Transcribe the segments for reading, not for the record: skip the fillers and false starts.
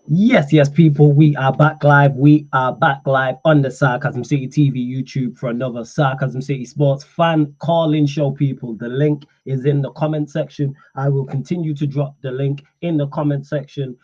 Yes, people, we are back live. We are back live on the Sarcasm City TV YouTube for another Sarcasm City Sports fan call-in show, people. The link is in the comment section. I will continue to drop the link in the comment section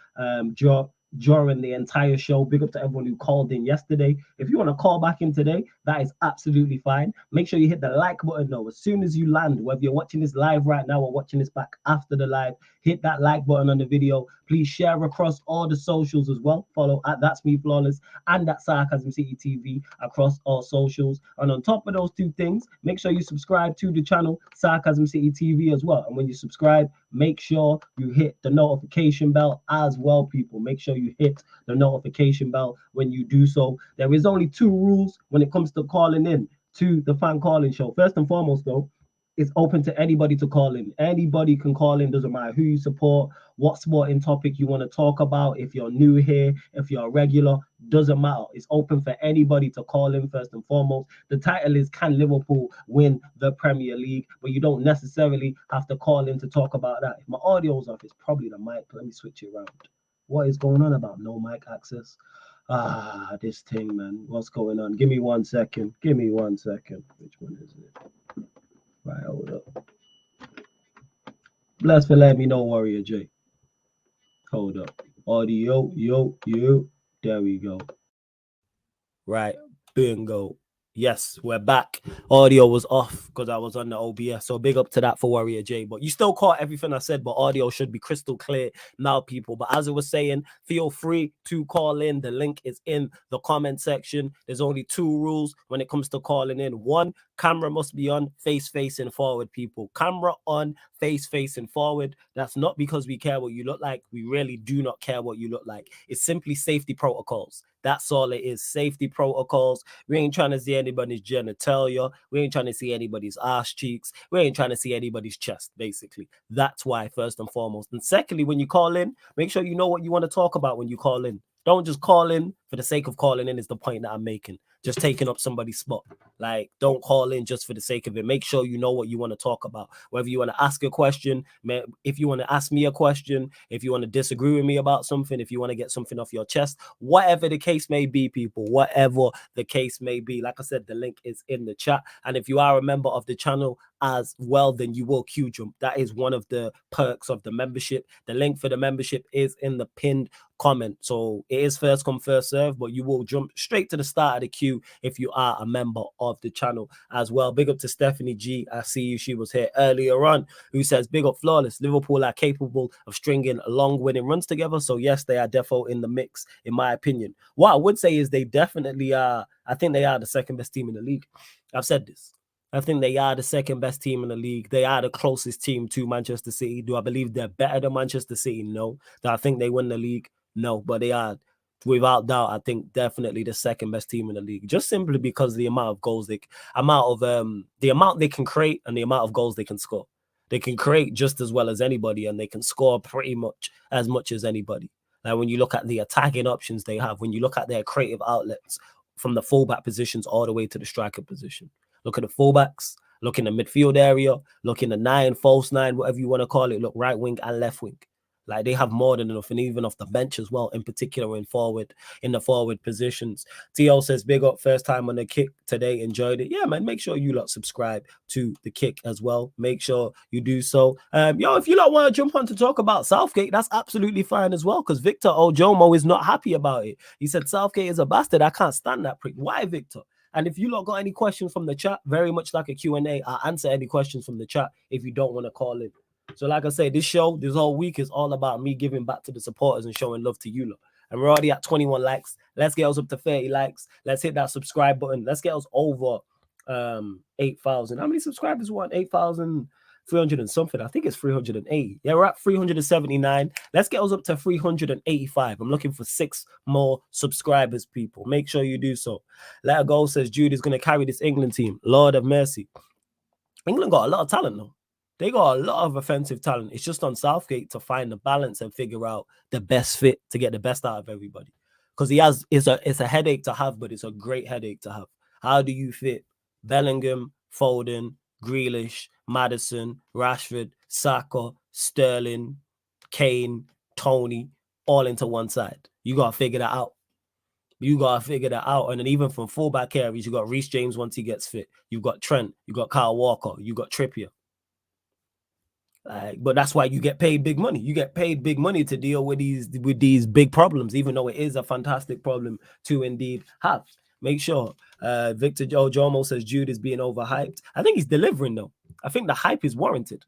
during the entire show. Big up to everyone who called in yesterday. If you want to call back in today, that is absolutely fine. Make sure you hit the like button though. As soon as you land, whether you're watching this live right now or watching this back after the live, hit that like button on the video. Please share across all the socials as well. Follow at That's Me Flawless and at Sarcasm City TV across all socials. And on top of those two things, make sure you subscribe to the channel Sarcasm City TV as well. And when you subscribe, make sure you hit the notification bell as well, people. Make sure you hit the notification bell when you do so. There is only two rules when it comes to calling in to the fan calling show. First and foremost, though, it's open to anybody to call in. Anybody can call in, doesn't matter who you support, what sporting topic you want to talk about. If you're new here, if you're a regular, doesn't matter. It's open for anybody to call in first and foremost. The title is Can Liverpool Win the Premier League? But you don't necessarily have to call in to talk about that. If my audio's off, it's probably the mic. Let me switch it around. What is going on about no mic access? This thing, man. What's going on? Give me 1 second. Give me 1 second. Which one is it? Right, hold up. Bless for letting me know, Warrior J. Hold up. Audio, yo. There we go. Right, bingo. Yes, we're back. Audio was off because I was on the OBS. So big up to that for Warrior J. But you still caught everything I said, but audio should be crystal clear now, people. But as I was saying, feel free to call in. The link is in the comment section. There's only two rules when it comes to calling in. One, camera must be on, face facing forward, people. Camera on, face facing forward. That's not because we care what you look like. We really do not care what you look like. It's simply safety protocols. That's all it is. Safety protocols. We ain't trying to see anybody's genitalia. We ain't trying to see anybody's ass cheeks. We ain't trying to see anybody's chest, basically. That's why, first and foremost. And secondly, when you call in, make sure you know what you want to talk about when you call in. Don't just call in for the sake of calling in is the point that I'm making. Just taking up somebody's spot. Like, don't call in just for the sake of it. Make sure you know what you want to talk about. Whether you want to ask a question, if you want to ask me a question, if you want to disagree with me about something, if you want to get something off your chest, whatever the case may be, people, whatever the case may be. Like I said, the link is in the chat. And if you are a member of the channel as well, then you will queue jump. That is one of the perks of the membership. The link for the membership is in the pinned comment. So it is first come, first serve, but you will jump straight to the start of the queue if you are a member of the channel as well. Big up to Stephanie G. I see you. She was here earlier on, who says, big up Flawless. Liverpool are capable of stringing long winning runs together. So yes, they are defo in the mix, in my opinion. What I would say is they definitely are. I think they are the second best team in the league. I've said this. I think they are the second best team in the league. They are the closest team to Manchester City. Do I believe they're better than Manchester City? No. Do I think they win the league? No. But they are, without doubt, I think definitely the second best team in the league. Just simply because the amount of goals the amount they can create and the amount of goals they can score. They can create just as well as anybody, and they can score pretty much as anybody. Like when you look at the attacking options they have, when you look at their creative outlets from the fullback positions all the way to the striker position. Look at the fullbacks, look in the midfield area, look in the nine, false nine, whatever you want to call it. Look, right wing and left wing. Like they have more than enough, and even off the bench as well, in particular in the forward positions. T.O. says, big up, first time on the kick today, enjoyed it. Yeah, man, make sure you lot subscribe to the kick as well. Make sure you do so. If you lot want to jump on to talk about Southgate, that's absolutely fine as well, because Victor Ojomo is not happy about it. He said, Southgate is a bastard. I can't stand that prick. Why, Victor? And if you lot got any questions from the chat, very much like a Q&A, I'll answer any questions from the chat if you don't want to call in. So like I say, this whole week is all about me giving back to the supporters and showing love to you lot. And we're already at 21 likes. Let's get us up to 30 likes. Let's hit that subscribe button. Let's get us over 8,000. How many subscribers we want? 8,300 and something. I think it's 380. Yeah, we're at 379. Let's get us up to 385. I'm looking for 6 more subscribers, people. Make sure you do so. Let Her Go says Jude is going to carry this England team. Lord of mercy. England got a lot of talent, though. They got a lot of offensive talent. It's just on Southgate to find the balance and figure out the best fit to get the best out of everybody. Because it's a headache to have, but it's a great headache to have. How do you fit Bellingham, Foden, Grealish, Maddison, Rashford, Saka, Sterling, Kane, Tony, all into one side. You got to figure that out. And then even from fullback carries, you got Reece James once he gets fit. You've got Trent. You got Kyle Walker. You got Trippier. But that's why you get paid big money. You get paid big money to deal with these big problems, even though it is a fantastic problem to indeed have. Make sure. Victor Jomo says Jude is being overhyped. I think he's delivering, though. I think the hype is warranted.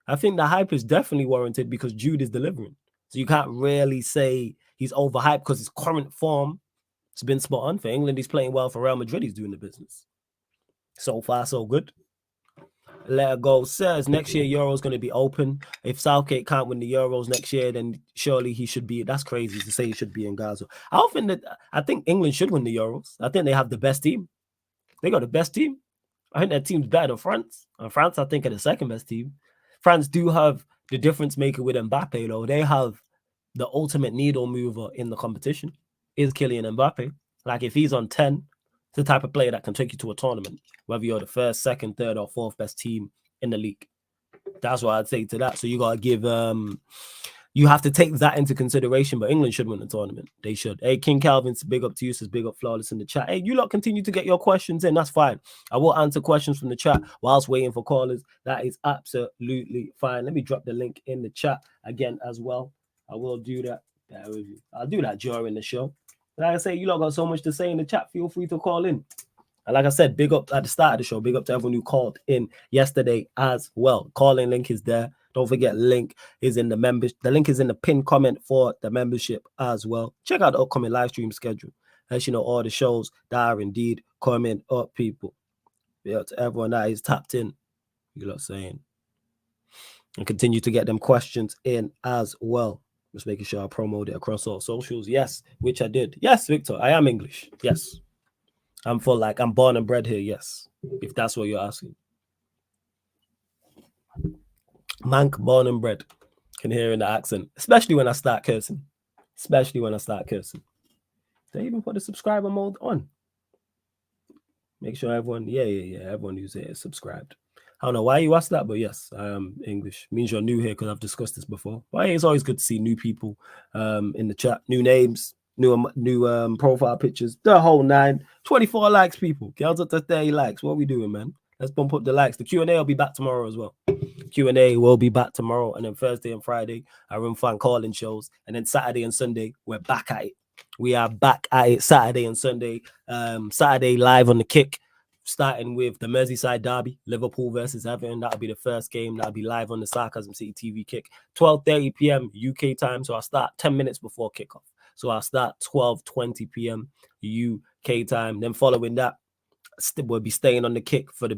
I think the hype is definitely warranted because Jude is delivering. So you can't really say he's overhyped because his current form has been spot on. For England, he's playing well. For Real Madrid, he's doing the business. So far, so good. Let It Go says next year Euros going to be open. If Southgate can't win the Euros next year, then surely he should be. That's crazy to say he should be in Gaza. I think England should win the Euros. I think they have the best team. They got the best team. I think that team's better than France. And France, I think, are the second best team. France do have the difference maker with Mbappe, though. They have the ultimate needle mover in the competition is Kylian Mbappe. Like, if he's on 10, it's the type of player that can take you to a tournament, whether you're the first, second, third, or fourth best team in the league. That's what I'd say to that. So you got to give, you have to take that into consideration, but England should win the tournament. They should. Hey, King Calvin's big up to you, says big up Flawless in the chat. Hey, you lot continue to get your questions in. That's fine. I will answer questions from the chat whilst waiting for callers. That is absolutely fine. Let me drop the link in the chat again as well. I will do that. I'll do that during the show. Like I say, you lot got so much to say in the chat. Feel free to call in. And like I said, big up at the start of the show. Big up to everyone who called in yesterday as well. Calling link is there. Don't forget, link is in the members. The link is in the pinned comment for the membership as well. Check out the upcoming live stream schedule. As you know, all the shows that are indeed coming up, people. Yeah, to everyone that is tapped in, you lot saying. And continue to get them questions in as well. Just making sure I promote it across all socials. Yes, which I did. Yes, Victor, I am English. Yes. I'm born and bred here. Yes. If that's what you're asking. Mank, born and bred. Can hear in the accent. Especially when I start cursing. Did I even put the subscriber mode on? Make sure everyone, everyone who's here is subscribed. I don't know why you asked that, but yes, I am English. Means you're new here because I've discussed this before. But hey, it's always good to see new people in the chat, new names, new profile pictures, the whole 9. 24 likes, people. Girls up to 30 likes. What are we doing, man? Let's bump up the likes. The Q&A will be back tomorrow as well. Q&A will be back tomorrow, and then Thursday and Friday, our room fan calling shows, and then Saturday and Sunday, we're back at it. We are back at it Saturday and Sunday. Saturday live on the Kick, starting with the Merseyside derby, Liverpool versus Everton. That'll be the first game. That'll be live on the Sarcasm City TV Kick, 12:30 p.m. UK time. So I'll start 10 minutes before kickoff. So I'll start 12:20 p.m. UK time. Then following that, we'll be staying on the Kick for the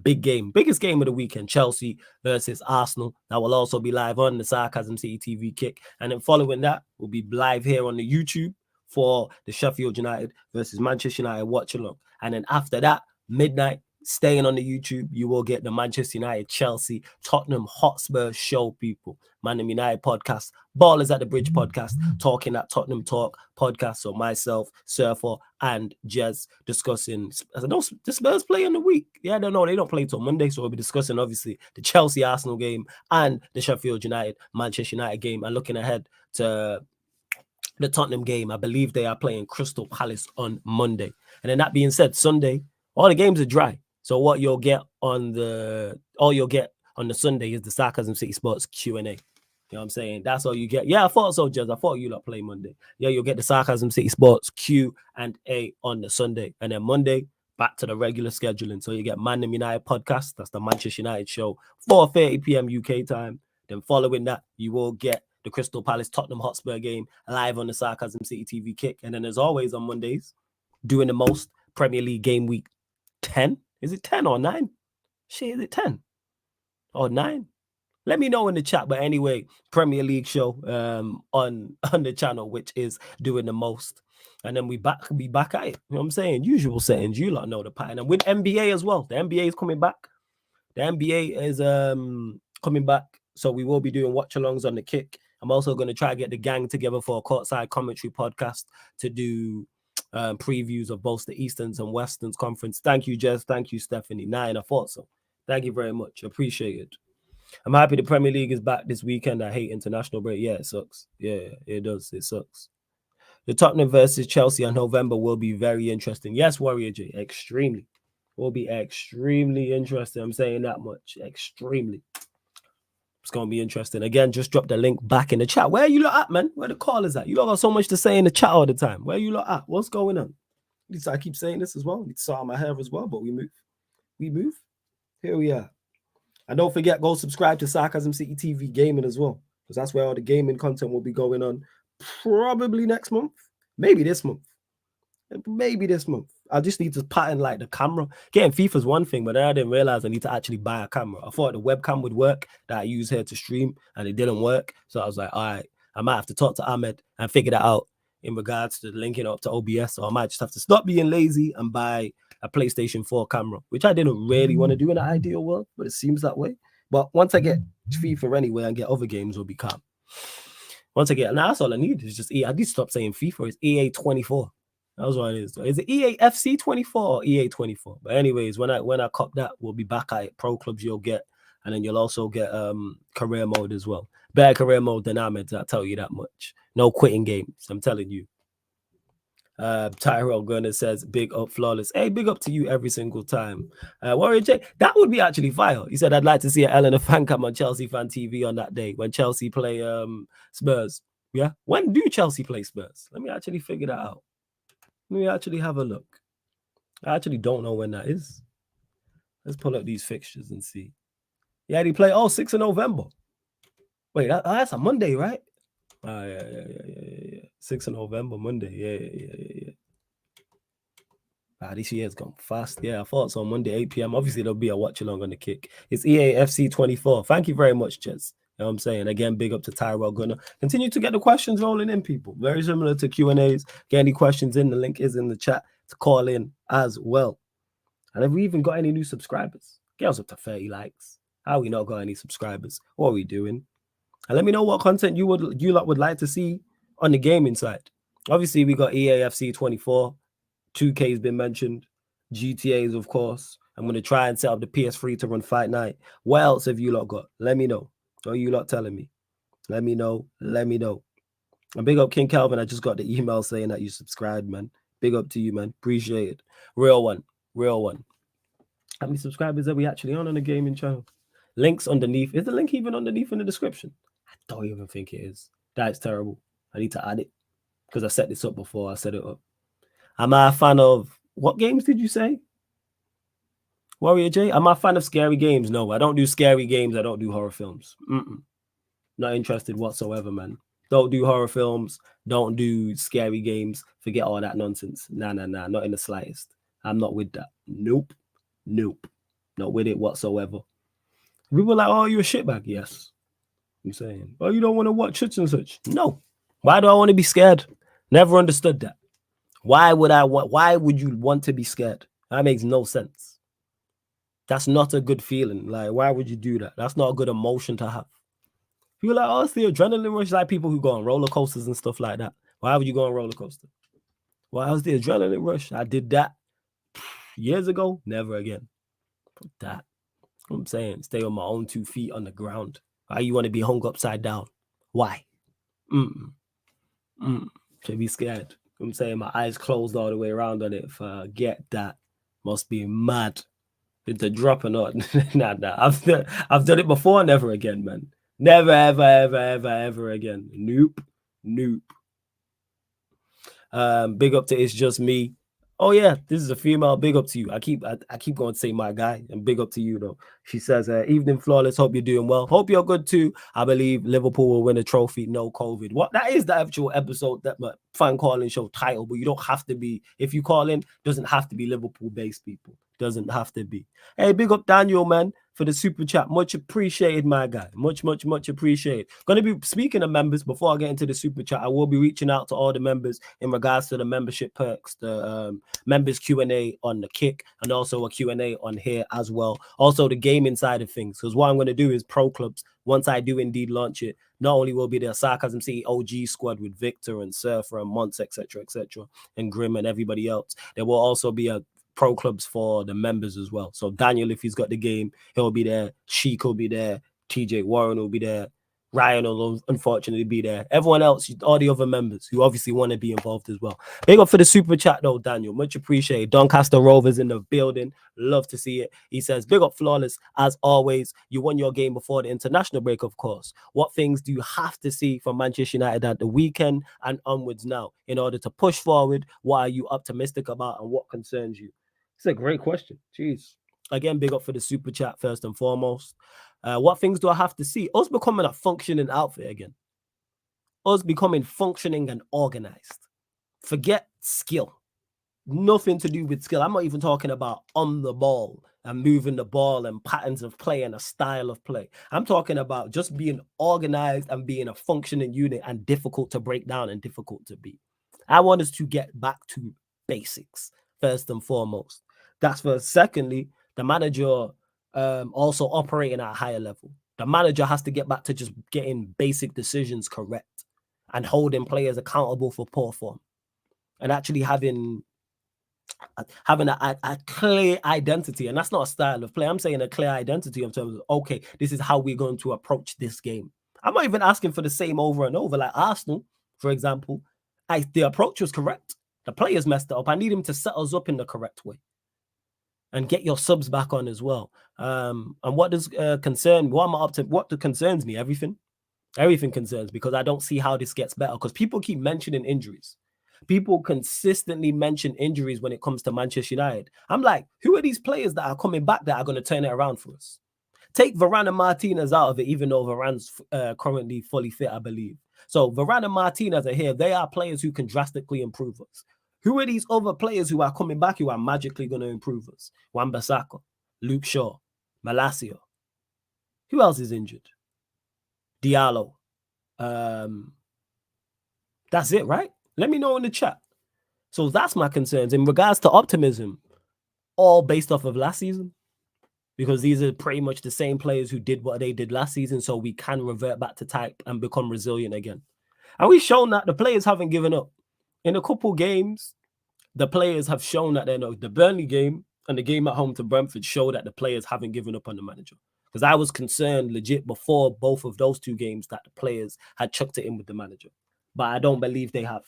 big game, biggest game of the weekend, Chelsea versus Arsenal. That will also be live on the Sarcasm City TV Kick. And then following that, we'll be live here on the YouTube for the Sheffield United versus Manchester United watch along. And then after that, midnight, staying on the YouTube, you will get the Manchester United, Chelsea, Tottenham Hotspur show, people. Man United podcast, Ballers at the Bridge podcast, talking at Tottenham Talk podcast. So myself, Surfer, and Jez discussing. I know the Spurs play in the week. Yeah, they don't play till Monday. So we'll be discussing, obviously, the Chelsea Arsenal game and the Sheffield United, Manchester United game, and looking ahead to the Tottenham game. I believe they are playing Crystal Palace on Monday. And then that being said, Sunday, all the games are dry. So what you'll get on the Sunday is the Sarcasm City Sports Q&A. You know what I'm saying? That's all you get. Yeah, I thought so, Jez. I thought you lot play Monday. Yeah, you'll get the Sarcasm City Sports Q&A on the Sunday. And then Monday, back to the regular scheduling. So you get Man United podcast. That's the Manchester United show, 4:30 p.m. UK time. Then following that, you will get the Crystal Palace Tottenham Hotspur game live on the Sarcasm City TV Kick. And then as always on Mondays, doing the most, Premier League game week 10. Is it 10 or 9? Shit, is it 10 or 9? Let me know in the chat. But anyway, Premier League show on the channel, which is doing the most. And then we back at it. You know what I'm saying? Usual settings. You lot know the pattern. And with NBA as well. The NBA is coming back. The NBA is coming back. So we will be doing watch-alongs on the Kick. I'm also going to try to get the gang together for a courtside commentary podcast to do previews of both the Easterns and Westerns conference. Thank you, Jess. Thank you, Stephanie. 9, I thought so. Thank you very much. Appreciate it. I'm happy the Premier League is back this weekend. I hate international break. Yeah, it sucks. Yeah, it does. It sucks. The Tottenham versus Chelsea in November will be very interesting. Yes, Warrior J, extremely. Will be extremely interesting. I'm saying that much. Extremely. It's going to be interesting. Again, just drop the link back in the chat. Where you lot at, man? Where the call is at? You lot got so much to say in the chat all the time. Where you lot at? What's going on? At least I keep saying this as well. I need to sort my hair as well, but we move. We move. Here we are. And don't forget, go subscribe to Sarcasm City TV Gaming as well, because that's where all the gaming content will be going on probably next month. Maybe this month. Maybe this month. I just need to pattern like the camera. Getting FIFA's one thing, but then I didn't realize I need to actually buy a camera. I thought the webcam would work that I use here to stream, and it didn't work. So I was like, all right, I might have to talk to Ahmed and figure that out in regards to linking up to OBS. So I might just have to stop being lazy and buy a PlayStation 4 camera, which I didn't really want to do in an ideal world, but it seems that way. But once I get FIFA anyway and get other games, will be calm. Once I get, now that's all I need is just I need to stop saying FIFA. It's EA 24. That's what it is. Is it EA FC 24 or EA 24? But anyways, when I cop that, we'll be back at it. Pro clubs you'll get, and then you'll also get career mode as well. Better career mode than Ahmed, I'll tell you that much. No quitting games, I'm telling you. Tyrell Gunner says, big up, Flawless. Hey, big up to you every single time. Warrior J, that would be actually fire. He said, I'd like to see an Eleanor fan cam on Chelsea Fan TV on that day when Chelsea play Spurs. Yeah, when do Chelsea play Spurs? Let me actually figure that out. Let me actually have a look. I actually don't know when that is. Let's pull up these fixtures and see. Yeah, they play 6th of November. Wait, that's a Monday, right? Yeah. 6th of November, Monday. Yeah. This year's gone fast. Yeah, I thought so. Monday, 8 p.m. Obviously, there'll be a watch along on the kick. It's EA FC 24. Thank you very much, Jez. You know what I'm saying? Again, big up to Tyrell Gunner. Continue to get the questions rolling in, people. Very similar to Q&As. Get any questions in. The link is in the chat to call in as well. And have we even got any new subscribers? Get us up to 30 likes. How we not got any subscribers? What are we doing? And let me know what content you lot would like to see on the gaming side. Obviously, we got EAFC 24. 2K has been mentioned. GTAs, of course. I'm going to try and set up the PS3 to run Fight Night. What else have you lot got? Let me know. What are you lot telling me? Let me know. And big up King Calvin. I just got the email saying that you subscribed, man. Big up to you, man. Appreciate it. Real one. How many subscribers are we actually on the gaming channel? Links underneath. Is the link even underneath in the description? I don't even think it is. That's terrible. I need to add it because I set this up before I set it up. Am I a fan of what games did you say? Warrior J? Am I a fan of scary games? No, I don't do scary games. I don't do horror films. Not interested whatsoever, man. Don't do horror films. Don't do scary games. Forget all that nonsense. Nah. Not in the slightest. I'm not with that. Nope. Not with it whatsoever. People are like, oh, you're a shitbag. Yes. I'm saying, oh, you don't want to watch such and such. No. Why do I want to be scared? Never understood that. Why would you want to be scared? That makes no sense. That's not a good feeling. Like, why would you do that? That's not a good emotion to have. People are like, oh, it's the adrenaline rush. Like people who go on roller coasters and stuff like that. Why would you go on roller coaster? Why was the adrenaline rush? I did that years ago. Never again. Put that. I'm saying, stay on my own 2 feet on the ground. Why you want to be hung upside down? Why? Should be scared. I'm saying my eyes closed all the way around on it. Forget that. Must be mad. Did the drop or not? Nah. I've done it before. Never again, man. Never, ever again. Nope. Big up to It's Just Me. Oh yeah, this is a female. Big up to you. I keep going to say my guy, and big up to you though. She says, evening Flawless, hope you're doing well. Hope you're good too. I believe Liverpool will win a trophy, no COVID. What that is the actual episode, that my fan calling show title, but you don't have to be, if you call in, doesn't have to be Liverpool based people. Doesn't have to be. Hey, big up Daniel, man, for the super chat. Much appreciated, my guy. Much appreciated. Gonna be speaking of members before I get into the super chat. I will be reaching out to all the members in regards to the membership perks, the members Q&A on the kick, and also a Q&A on here as well. Also the gaming side of things, because what I'm going to do is pro clubs. Once I do indeed launch it, not only will be the Sarcasm City OG squad with Victor and Surfer and Monts, etc., and Grim and everybody else, there will also be a pro clubs for the members as well. So Daniel, if he's got the game, he'll be there. Sheik will be there. TJ Warren will be there. Ryan will unfortunately be there. Everyone else, all the other members who obviously want to be involved as well. Big up for the super chat though, Daniel. Much appreciated. Doncaster Rovers in the building. Love to see it. He says, big up Flawless. As always, you won your game before the international break, of course. What things do you have to see from Manchester United at the weekend and onwards now in order to push forward? What are you optimistic about and what concerns you? It's a great question. Jeez. Again, big up for the super chat first and foremost. What things do I have to see? Us becoming a functioning outfit again. Us becoming functioning and organized. Forget skill. Nothing to do with skill. I'm not even talking about on the ball and moving the ball and patterns of play and a style of play. I'm talking about just being organized and being a functioning unit and difficult to break down and difficult to beat. I want us to get back to basics first and foremost. That's first. Secondly, the manager also operating at a higher level. The manager has to get back to just getting basic decisions correct and holding players accountable for poor form and actually having a clear identity. And that's not a style of play. I'm saying a clear identity in terms of, okay, this is how we're going to approach this game. I'm not even asking for the same over and over. Like Arsenal, for example, the approach was correct. The players messed it up. I need him to set us up in the correct way. And get your subs back on as well. And what does concern? What am I up to? What concerns me? Everything concerns, because I don't see how this gets better. Because people keep mentioning injuries. People consistently mention injuries when it comes to Manchester United. I'm like, who are these players that are coming back that are going to turn it around for us? Take Varane and Martinez out of it, even though Varane's currently fully fit, I believe. So Varane and Martinez are here. They are players who can drastically improve us. Who are these other players who are coming back who are magically going to improve us? Wan-Bissaka, Luke Shaw, Malacia. Who else is injured? Diallo. That's it, right? Let me know in the chat. So that's my concerns. In regards to optimism, all based off of last season, because these are pretty much the same players who did what they did last season, so we can revert back to type and become resilient again. And we've shown that the players haven't given up. In a couple games, the players have shown that they're not. The Burnley game and the game at home to Brentford show that the players haven't given up on the manager. Because I was concerned legit before both of those two games that the players had chucked it in with the manager. But I don't believe they have.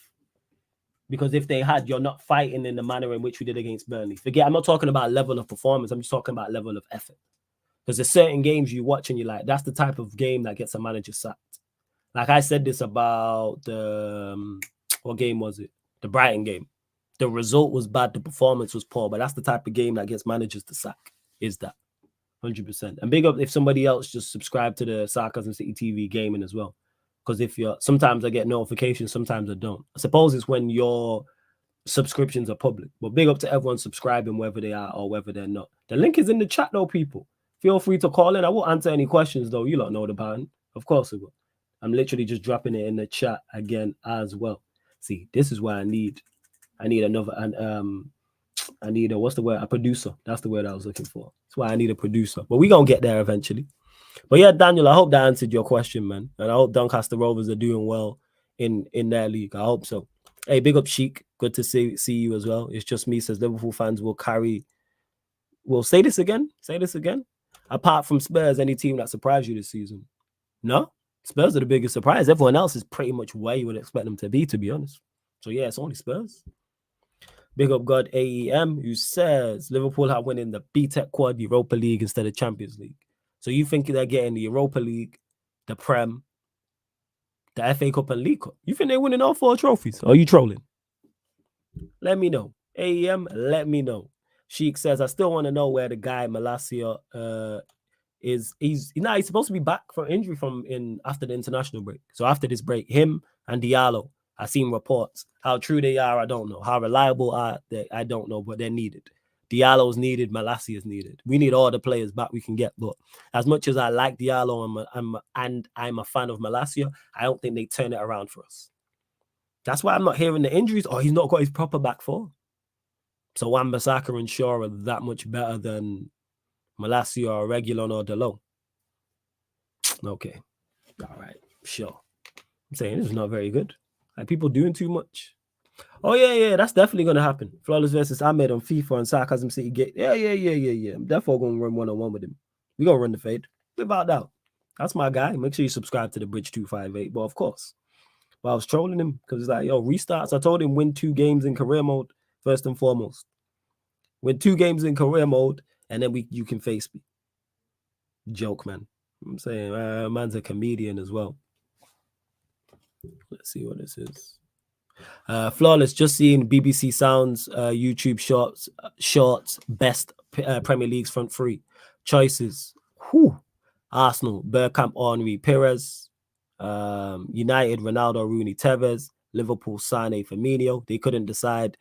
Because if they had, you're not fighting in the manner in which we did against Burnley. Forget, I'm not talking about level of performance. I'm just talking about level of effort. Because there's certain games you watch and you're like, that's the type of game that gets a manager sacked. Like I said this about the, what game was it? The Brighton game. The result was bad. The performance was poor. But that's the type of game that gets managers to sack. Is that 100%? And big up if somebody else just subscribe to the Sarcasm City TV gaming as well. Because if you're, sometimes I get notifications, sometimes I don't. I suppose it's when your subscriptions are public. But big up to everyone subscribing, whether they are or whether they're not. The link is in the chat though, people. Feel free to call in. I won't answer any questions though. You lot know the pattern. Of course I will. I'm literally just dropping it in the chat again as well. See, this is why I need another, and I need a, what's the word? A producer. That's the word I was looking for. That's why I need a producer. But we're going to get there eventually. But yeah, Daniel, I hope that answered your question, man. And I hope Doncaster Rovers are doing well in their league. I hope so. Hey, big up Sheik. Good to see you as well. It's just me, says Liverpool fans will say this again. Say this again. Apart from Spurs, any team that surprised you this season? No? Spurs are the biggest surprise. Everyone else is pretty much where you would expect them to be honest. So yeah, it's only Spurs. Big up God AEM, who says Liverpool are winning the BTEC Quad Europa League instead of Champions League. So you think they're getting the Europa League, the Prem, the FA Cup and League Cup? You think they're winning all 4 trophies? Or are you trolling? Let me know. AEM, let me know. Sheik says, I still want to know where the guy Malacia is. He's supposed to be back from injury after the international break. So after this break, him and Diallo, I've seen reports. How true they are, I don't know. How reliable are they, I don't know, but they're needed. Diallo's needed, Malacia is needed. We need all the players back we can get. But as much as I like Diallo and I'm a fan of Malacia, I don't think they turn it around for us. That's why I'm not hearing the injuries. Oh, he's not got his proper back four. So Wan-Bissaka and Shaw are that much better than Malacia or Reguilon or Delo. Okay. All right. Sure. I'm saying this is not very good. Like, people doing too much. Oh, yeah. That's definitely going to happen. Flawless versus Ahmed on FIFA and Sarcasm City Gate. Yeah. I'm definitely going to run one-on-one with him. We're going to run the fade. Without doubt. That's my guy. Make sure you subscribe to the Bridge 258. But of course, but I was trolling him because it's like, yo, restarts. I told him win 2 games in career mode first and foremost. Win 2 games in career mode, and then you can face me. Joke, man. I'm saying, man's a comedian as well. Let's see what this is. Flawless. Just seeing BBC Sounds YouTube shorts best Premier League's front three choices. Whew. Arsenal, Bergkamp, Henry, Perez. United, Ronaldo, Rooney, Tevez. Liverpool, Sane, Firmino. They couldn't decide.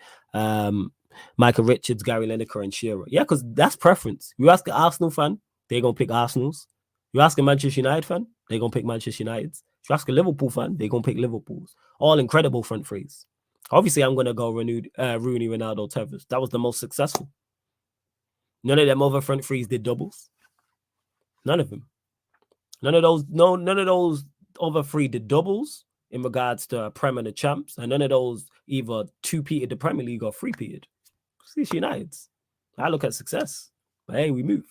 Michael Richards, Gary Lineker, and Shearer. Yeah, because that's preference. You ask an Arsenal fan, they're going to pick Arsenal's. You ask a Manchester United fan, they're going to pick Manchester United's. If you ask a Liverpool fan, they're going to pick Liverpool's. All incredible front threes. Obviously, I'm going to go Rooney, Ronaldo, Tevez. That was the most successful. None of them other front threes did doubles. None of them. None of those other three did doubles in regards to Prem and the champs, and none of those either two-peated the Premier League or three-peated. It's United's. I look at success. But hey, we move.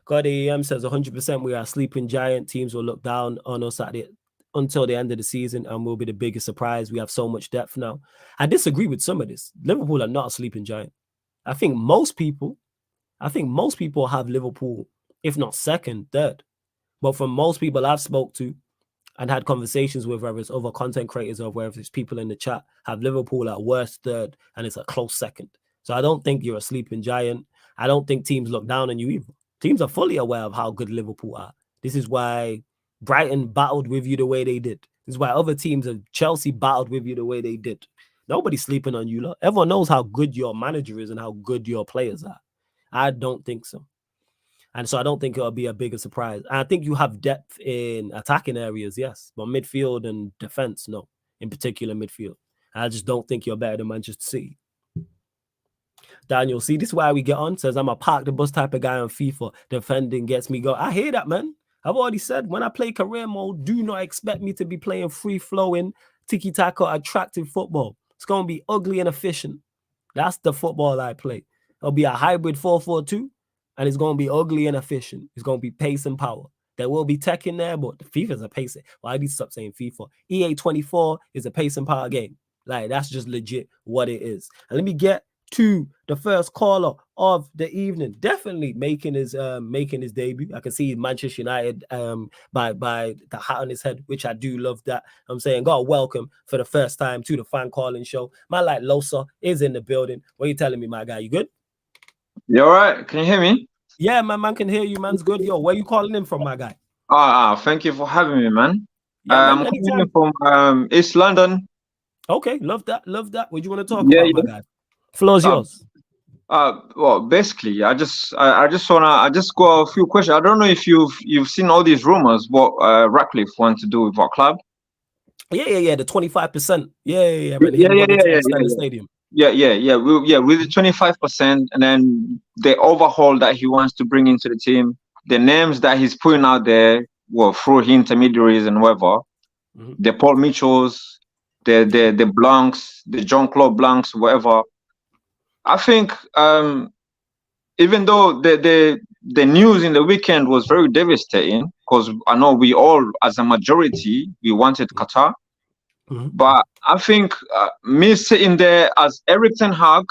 God AEM says 100% we are a sleeping giant. Teams will look down on us until the end of the season and will be the biggest surprise. We have so much depth now. I disagree with some of this. Liverpool are not a sleeping giant. I think most people have Liverpool, if not second, third. But from most people I've spoke to and had conversations with, whether it's other content creators or whether it's people in the chat, have Liverpool at worst third, and it's a close second. So I don't think you're a sleeping giant. I don't think teams look down on you either. Teams are fully aware of how good Liverpool are. This is why Brighton battled with you the way they did. This is why other teams, Chelsea, battled with you the way they did. Nobody's sleeping on you. Lot. Everyone knows how good your manager is and how good your players are. I don't think so. And so I don't think it'll be a bigger surprise. I think you have depth in attacking areas, yes. But midfield and defense, no. In particular, midfield. I just don't think you're better than Manchester City. Daniel, see, this is why we get on. Says, I'm a park the bus type of guy on FIFA. Defending gets me go. I hear that, man. I've already said, when I play career mode, do not expect me to be playing free-flowing, tiki-taka, attractive football. It's going to be ugly and efficient. That's the football I play. It'll be a hybrid 4-4-2. And it's going to be ugly and efficient. It's going to be pace and power. There will be tech in there, but FIFA's a pace. Well, I need to stop saying FIFA. EA 24 is a pace and power game. Like, that's just legit what it is. And let me get to the first caller of the evening. Definitely making his debut. I can see Manchester United by the hat on his head, which I do love that. I'm saying, God, welcome for the first time to the fan calling show. Man like Losa is in the building. What are you telling me, my guy? You good? You all right? Can you hear me? Yeah, man can hear you. Man's good. Yo, where you calling in from, my guy? Thank you for having me, man. Yeah, I'm calling in from East London. Okay, love that. What do you want to talk about, my guy? Floor's yours. Well, basically, I just got a few questions. I don't know if you've seen all these rumors what Ratcliffe wants to do with our club. Yeah. The 25%. Yeah. But he wanted to extend the stadium. Yeah. With the 25%, and then the overhaul that he wants to bring into the team, the names that he's putting out there, well, through intermediaries and whatever, the Paul Mitchells, the Blancs, the Jean-Claude Blancs, whatever. I think even though the news in the weekend was very devastating, because I know we all, as a majority, we wanted Qatar. But I think me sitting there as Erik ten Hag,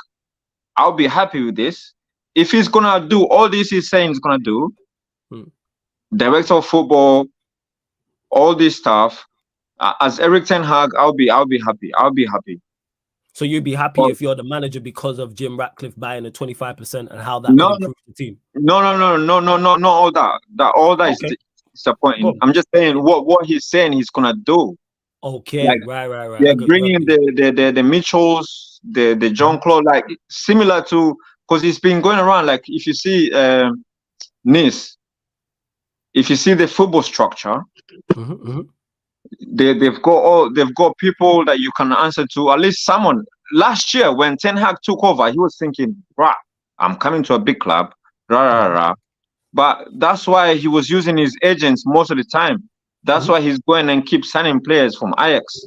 I'll be happy with this. If he's gonna do all this he's saying he's gonna do, director of football, all this stuff, as Erik ten Hag, I'll be happy. I'll be happy. So you'd be happy if you're the manager because of Jim Ratcliffe buying the 25% and how that would improve the team? No, all that. All that is disappointing. I'm just saying what he's saying he's gonna do. Okay, like, right. Yeah, bringing the Mitchells, the Jean-Claude, like similar to, because it's been going around. Like if you see Nice, if you see the football structure, they've got people that you can answer to. At least someone. Last year when Ten Hag took over, he was thinking, "Right, I'm coming to a big club." But that's why he was using his agents most of the time. That's why he's going and keep signing players from Ajax.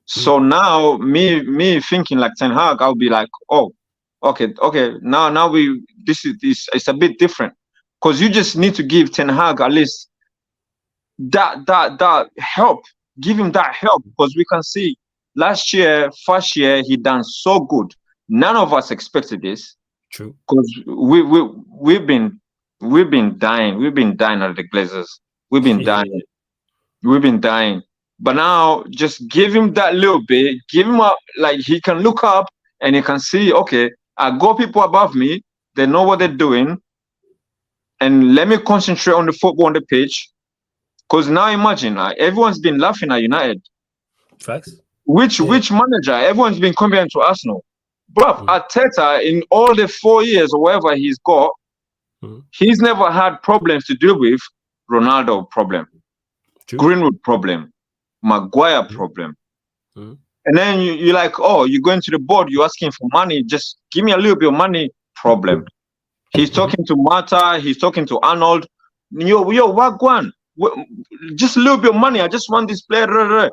So now, me thinking like Ten Hag, I'll be like, oh, okay. Now it's a bit different. because you just need to give Ten Hag at least that help. Give him that help, because we can see last year, first year, he done so good. None of us expected this. True. Because we've been dying. We've been dying at the Glazers. We've been dying. We've been dying. But now, just give him that little bit. Give him up, like he can look up and he can see, okay, I got people above me. They know what they're doing. And let me concentrate on the football on the pitch. Because now imagine, everyone's been laughing at United. Facts. Which manager? Everyone's been comparing to Arsenal. But Arteta, in all the 4 years or whatever he's got, he's never had problems to deal with. Ronaldo problem, Greenwood problem, Maguire problem. And then you're like, oh, you're going to the board, you're asking for money, just give me a little bit of money, problem. He's talking to Mata, he's talking to Arnold. Yo, Wagwan, just a little bit of money, I just want this player.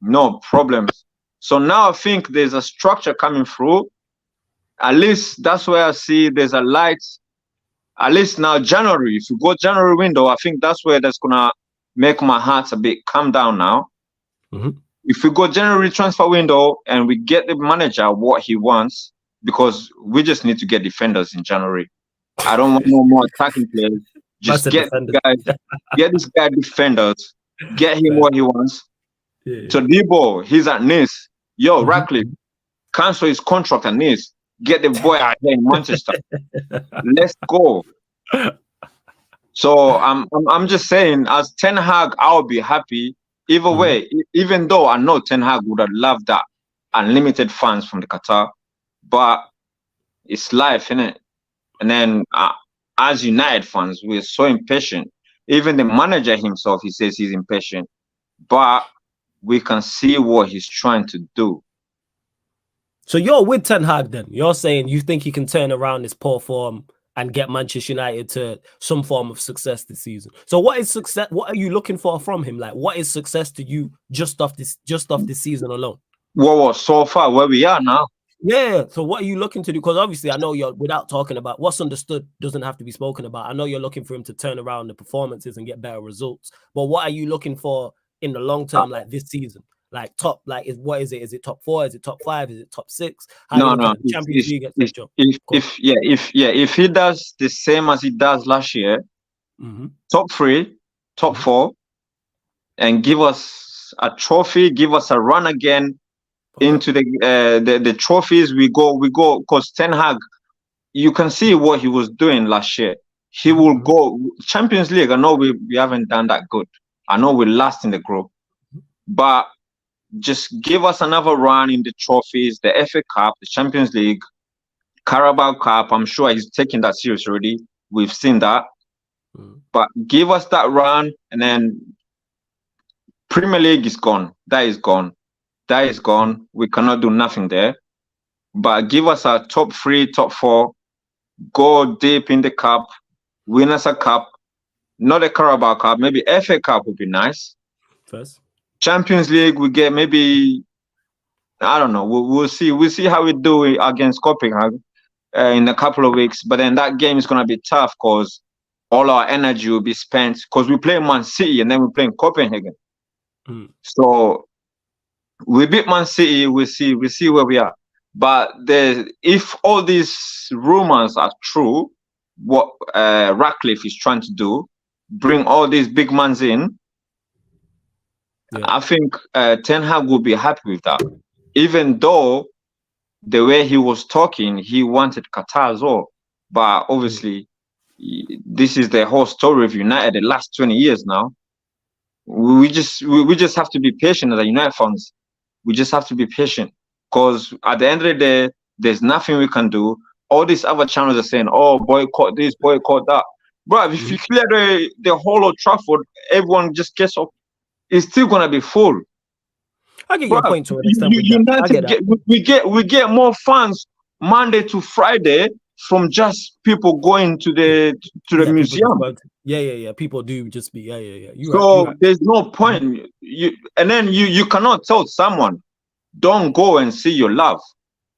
No problems. So now I think there's a structure coming through. At least that's where I see there's a light. At least now January, if you go January window, I think that's where that's going to make my heart a bit calm down now. If we go January transfer window and we get the manager what he wants, because we just need to get defenders in January. I don't want no more attacking players. Just get this guy defenders, get him what he wants. So Debo, he's at Nice. Yo, Ratcliffe, cancel his contract at Nice. Get the boy out here in Manchester. Let's go. So I'm just saying, as Ten Hag, I'll be happy. Either way, even though I know Ten Hag would have loved that unlimited funds from the Qatar, but it's life, innit? And then as United fans, we're so impatient. Even the manager himself, he says he's impatient. But we can see what he's trying to do. So you're with Ten Hag then? You're saying you think he can turn around this poor form and get Manchester United to some form of success this season? So what is success? What are you looking for from him? Like, what is success to you just off this season alone? Well, so far where we are now. Yeah. So what are you looking to do? Because obviously I know you're, without talking about what's understood doesn't have to be spoken about. I know you're looking for him to turn around the performances and get better results. But what are you looking for in the long term, like this season? Like top, like what is it? Is it top 4? Is it top 5? Is it top 6? No. Champions League, etc. If he does the same as he does last year, top 3, top 4, and give us a trophy, give us a run again into the trophies. We go because Ten Hag, you can see what he was doing last year. He will go Champions League. I know we haven't done that good. I know we're last in the group, but just give us another run in the trophies, the FA Cup, the Champions League, Carabao Cup. I'm sure he's taking that serious already. We've seen that. But give us that run, and then Premier League is gone. That is gone. That is gone. We cannot do nothing there. But give us a top 3, top 4, go deep in the cup, win us a cup, not a Carabao Cup, maybe FA Cup would be nice. First. Champions League, we get maybe, I don't know. We'll see. We'll see how we do against Copenhagen in a couple of weeks. But then that game is going to be tough because all our energy will be spent because we play Man City and then we play in Copenhagen. So we beat Man City. We see where we are. But if all these rumors are true, what Ratcliffe is trying to do, bring all these big mans in, I think Ten Hag will be happy with that. Even though the way he was talking, he wanted Qatar as well. But obviously, this is the whole story of United the last 20 years now. We just have to be patient as a United fans. We just have to be patient. Because at the end of the day, there's nothing we can do. All these other channels are saying, oh, boycott this, boycott that. Bro, if you clear the whole of Trafford, everyone just gets up. It's still gonna be full. I get your point to an extent. We get more fans Monday to Friday from just people going to the museum. Yeah. People do just be You're right. There's no point. You cannot tell someone, don't go and see your love.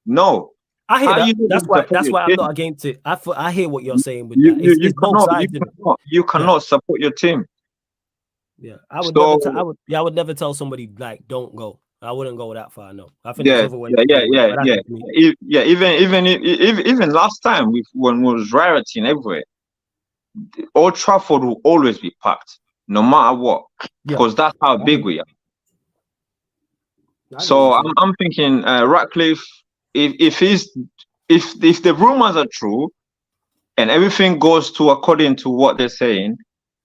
No, I hear How that. you That's even why. support That's your why I'm team? not against it. I hear what you're saying with that. You It's both cannot sides, isn't it? you cannot support your team. Yeah, I would So never tell somebody like don't go. I wouldn't go that far. No, I think there's yeah, other ways to deal with it, but that's just me. Even last time when we was rioting everywhere, Old Trafford will always be packed, no matter what, because that's how big we are. So I'm thinking Ratcliffe, if the rumors are true and everything goes to according to what they're saying,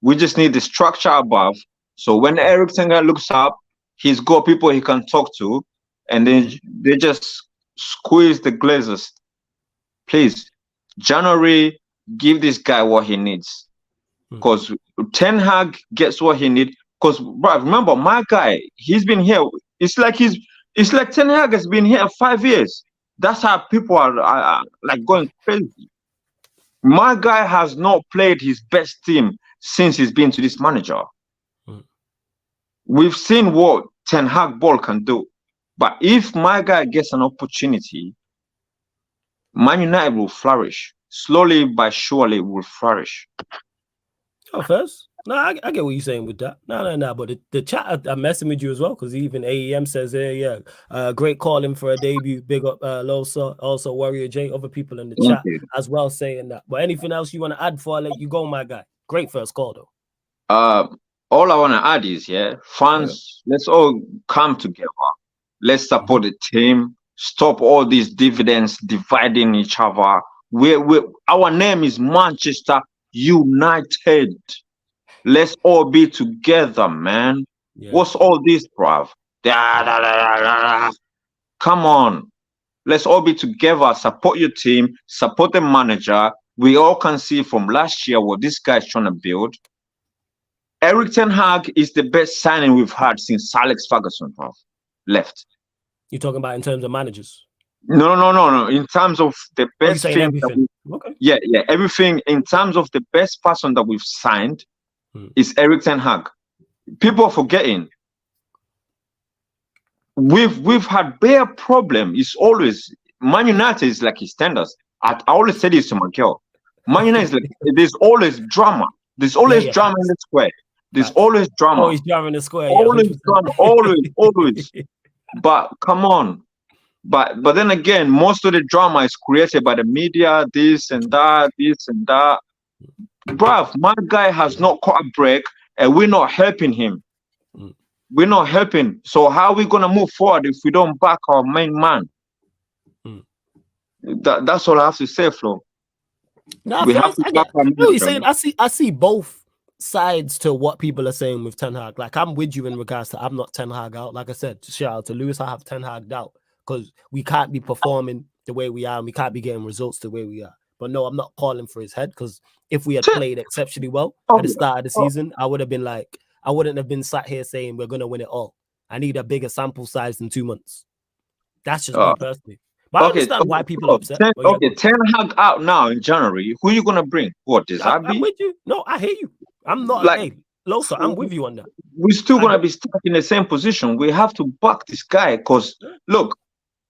we just need the structure above. So when Eric Tenga looks up, he's got people he can talk to, and then they just squeeze the Glazers. Please, January, give this guy what he needs. Because Ten Hag gets what he needs. Because, remember, my guy, he's been here. It's like Ten Hag has been here 5 years. That's how people are like going crazy. My guy has not played his best team since he's been to this manager. We've seen what Ten Hag ball can do. But if my guy gets an opportunity, Man United will flourish. Slowly but surely will flourish. Oh, first? No, I get what you're saying with that. No. But the chat, I'm messing with you as well, because even AEM says, great calling for a debut. Big up Losa, also Warrior J, other people in the chat as well saying that. But anything else you want to add before I let you go, my guy? Great first call, though. All I want to add is, fans, let's all come together. Let's support the team. Stop all these dividends dividing each other. Our name is Manchester United. Let's all be together, man. What's all this, bruv? Come on. Let's all be together. Support your team. Support the manager. We all can see from last year what this guy is trying to build. Eric Ten Hag is the best signing we've had since Alex Ferguson left. You're talking about in terms of managers? No. In terms of the best thing. Everything. Everything. In terms of the best person that we've signed is Eric Ten Hag. People are forgetting. We've had bare problem. It's always Man United is like his standards. I always say this to my girl. Man United is like there's always drama. There's always drama in the square. There's always drama. Always drama in the square. Always drama. Always. But come on. But then again, most of the drama is created by the media, this and that. Bruv, my guy has not caught a break and we're not helping him. We're not helping. So how are we going to move forward if we don't back our main man? That's all I have to say, Flo. We have to back our main. I see both sides to what people are saying with Ten Hag. Like, I'm with you in regards to I'm not Ten Hag out. Like I said, shout out to Lewis, I have Ten Hag out because we can't be performing the way we are and we can't be getting results the way we are. But no, I'm not calling for his head because if we had played exceptionally well at the start of the season, I wouldn't have been sat here saying we're going to win it all. I need a bigger sample size than 2 months. That's just me personally. But I understand why people are upset. Ten Hag out now in January. Who are you going to bring? What, Dizabi? I'm with you. No, I hear you. I'm not like Losa. I'm with you on that. We're still going to be stuck in the same position. We have to back this guy because, look,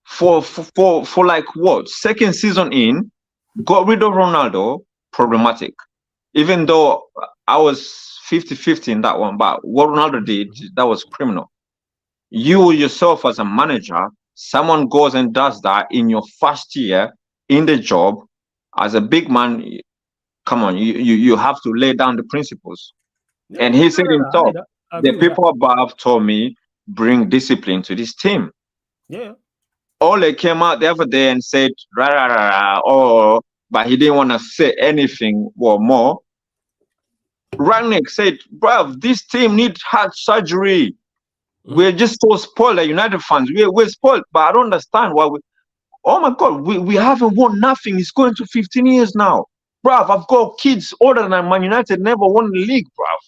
for like what? Second season in, got rid of Ronaldo, problematic. Even though I was 50-50 in that one, but what Ronaldo did, that was criminal. You yourself as a manager, someone goes and does that in your first year in the job as a big man. Come on, you have to lay down the principles. And he said himself, the people above told me, bring discipline to this team. Yeah. Ole came out the other day and said, but he didn't want to say anything or more. Rangnick said, bruv, this team needs heart surgery. We're just so spoiled, like United fans. We're spoiled, but I don't understand why oh my God, we haven't won nothing. It's going to 15 years now. Bruv, I've got kids older than Man United, never won the league, bruv.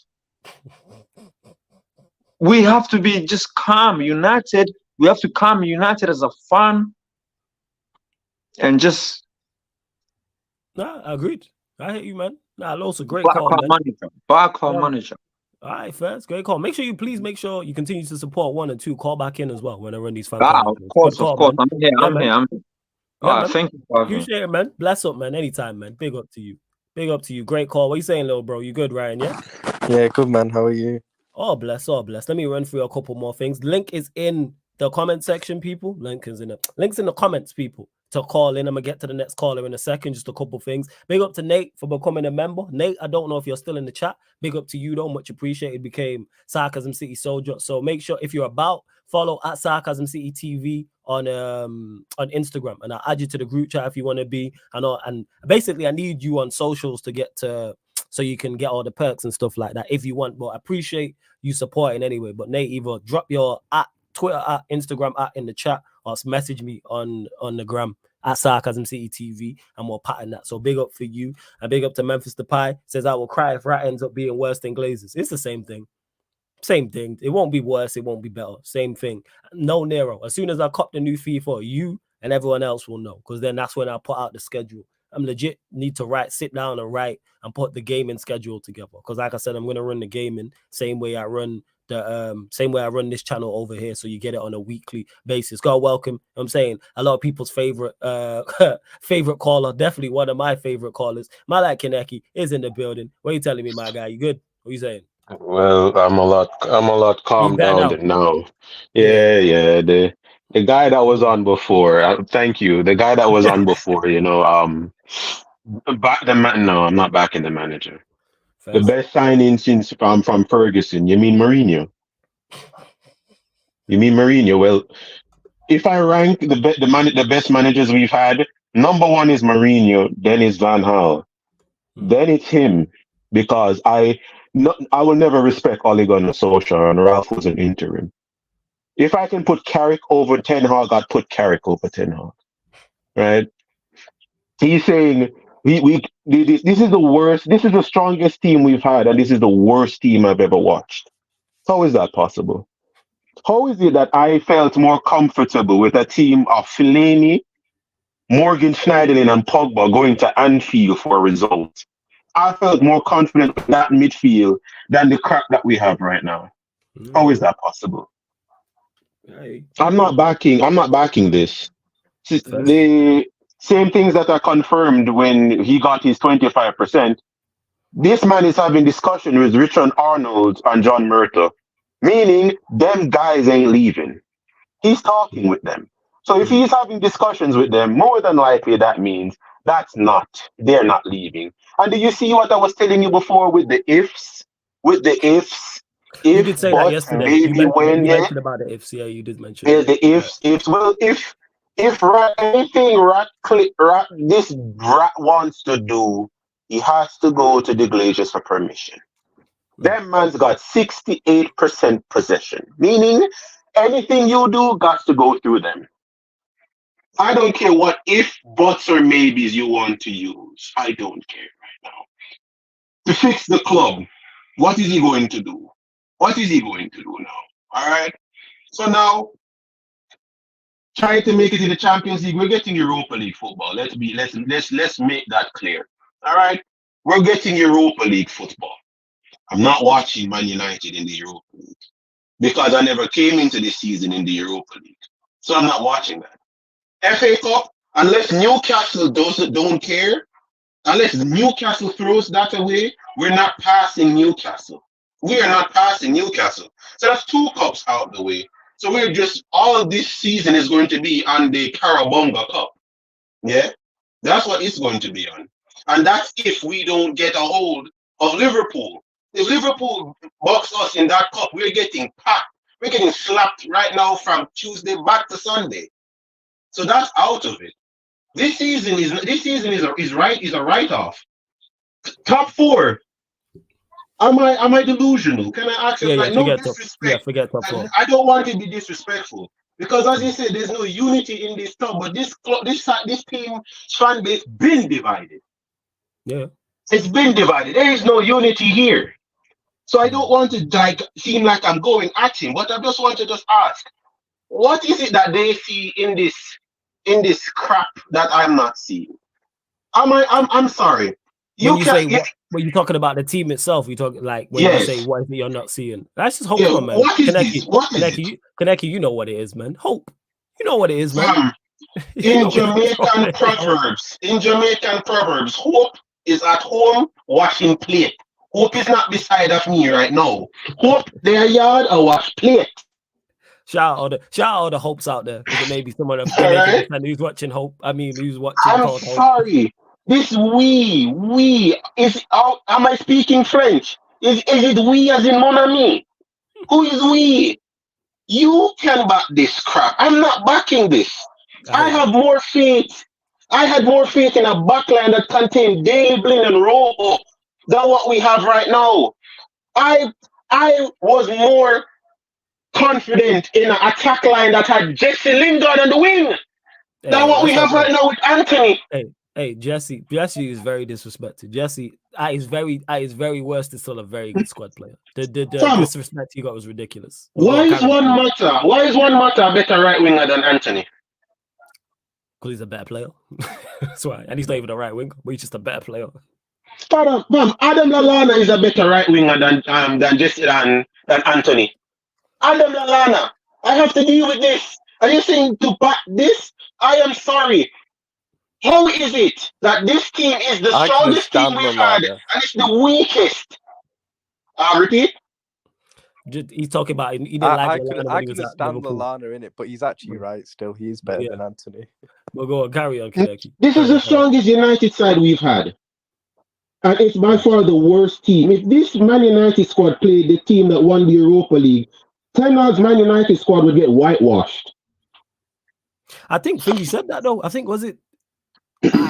We have to be just calm, United. We have to calm United as a fan. And just... Nah, I agreed. I hate you, man. Nah, also great call, man. Back our manager. All right, first, great call. Make sure you continue to support 1 and 2. Call back in as well when I run these fans. Of course. I'm here. Yeah, man. Thank you, Father. Appreciate it, man. Bless up, man. Anytime, man. Big up to you. Big up to you. Great call. What you saying, little bro? You good, Ryan? Yeah? Yeah, good, man. How are you? Oh, bless. Oh, bless. Let me run through a couple more things. Link is in the comment section, people. Links in the comments, people, to call in. I'm going to get to the next caller in a second. Just a couple things. Big up to Nate for becoming a member. Nate, I don't know if you're still in the chat. Big up to you, though. Much appreciated. Became Sarcasm City Soldier. So make sure, if you're about, follow at Sarcasm City TV on Instagram, and I'll add you to the group chat if you want to be. And basically I need you on socials to get to, so you can get all the perks and stuff like that if you want. But I appreciate you supporting anyway. But Nate, either drop your at Twitter, at Instagram, at in the chat, or message me on the gram at Sarcasm City TV, and we'll pattern that. So big up for you, and big up to Memphis the Pie. Says I will cry if Rat ends up being worse than Glazers. It's the same thing. Same thing. It won't be worse. It won't be better. Same thing. No Nero. As soon as I cop the new FIFA, you and everyone else will know, because then that's when I put out the schedule. I'm legit need to sit down and write and put the gaming schedule together. Because like I said, I'm gonna run the gaming same way I run this channel over here. So you get it on a weekly basis. God welcome. I'm saying a lot of people's favorite favorite caller, definitely one of my favorite callers. Malak Kaneki is in the building. What are you telling me, my guy? You good? What are you saying? Well, I'm a lot calmed down now. Yeah. The guy that was on before, thank you. The guy that was on before, back the man. No, I'm not backing the manager. First. The best signing since from Ferguson. You mean Mourinho? Well, if I rank the best managers we've had, number one is Mourinho, then is Van Gaal, then it's him, because I will never respect Ole Gunnar Solskjaer and Ralph was an interim. If I can put Carrick over Ten Hag, I'd put Carrick over Ten Hag. Right? He's saying this is the worst. This is the strongest team we've had, and this is the worst team I've ever watched. How is that possible? How is it that I felt more comfortable with a team of Fellaini, Morgan Schneiderlin, and Pogba going to Anfield for a result? I felt more confident in that midfield than the crap that we have right now. How is that possible? I'm not backing this. The same things that are confirmed when he got his 25%. This man is having discussion with Richard Arnold and John Murtaugh, meaning them guys ain't leaving. He's talking with them. So if he's having discussions with them, more than likely that means they're not leaving. And do you see what I was telling you before with the ifs? You did say that yesterday. Maybe you mentioned about the ifs. Yeah, you did mention. Yeah, the ifs. Well, if anything this rat wants to do, he has to go to the Glazers for permission. That man's got 68% possession, meaning anything you do got to go through them. I don't care what if, buts, or maybes you want to use. I don't care right now. To fix the club, what is he going to do? What is he going to do now? All right. So now, trying to make it in the Champions League, we're getting Europa League football. Let's make that clear. All right. We're getting Europa League football. I'm not watching Man United in the Europa League because I never came into the season in the Europa League. So I'm not watching that. FA Cup, unless Newcastle don't care, unless Newcastle throws that away, we're not passing Newcastle. We are not passing Newcastle. So that's 2 cups out the way. So we're just, all this season is going to be on the Carabao Cup. Yeah? That's what it's going to be on. And that's if we don't get a hold of Liverpool. If Liverpool box us in that cup, we're getting packed. We're getting slapped right now from Tuesday back to Sunday. So that's out of it. This season is a write-off. Top 4. Am I delusional? Can I ask you? No disrespect. Forget top 4. I don't want to be disrespectful because, as you said, there's no unity in this club. But this team fan base been divided. Yeah, it's been divided. There is no unity here. So I don't want to seem like I'm going at him, but I just want to ask, what is it that they see in this crap that I'm not seeing? I'm sorry. When you're talking about the team itself, you talk like when you say what is it you're not seeing. That's just hope, man. What is this? Kaneki, you know what it is, man. Hope. You know what it is, man. In Jamaican proverbs, hope is at home washing plate. Hope is not beside of me right now. Hope their yard or wash plate. Shout out all the hopes out there, because it may be someone of Right? who's watching Hope. I mean, who's watching. I'm sorry. This we is out. Am I speaking French? Is it we as in mon ami? Who is we? You can back this crap. I'm not backing this. I have more faith. I had more faith in a backline that contained Daily Blind and Robo than what we have right now. I was more confident in an attack line that had Jesse Lingard on the wing than what we have right now with Anthony. Hey, Jesse is very disrespected. Jesse, at his very worst, is still a very good squad player. The disrespect he got was ridiculous. Why is one Mata a better right winger than Anthony? Because he's a better player. That's why. And he's not even a right winger, but he's just a better player. Adam Lallana is a better right winger than Anthony. Adam Lallana, I have to deal with this. Are you saying to back this? I am sorry. How is it that this team is the strongest team we've had and it's the weakest? Repeat. He's talking about he didn't I could stand Lallana in it, but he's actually right. Still, he is better than Anthony. We'll go on, carry on, Kideki. This is the strongest United side we've had, and it's by far the worst team. If this Man United squad played the team that won the Europa League, Ten Hag's Man United squad would get whitewashed. I think Fingy said that though. I think was it.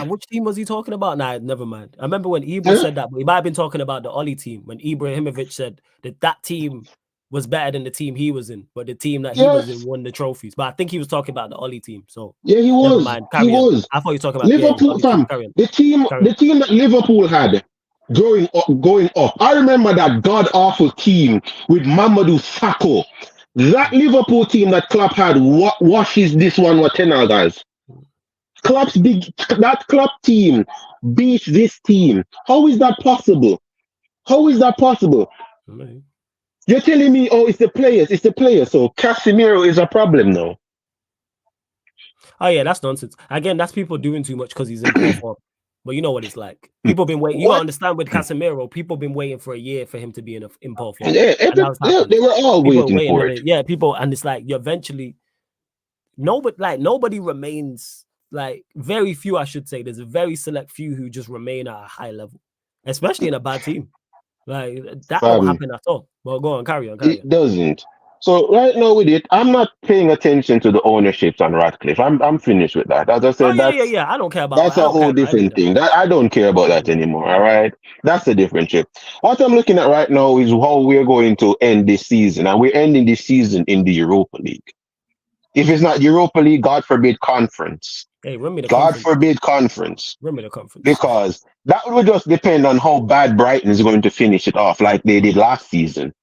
Which team was he talking about? Nah, never mind. I remember when Ibra said that, but he might have been talking about the Oli team when Ibrahimovic said that team was better than the team he was in, but the team that he was in won the trophies. But I think he was talking about the Oli team. So yeah, he was. He was. I thought you were talking about Liverpool. The team that Liverpool had going up. I remember that god awful team with Mamadou Sakho. That Liverpool team that Klopp had washes this one what Ten Hag has. That Klopp team beats this team. How is that possible? You're telling me, it's the players. So Casemiro is a problem now. Oh yeah, that's nonsense. Again, that's people doing too much because he's in poor form. But you know what it's like. People been waiting. You gotta understand with Casemiro, people been waiting for a year for him to be in poor form. Yeah, they were all waiting for it. Yeah, people, and it's like you eventually nobody remains. Like very few, I should say. There's a very select few who just remain at a high level, especially in a bad team. Like that won't happen at all. Well, go on, carry on. It doesn't. So right now with it, I'm not paying attention to the ownerships on Ratcliffe. I'm finished with that. As I said, yeah. I don't care about that's a whole different thing. I don't care about that anymore. All right, that's a different ship. What I'm looking at right now is how we're going to end this season, and we're ending this season in the Europa League. If it's not Europa League, God forbid conference. Hey, run me the God forbid conference. Run me the conference. Because that will just depend on how bad Brighton is going to finish it off like they did last season.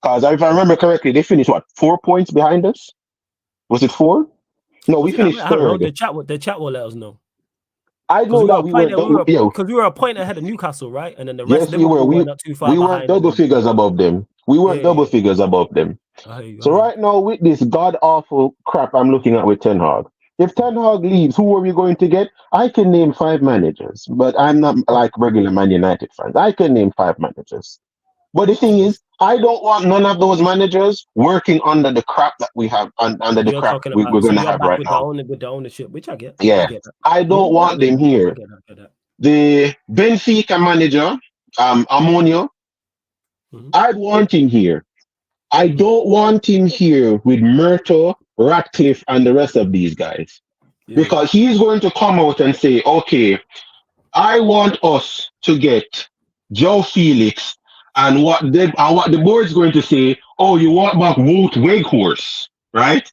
Because if I remember correctly, they finished 4 points behind us? Was it 4? No, we finished third. The chat will let us know. I know that because we were a point ahead of Newcastle, right? And then the rest of Liverpool were not too far behind. We weren't double figures above them. Figures above them. So right now, with this god-awful crap I'm looking at with Ten Hag, if Ten Hag leaves, who are we going to get? I can name 5 managers, but I'm not like regular Man United fans. I can name 5 managers. But the thing is, I don't want none of those managers working under the crap that we have, under the crap we're going to have right now. With the ownership, which I get. Yeah, I don't want them here. I get that. The Benfica manager, Ammonia, I'd want him here. I don't want him here with Murto, Ratcliffe, and the rest of these guys. Yeah. Because he's going to come out and say, okay, I want us to get Joe Felix, and what the board's going to say, oh, you want back Wout Weghorst, right?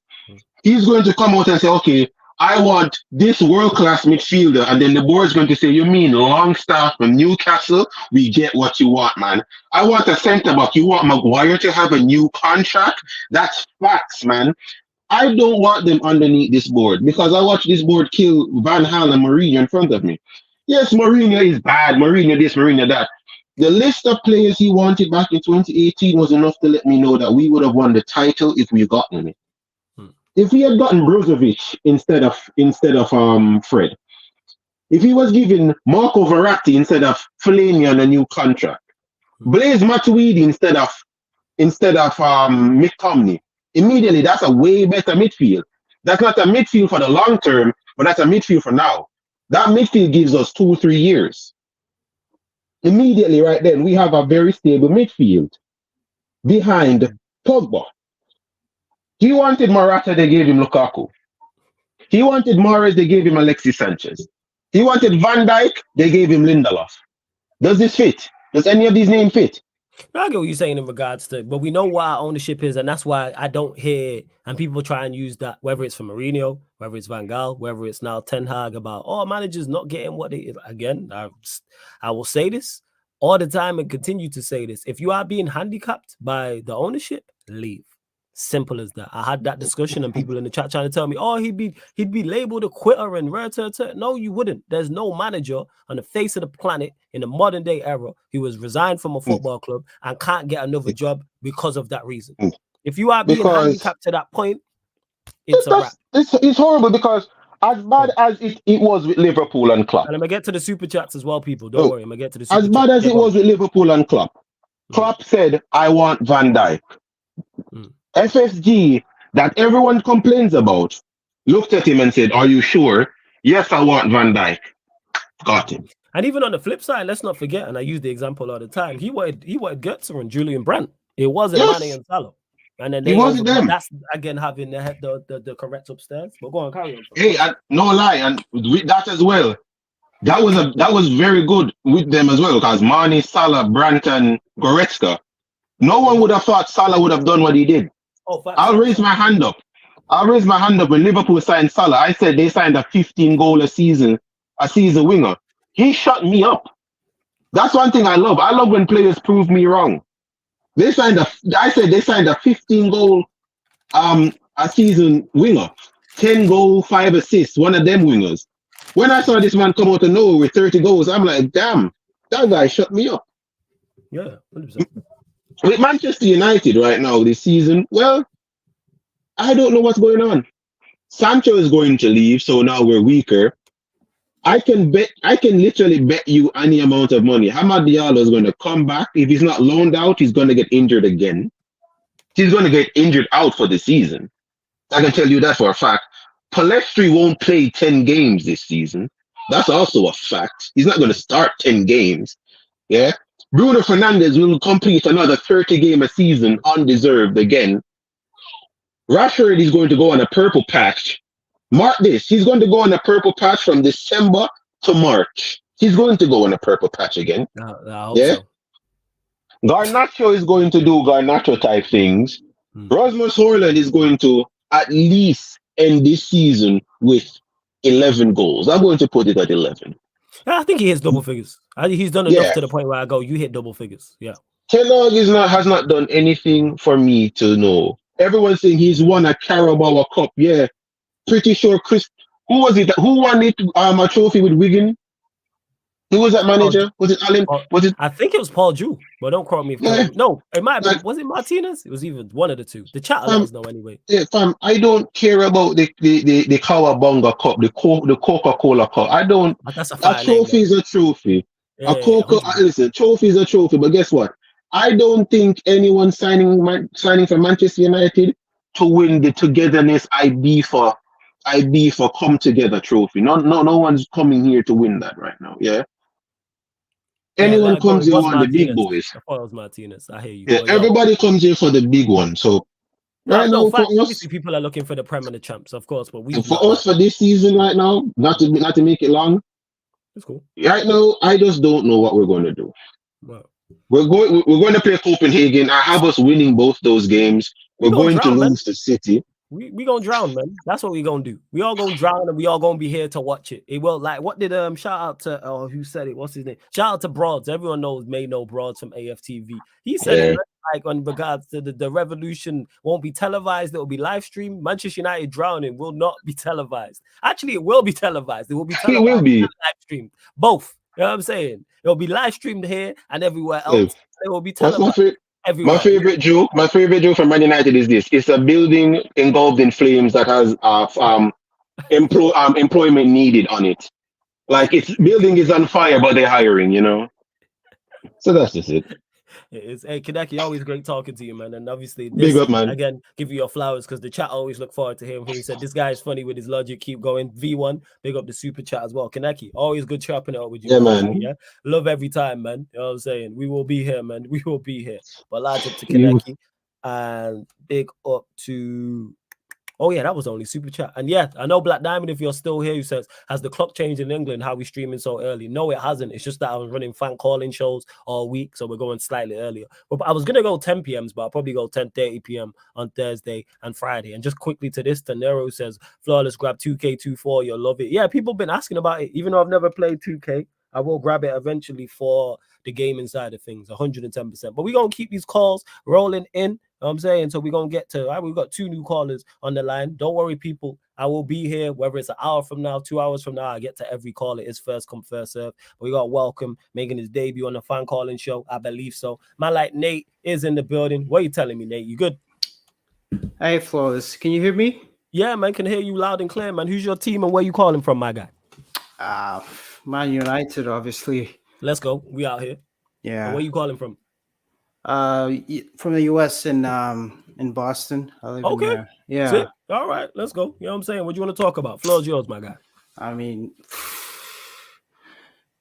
He's going to come out and say, okay, I want this world-class midfielder, and then the board's going to say, you mean Longstaff from Newcastle? We get what you want, man. I want a centre-back. You want Maguire to have a new contract? That's facts, man. I don't want them underneath this board because I watched this board kill Van Gaal and Mourinho in front of me. Yes, Mourinho is bad. Mourinho this, Mourinho that. The list of players he wanted back in 2018 was enough to let me know that we would have won the title if we gotten it. if he had gotten Brozovic instead of Fred, if he was given Marco Verratti instead of Fellaini on a new contract, Blaise Matuidi instead of McTominay, immediately that's a way better midfield. That's not a midfield for the long term, but that's a midfield for now. That midfield gives us 2-3 years. Immediately, right then, we have a very stable midfield behind Pogba. He wanted Morata, they gave him Lukaku. He wanted Mahrez, they gave him Alexis Sanchez. He wanted Van Dijk, they gave him Lindelof. Does this fit? Does any of these names fit? I get what you're saying in regards to, but we know what our ownership is, and that's why I don't hear, and people try and use that, whether it's for Mourinho, whether it's Van Gaal, whether it's now Ten Hag, about, managers not getting what they, again, I will say this all the time and continue to say this. If you are being handicapped by the ownership, leave. Simple as that. I had that discussion and people in the chat trying to tell me, he'd be labeled a quitter and no, you wouldn't. There's no manager on the face of the planet in the modern day era who was resigned from a football club and can't get another job because of that reason. If you are being handicapped to that point, it's a wrap. It's horrible because as bad as it was with Liverpool and Klopp. And I'm gonna get to the super chats as well, people. Don't worry, I'm gonna get to the super chats. As bad as it was with Liverpool and Klopp. Klopp said, I want Van Dijk. FSG that everyone complains about looked at him and said, are you sure? Yes, I want Van Dijk. Got him. And even on the flip side, let's not forget, and I use the example all the time, he wanted Götze and Julian Brandt. It wasn't Mane and Salah. And then wasn't them. That's again having the correct upstairs. But go on, carry on. Hey, no lie, and with that as well, that was very good with them as well, because Mane, Salah, Brandt, and Goretzka. No one would have thought Salah would have done what he did. I'll raise my hand up. When Liverpool signed Salah. I said they signed a 15-goal a season winger. He shut me up. That's one thing I love. I love when players prove me wrong. I said they signed a 15-goal a season winger. 10 goals, 5 assists, one of them wingers. When I saw this man come out of nowhere with 30 goals, I'm like, damn, that guy shut me up. Yeah, 100%. With Manchester United right now this season, well, I don't know what's going on. Sancho is going to leave, so now we're weaker. I can literally bet you any amount of money. Hamad Diallo is going to come back. If he's not loaned out, he's going to get injured again. He's going to get injured out for the season. I can tell you that for a fact. Pellistri won't play 10 games this season. That's also a fact. He's not going to start 10 games. Yeah. Bruno Fernandes will complete another 30 game a season undeserved again. Rashford is going to go on a purple patch. Mark this. He's going to go on a purple patch from December to March. He's going to go on a purple patch again. I hope so. Garnacho is going to do Garnacho type things. Rasmus Højlund is going to at least end this season with 11 goals. I'm going to put it at 11. I think he hits double figures. He's done enough to the point where I go, you hit double figures. Yeah. Ten Hag has not done anything for me to know. Everyone's saying he's won a Carabao Cup. Yeah. Pretty sure who was it? Who won it? A trophy with Wigan? Who was that manager? Was it Alan? Was it? I think it was Paul Jew, but don't quote me. No, it might have been. Was it Martinez? It was even one of the two. The chat let us know anyway. Yeah, fam. I don't care about the Cowabunga Cup, the Coca-Cola Cup. I don't. That's a trophy is a trophy. Yeah, listen, trophy is a trophy. But guess what? I don't think anyone signing for Manchester United to win the togetherness I be for come together trophy. No one's coming here to win that right now. Yeah. Anyone comes here on the big boys. I thought it was Martinez. I hear you. Yeah, everybody comes here for the big one. So right now, obviously people are looking for the Prem and the champs, of course. But for this season right now, not to make it long. That's cool. Right now, I just don't know what we're going to do. Wow. We're going to play Copenhagen. I have us winning both those games. We're going to lose to City. We gonna drown, man. That's what we gonna do. We all gonna drown and we all gonna be here to watch it. It will, like, what did shout out to who said it? What's his name? Shout out to Broads. Everyone knows Broads from AFTV. He said it, like, on regards to the revolution won't be televised, it will be live streamed. Manchester United drowning will not be televised. Actually, it will be televised. It will be televised. It will be live streamed. Both. You know what I'm saying? It will be live streamed here and everywhere else. It will be televised. everywhere. My favorite joke from Man United is this: it's a building engulfed in flames that has employment needed on it. Like its building is on fire, but they're hiring. So that's just it. Hey, Kaneki, always great talking to you, man. And obviously, Big up, man. Again, give you your flowers because the chat always look forward to hearing from you. He said, this guy is funny with his logic. Keep going. V1, big up the super chat as well. Kaneki, always good chopping it up with you. Yeah, man. Yeah, love every time, man. You know what I'm saying? We will be here, man. We will be here. But large up to Kaneki and big up to... Oh, yeah, that was only super chat. And yeah, I know Black Diamond, if you're still here, who says, has the clock changed in England? How we streaming so early? No, it hasn't. It's just that I was running fan calling shows all week, so we're going slightly earlier. But I was going to go 10 p.m.s, but I'll probably go 10:30 p.m. on Thursday and Friday. And just quickly to this, Tanero says, Flawless, grab 2K24. You'll love it. Yeah, people have been asking about it. Even though I've never played 2K, I will grab it eventually for the gaming side of things, 110%. But we're going to keep these calls rolling in. I'm saying, so we're going to get to, we've got 2 new callers on the line. Don't worry, people. I will be here, whether it's an hour from now, 2 hours from now. I get to every call. It is first come, first serve. But we got Welcome making his debut on the fan calling show. I believe so. Man like Nate is in the building. What are you telling me, Nate? You good? Hey, Flawless. Can you hear me? Yeah, man. Can hear you loud and clear, man. Who's your team and where you calling from, my guy? Man United, obviously. Let's go. We out here. Yeah. And where you calling from? From the US in Boston. I live in there. Yeah. Sick. All right, let's go. You know what I'm saying? What do you want to talk about? Floor's yours, my guy. I mean,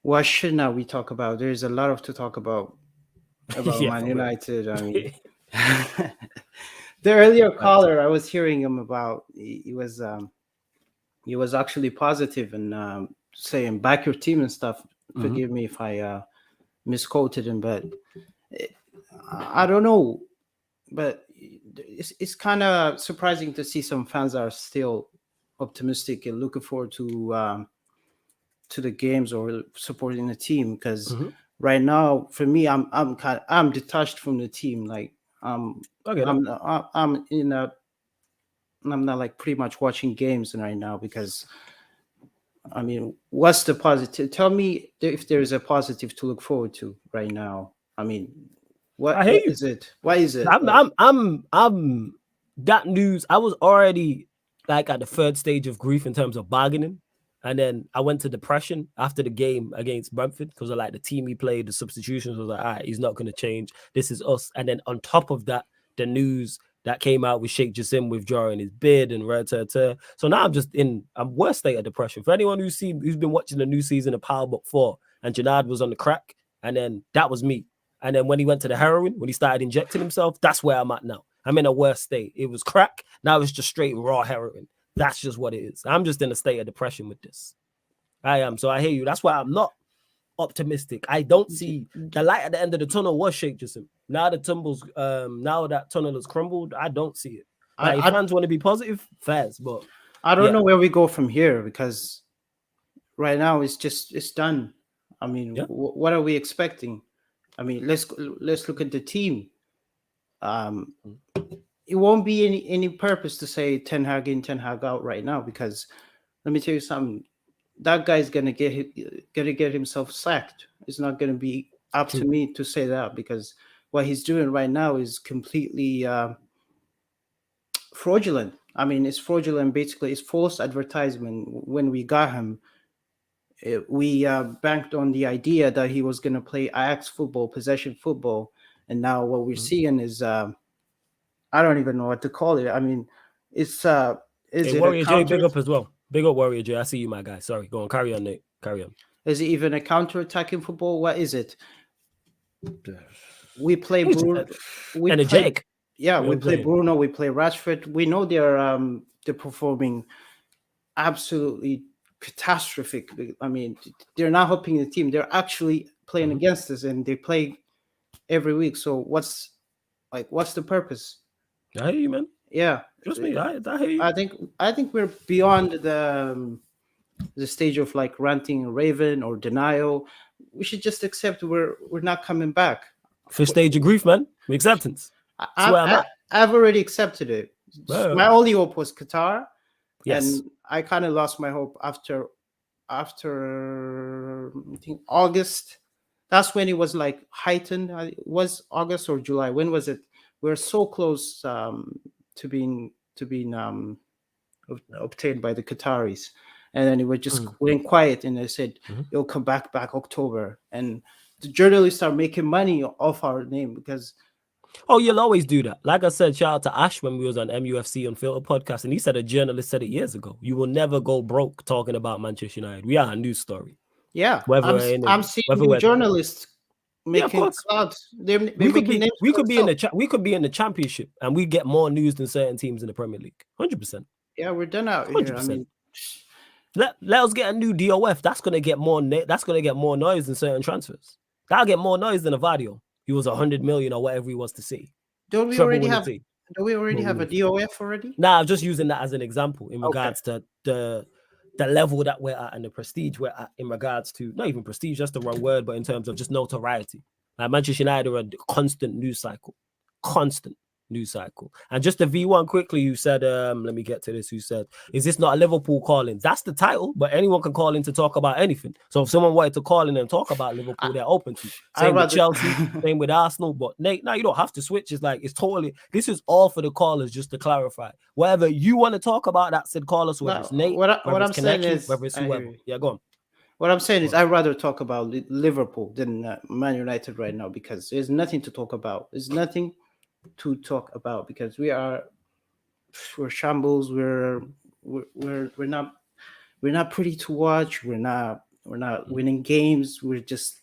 what should not we talk about? There's a lot to talk about Man United. I mean, the earlier caller, I was hearing him about. He was actually positive and saying back your team and stuff. Forgive me if I misquoted him, but I don't know. But it's kind of surprising to see some fans are still optimistic and looking forward to the games or supporting the team. Because right now, for me, I'm detached from the team. Like I'm not like pretty much watching games right now because. I mean, what's the positive? Tell me if there is a positive to look forward to right now. I mean, what is it? Why is it? I'm that news. I was already like at the third stage of grief in terms of bargaining. And then I went to depression after the game against Brentford because of like the team he played, the substitutions was like, all right, he's not going to change. This is us. And then on top of that, the news that came out with Sheikh Jassim withdrawing his bid and So now I'm worst state of depression. For anyone who's been watching the new season of Power Book 4 and Jannard was on the crack, and then that was me. And then when he went to the heroin, when he started injecting himself, that's where I'm at now. I'm in a worse state. It was crack. Now it's just straight raw heroin. That's just what it is. I'm just in a state of depression with this. I am. So I hear you. That's why I'm not optimistic. I don't see the light at the end of the tunnel was Sheikh Jassim. Now the tumbles, now that tunnel has crumbled, I don't see it. Like, fans want to be positive, fast, but I don't know where we go from here because right now it's done. I mean, what are we expecting? I mean, let's look at the team. It won't be any purpose to say Ten Hag in, Ten Hag out right now because let me tell you something. That guy's gonna get himself sacked. It's not gonna be up to me to say that because what he's doing right now is completely fraudulent. I mean, it's fraudulent. Basically, it's false advertisement. When we got him, we banked on the idea that he was gonna play Ajax football, possession football, and now what we're seeing is I don't even know what to call it. I mean, it's Warrior J, big up as well. Big up, Warrior J. I see you, my guy. Sorry. Go on. Carry on, Nate. Carry on. Is it even a counter-attacking football? What is it? We play Bruno. Energetic. We play Bruno. We play Rashford. We know they're performing absolutely catastrophic. I mean, they're not helping the team. They're actually playing against us, and they play every week. So what's the purpose? I hear you, man. Yeah, trust me. I hear you. I think we're beyond the stage of like ranting Raven or denial. We should just accept we're not coming back. First stage of grief, man. Acceptance. I've already accepted it. Well, my only hope was Qatar, yes. And I kind of lost my hope after I think August. That's when it was like heightened. It was August or July. When was it? We're so close to being obtained by the Qataris, and then it was just went quiet. And they said it'll come back October, and the journalists are making money off our name because. Oh, you'll always do that. Like I said, shout out to Ash when we was on MUFC Unfiltered podcast, and he said a journalist said it years ago. You will never go broke talking about Manchester United. We are a news story. Yeah, I'm seeing journalists making clouds. We could be in the championship, and we get more news than certain teams in the Premier League. 100%. Yeah, we're done out 100%. Here. I mean, let us get a new DOF. That's gonna get more. That's gonna get more noise than certain transfers. That'll get more noise than a Vadio. He was 100 million or whatever he was to see. Do we already have a DOF already? Nah, I'm just using that as an example in regards to the level that we're at and the prestige we're at in regards to, not even prestige, that's the wrong word, but in terms of just notoriety. Like Manchester United are a constant news cycle. And just the V1 quickly, you said, let me get to this. You said, is this not a Liverpool calling? That's the title, but anyone can call in to talk about anything. So if someone wanted to call in and talk about Liverpool, they're open to. Same with Chelsea, same with Arsenal. But Nate, now you don't have to switch. It's like, this is all for the callers, just to clarify. Whatever you want to talk about, that said call us, whether it's Nate, whether it's Kaneki, whether it's whoever. Yeah, go on. What I'm saying is I'd rather talk about Liverpool than Man United right now, because there's nothing to talk about. There's nothing to talk about because we're shambles. We're not pretty to watch. We're not winning games. We're just.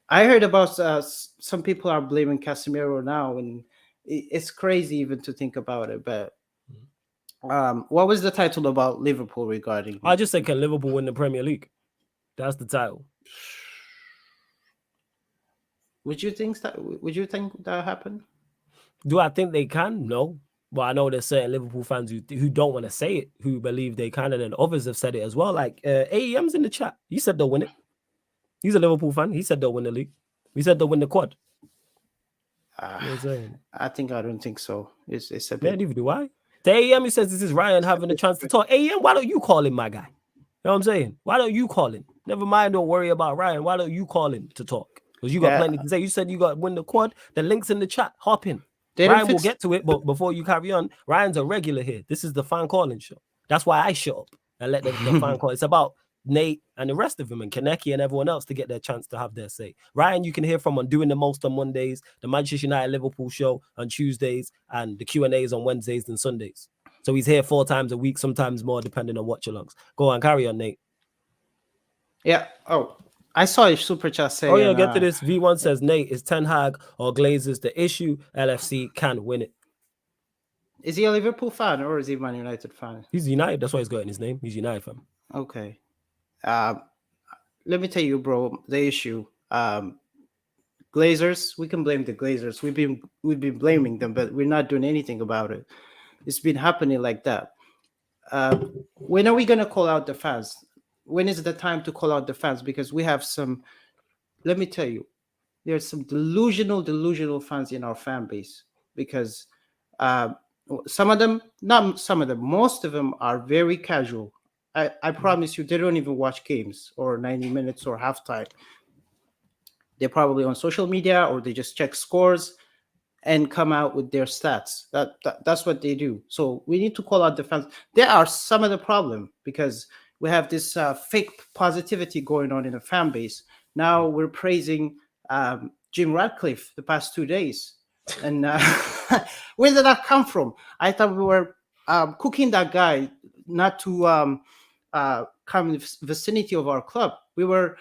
I heard about some people are blaming Casemiro now, and it's crazy even to think about it. But what was the title about Liverpool regarding? I just said, can Liverpool win the Premier League? That's the title. Would you think that happened? Do I think they can? No. But I know there's certain Liverpool fans who don't want to say it, who believe they can, and then others have said it as well. Like AEM's in the chat. He said they'll win it. He's a Liverpool fan. He said they'll win the league. He said they'll win the quad. I don't think so. It's a bit. Neither do I. The AEM, he says this is Ryan having a chance to talk. AEM, why don't you call him, my guy? You know what I'm saying? Why don't you call him? Never mind, don't worry about Ryan. Why don't you call him to talk? Because you got plenty to say. You said you got to win the quad. The link's in the chat. Hop in. Ryan will get to it, but before you carry on, Ryan's a regular here. This is the fan calling show. That's why I shut up and let the fan call. It's about Nate and the rest of them and Kaneki and everyone else to get their chance to have their say. Ryan, you can hear from on Doing the Most on Mondays, the Manchester United Liverpool show on Tuesdays, and the Q&As on Wednesdays and Sundays. So he's here 4 times a week, sometimes more, depending on watch-alongs. Go on, carry on, Nate. Yeah. Oh, I saw a super chat saying. Oh yeah, get to this. V1 says, Nate, is Ten Hag or Glazers the issue? LFC can win it. Is he a Liverpool fan or is he a Man United fan? He's United. That's why he's got in his name. He's United fan. Okay. Let me tell you, bro, the issue. Glazers, we can blame the Glazers. We've been blaming them, but we're not doing anything about it. It's been happening like that. When are we gonna call out the fans? When is the time to call out the fans? Because we have some, let me tell you, there's some delusional fans in our fan base. Because most of them are very casual. I promise you, they don't even watch games or 90 minutes or halftime. They're probably on social media or they just check scores and come out with their stats. That's what they do. So we need to call out the fans. They are some of the problem because we have this fake positivity going on in the fan base. Now we're praising Jim Ratcliffe the past 2 days. And where did that come from? I thought we were cooking that guy not to come in the vicinity of our club. We were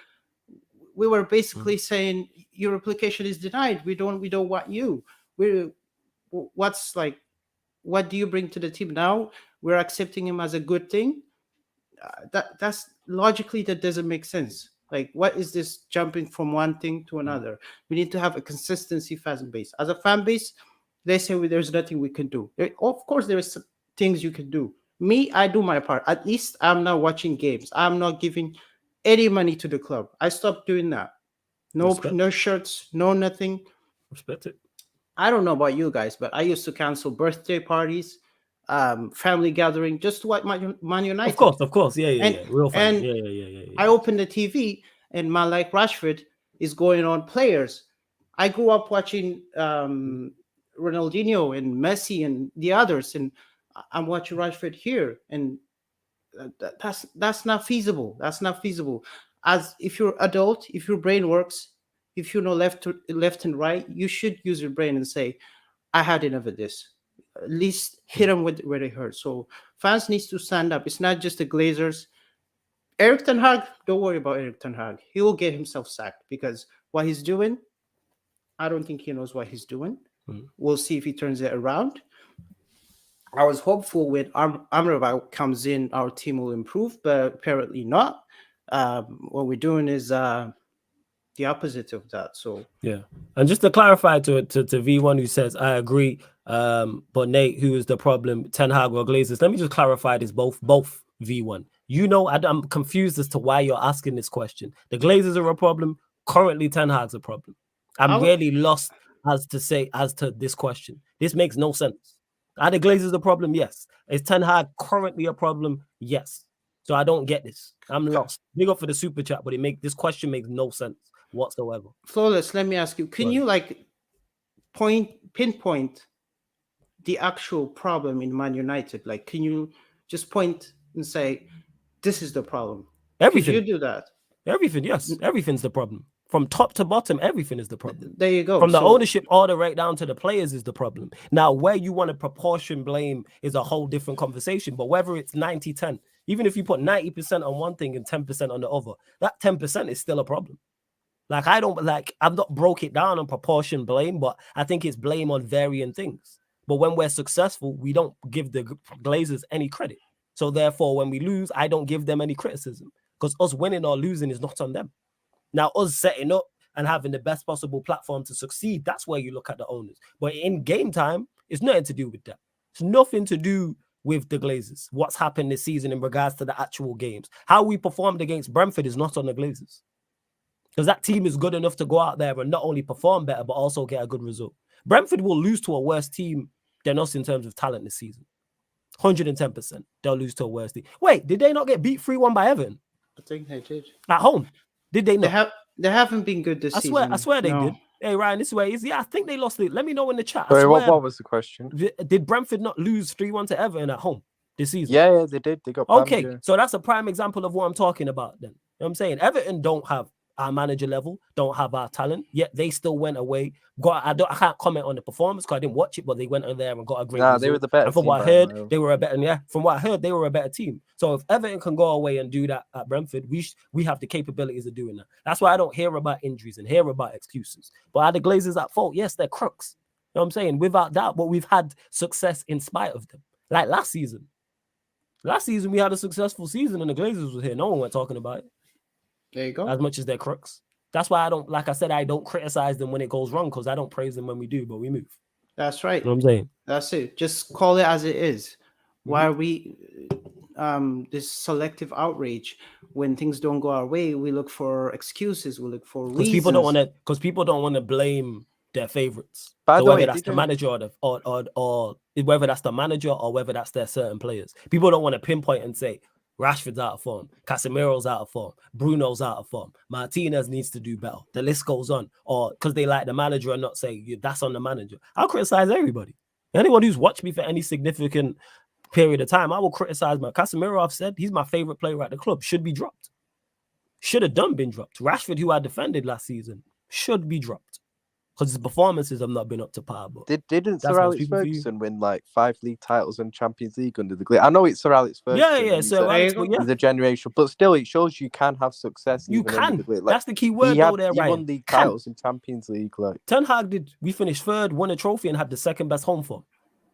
basically saying your application is denied. We don't want you. What do you bring to the team now? We're accepting him as a good thing. That's logically that doesn't make sense. Like, what is this jumping from one thing to another? We need to have a consistency fan base. As a fan base, they say there's nothing we can do. Of course, there is things you can do. Me, I do my part. At least I'm not watching games. I'm not giving any money to the club. I stopped doing that. No shirts, no nothing. Respect it. I don't know about you guys, but I used to cancel birthday parties, family gathering, just to watch Man United. Of course, yeah. Real fun. Yeah. I opened the TV, and man like Rashford is going on players. I grew up watching Ronaldinho and Messi and the others, and I'm watching Rashford here, and that's not feasible. That's not feasible. As if you're adult, if your brain works, if you know left and right, you should use your brain and say, I had enough of this. At least hit them where they hurt. So fans needs to stand up. It's not just the Glazers. Eric Ten Hag, don't worry about Eric Ten Hag. He will get himself sacked because what he's doing, I don't think he knows what he's doing. We'll see if he turns it around. I was hopeful when Amrabat comes in, our team will improve, but apparently not. What we're doing is the opposite of that. So yeah, and just to clarify to V1 who says I agree, but Nate, who is the problem, Ten Hag or Glazers? Let me just clarify this both V1. You know, I'm confused as to why you're asking this question. The Glazers are a problem. Currently, Ten Hag's a problem. I'm really lost as to this question. This makes no sense. Are the Glazers a problem? Yes. Is Ten Hag currently a problem? Yes. So I don't get this. I'm lost. Big up for the super chat, but this question makes no sense whatsoever. Flawless, let me ask you, can you pinpoint the actual problem in Man United? Like, can you just point and say, this is the problem? Everything. Could you do that? Everything, yes. Everything's the problem. From top to bottom, everything is the problem. There you go. From the ownership order right down to the players is the problem. Now, where you want to proportion blame is a whole different conversation. But whether it's 90-10, even if you put 90% on one thing and 10% on the other, that 10% is still a problem. Like, I've not broke it down on proportion blame, but I think it's blame on varying things. But when we're successful, we don't give the Glazers any credit. So therefore, when we lose, I don't give them any criticism because us winning or losing is not on them. Now, us setting up and having the best possible platform to succeed, that's where you look at the owners. But in game time, it's nothing to do with that. It's nothing to do with the Glazers. What's happened this season in regards to the actual games. How we performed against Brentford is not on the Glazers. Because that team is good enough to go out there and not only perform better, but also get a good result. Brentford will lose to a worse team than us in terms of talent this season. 110%. They'll lose to a worse team. Wait, did they not get beat 3-1 by Everton? I think they did. At home? Did they not? They haven't been good this season. I swear they did. Hey, Ryan, this way is I think they lost it. Let me know in the chat. Sorry, what was the question? Did Brentford not lose 3-1 to Everton at home this season? Yeah, they did. They got okay. Bambi, yeah. So that's a prime example of what I'm talking about then. You know what I'm saying? Everton don't have our manager level, don't have our talent, yet they still went away. I can't comment on the performance because I didn't watch it, but they went in there and got a great result. They were the better and from team. What I heard, they were a better, from what I heard, they were a better team. So if Everton can go away and do that at Brentford, we have the capabilities of doing that. That's why I don't hear about injuries and hear about excuses. But are the Glazers at fault? Yes, they're crooks. You know what I'm saying? Without doubt, but we've had success in spite of them. Like last season. Last season, we had a successful season and the Glazers were here. No one went talking about it. There you go. As much as they're crooks. That's why I don't criticize them when it goes wrong because I don't praise them when we do, but we move. That's right. You know what I'm saying? That's it. Just call it as it is. Why are we this selective outrage? When things don't go our way, we look for excuses. We look for reasons. Because people don't want to blame their favorites. So whether that's the manager or whether that's the manager or whether that's their certain players. People don't want to pinpoint and say, Rashford's out of form, Casemiro's out of form, Bruno's out of form, Martinez needs to do better. The list goes on. Or because they like the manager and not say that's on the manager. I'll criticize everybody. Anyone who's watched me for any significant period of time, I will criticize Casemiro. I've said he's my favorite player at the club. Should be dropped. Should have been dropped. Rashford, who I defended last season, should be dropped. Because his performances have not been up to par. But didn't Sir Alex Ferguson win like 5 league titles and Champions League under the Glazers? I know it's Sir Alex Ferguson. Yeah. So the generation, but still, it shows you can have success. You can. That's the key word though. There, Ryan. He won league titles and Champions League. Ten Hag did. We finished third, won a trophy, and had the second best home form.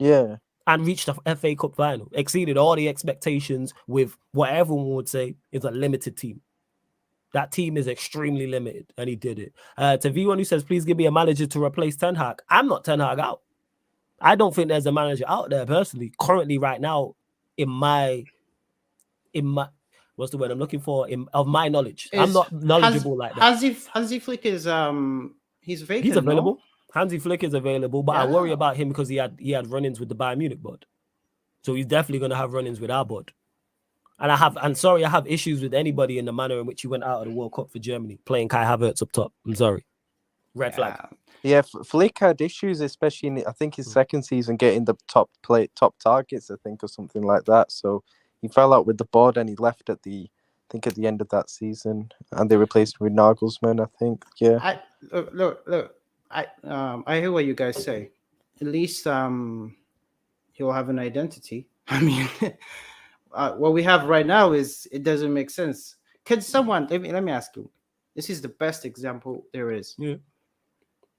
Yeah. And reached the FA Cup final, exceeded all the expectations with what everyone would say is a limited team. That team is extremely limited, and he did it. To V1 who says, please give me a manager to replace Ten Hag. I'm not Ten Hag out. I don't think there's a manager out there personally, currently right now, in my what's the word I'm looking for? Of my knowledge. I'm not knowledgeable like that. Hansi Flick is he's vacant. He's available. No? Hansi Flick is available, but I worry about him because he had run-ins with the Bayern Munich board. So he's definitely gonna have run-ins with our board. And I have issues with anybody in the manner in which he went out of the World Cup for Germany, playing Kai Havertz up top. I'm sorry. Red flag. Yeah, Flick had issues, especially in I think his second season, getting the top targets, I think, or something like that. So he fell out with the board and he left at the end of that season, and they replaced him with Nagelsmann, I think. Yeah. Look. I hear what you guys say. At least he'll have an identity. I mean, what we have right now is it doesn't make sense. Can someone let me ask you? This is the best example there is. Yeah.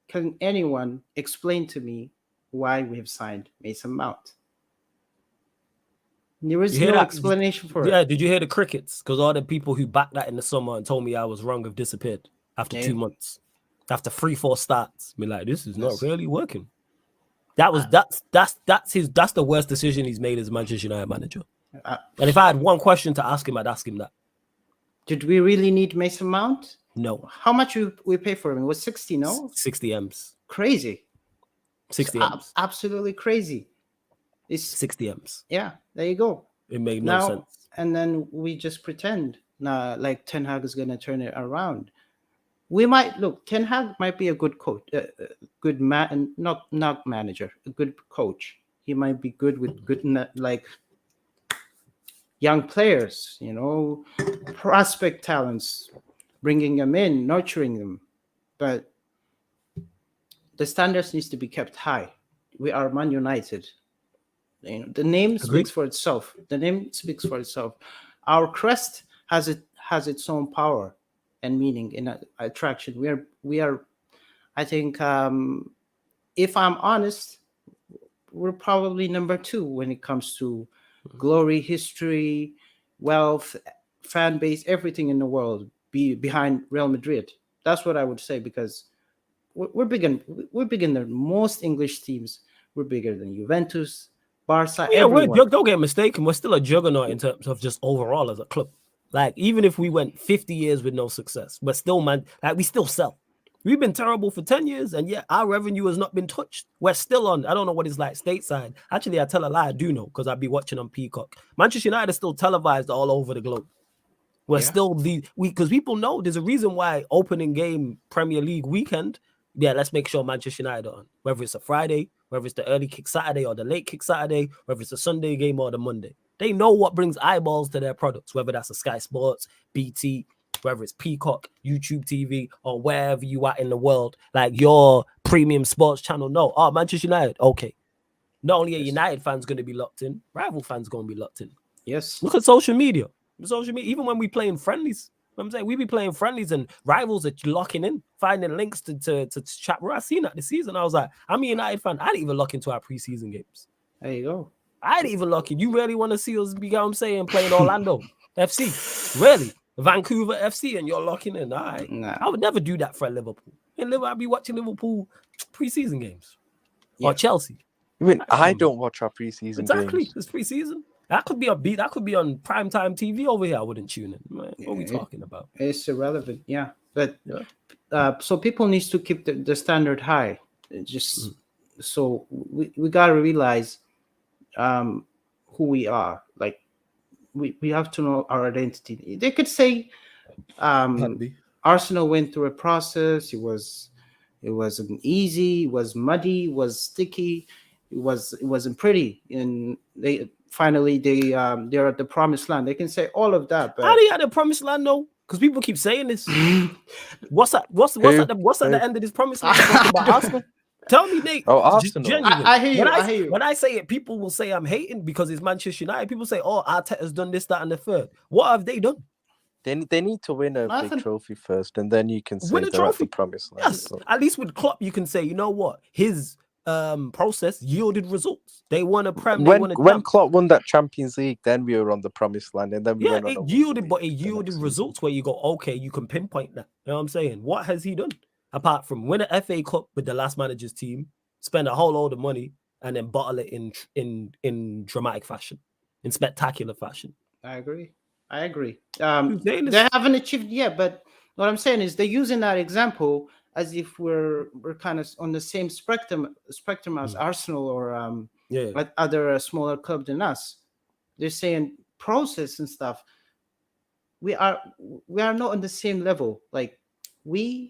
Can anyone explain to me why we have signed Mason Mount? There is no explanation for it. Yeah, did you hear the crickets? Because all the people who backed that in the summer and told me I was wrong have disappeared after 2 months. After 3-4 starts. Be like, this is not really working. That's the worst decision he's made as Manchester United manager. And if I had one question to ask him, I'd ask him that. Did we really need Mason Mount? No. How much we pay for him? It was 60, no? 60 M's. Crazy. 60 M's. Absolutely crazy. It's 60 M's. Yeah, there you go. It made no sense. And then we just pretend like Ten Hag is going to turn it around. We might look. Ten Hag might be a good coach, good man, not manager, a good coach. He might be good with good like young players, prospect talents, bringing them in, nurturing them. But the standards needs to be kept high. We are Man United. The name speaks for itself. The name speaks for itself. Our crest has its own power and meaning in attraction. We are. I think, if I'm honest, we're probably number 2 when it comes to glory, history, wealth, fan base, everything in the world behind Real Madrid. That's what I would say, because we're big in the most English teams. We're bigger than Juventus, Barca. Yeah, don't get mistaken. We're still a juggernaut in terms of just overall as a club. Like, even if we went 50 years with no success, but still, man, like, we still sell. We've been terrible for 10 years, and yet our revenue has not been touched. We're still on. I don't know what it's like stateside. Actually, I tell a lie. I do know, because I'd be watching on Peacock. Manchester United is still televised all over the globe. We're still because people know there's a reason why opening game Premier League weekend. Yeah, let's make sure Manchester United are on. Whether it's a Friday, whether it's the early kick Saturday or the late kick Saturday, whether it's a Sunday game or the Monday. They know what brings eyeballs to their products, whether that's a Sky Sports, BT, whether it's Peacock, YouTube TV, or wherever you are in the world, like your premium sports channel. No, Manchester United, okay. Not only are United fans going to be locked in, rival fans going to be locked in. Yes. Look at social media. Even when we play in friendlies, I'm saying we be playing friendlies and rivals are locking in, finding links to chat. I seen that this season. I was like, I'm a United fan. I didn't even lock into our preseason games. There you go. I didn't even lock in. You really want to see us, playing Orlando FC? Really? Vancouver FC, and you're locking in? All right. Nah. I would never do that for Liverpool. In Liverpool, I'd be watching Liverpool preseason games. Or Chelsea. I mean, I don't watch our preseason games. Exactly. It's preseason. That could be on primetime TV over here. I wouldn't tune in. What are we talking about? It's irrelevant, yeah. But so people need to keep the standard high. So we gotta realize who we are. Like we have to know our identity. They could say Arsenal went through a process. It wasn't easy. It was muddy. It was sticky. It wasn't pretty. And they're at the promised land. They can say all of that. But how are they at the promised land though? Because people keep saying this. What's at the end of this promised land? About Arsenal? Tell me, Nate. Oh, Arsenal. I hear you. When I say it, people will say I'm hating because it's Manchester United. People say, "Oh, Arteta's done this, that, and the third." What have they done? They need to win a big trophy first, and then you can say they're at the promised land. Yes, at least with Klopp, you can say, you know what, his process yielded results. They won a Prem. When Klopp won that Champions League, then we were on the promised land, and then it yielded results where you go, okay, you can pinpoint that. You know what I'm saying? What has he done apart from win an FA Cup with the last manager's team, spend a whole load of money, and then bottle it in dramatic fashion, in spectacular fashion? I agree. They haven't achieved yet, but what I'm saying is they're using that example as if we're kind of on the same spectrum as Arsenal or other smaller club than us. They're saying process and stuff, we are not on the same level. Like we're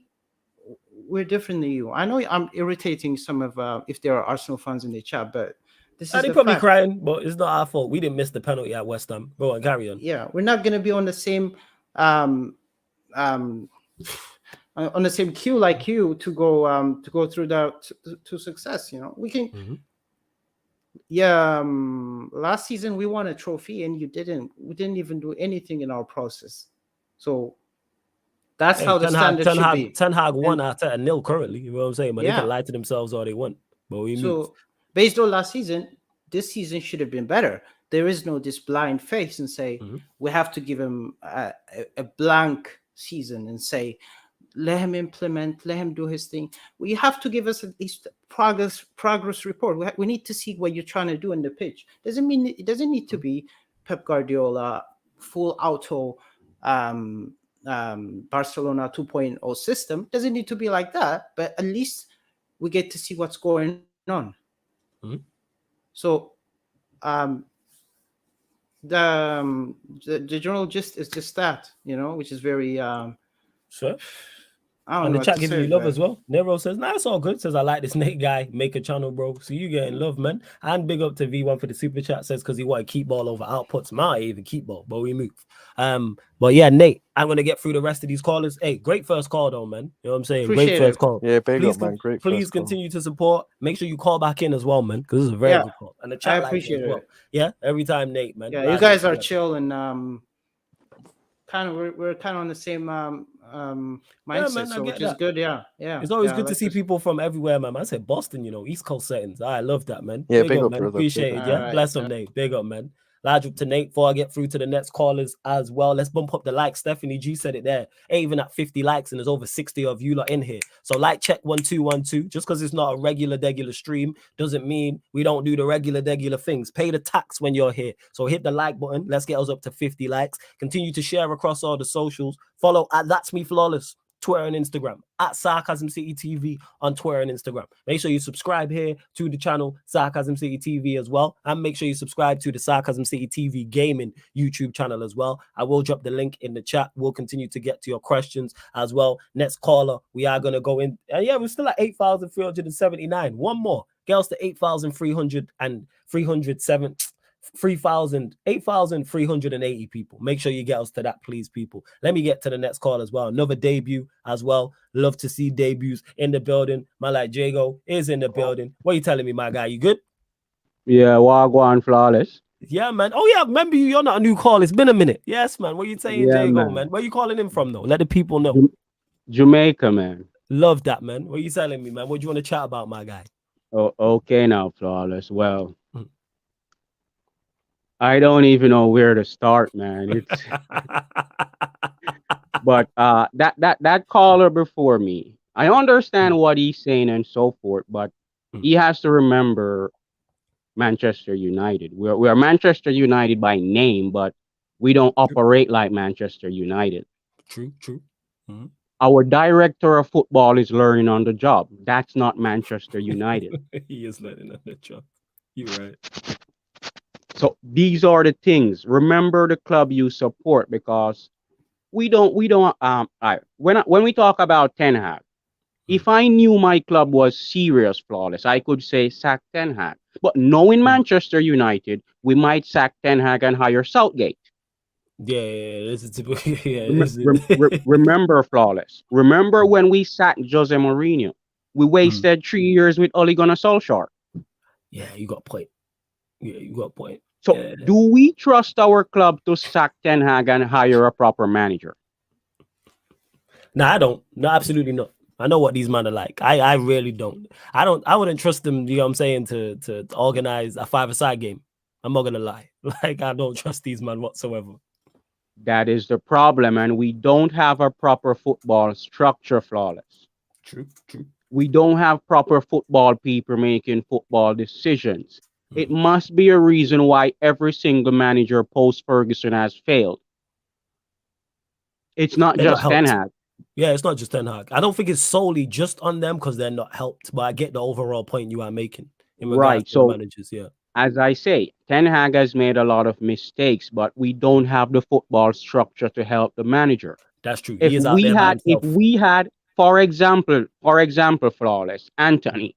different than you. I know I'm irritating some of if there are Arsenal fans in the chat, but this is they the probably fact. crying, but it's not our fault. We didn't miss the penalty at West Ham. Go on, carry on. Yeah, we're not gonna be on the same on the same queue like you to go through to success. You know, we can. Mm-hmm. Yeah, last season we won a trophy and we didn't even do anything in our process. So that's how the standard should be. Ten Hag won at a 0 currently. You know what I'm saying? But Yeah. they can lie to themselves all they want. But based on last season, this season should have been better. There is no this blind faith and say we have to give him a blank season and say let him implement, let him do his thing. We have to give us at least progress report. We need to see what you're trying to do in the pitch. It doesn't need to be Pep Guardiola full auto Barcelona 2.0 system. Doesn't need to be like that, but at least we get to see what's going on. Mm-hmm. So the general gist is just that, which is very sure. I don't and know the chat giving you love as well. Nero says, nah, it's all good. Says, I like this Nate guy. Make a channel, bro. So you getting love, man. And big up to V1 for the super chat. Says, because he want to keep ball over outputs. Might even keep ball, but we move. But yeah, Nate, I'm going to get through the rest of these callers. Hey, great first call, though, man. You know what I'm saying? Appreciate great first call. Yeah, big up, man. Great Please continue to support. Make sure you call back in as well, man, because this is a very good call. And the chat I appreciate it. Well. Yeah, every time, Nate, man. Yeah, you guys are chill and we're kind of on the same mindset, so which is good. Yeah. It's always good to see people from everywhere, man. I said Boston, East Coast settings. I love that, man. Yeah, big up, man. brother. Appreciate it. Yeah, bless them, Nate. Big up, man. Large up to Nate before I get through to the next callers as well. Let's bump up the likes. Stephanie G said it there. Ain't even at 50 likes and there's over 60 of you lot in here. So like check 1212. Just because it's not a regular stream doesn't mean we don't do the regular things. Pay the tax when you're here. So hit the like button. Let's get us up to 50 likes. Continue to share across all the socials. Follow at That's Me Flawless, Twitter and Instagram, at Sarcasm City TV on Twitter and Instagram. Make sure you subscribe here to the channel Sarcasm City TV as well, and make sure you subscribe to the Sarcasm City TV Gaming YouTube channel as well. I will drop the link in the chat. We'll continue to get to your questions as well. Next caller, we are going to go in. We're still at 8,379. One more. Girls to 8,300 and 8,380 people. Make sure you get us to that, please, people. Let me get to the next call as well. Another debut as well. Love to see debuts in the building. My like Jago is in the building. What are you telling me, my guy? You good? Yeah, Wagwan Flawless. Yeah, man. Oh, yeah. Remember you're not a new call. It's been a minute. Yes, man. What are you saying, Jago, man? Where are you calling in from, though? Let the people know. Jamaica, man. Love that, man. What are you telling me, man? What do you want to chat about, my guy? Oh, okay now, Flawless. Well, I don't even know where to start, man. It's but that caller before me, I understand what he's saying and so forth, but he has to remember Manchester United. We're Manchester United by name, but we don't operate like Manchester United. True. Mm-hmm. Our director of football is learning on the job. That's not Manchester United. He is learning on the job. You're right. So these are the things. Remember the club you support, because we don't when we talk about Ten Hag, if I knew my club was serious, Flawless, I could say sack Ten Hag. But knowing Manchester United, we might sack Ten Hag and hire Southgate. Yeah, this is typical. Remember, Flawless. Remember when we sacked Jose Mourinho? We wasted 3 years with Ole Gunnar Solskjaer. Yeah, you got a point. So do we trust our club to sack Ten Hag and hire a proper manager? No, I don't. No, absolutely not. I know what these men are like. I really don't. I wouldn't trust them, you know what I'm saying, to organize a 5-a-side game. I'm not gonna lie. Like, I don't trust these men whatsoever. That is the problem, and we don't have a proper football structure, Flawless. True. We don't have proper football people making football decisions. It must be a reason why every single manager post-Ferguson has failed. It's not just Ten Hag. Yeah, it's not just Ten Hag. I don't think it's solely just on them because they're not helped, but I get the overall point you are making in regards to managers, yeah. as I say, Ten Hag has made a lot of mistakes, but we don't have the football structure to help the manager. That's true. He is out there by If himself. we had, for example, Flawless, Anthony,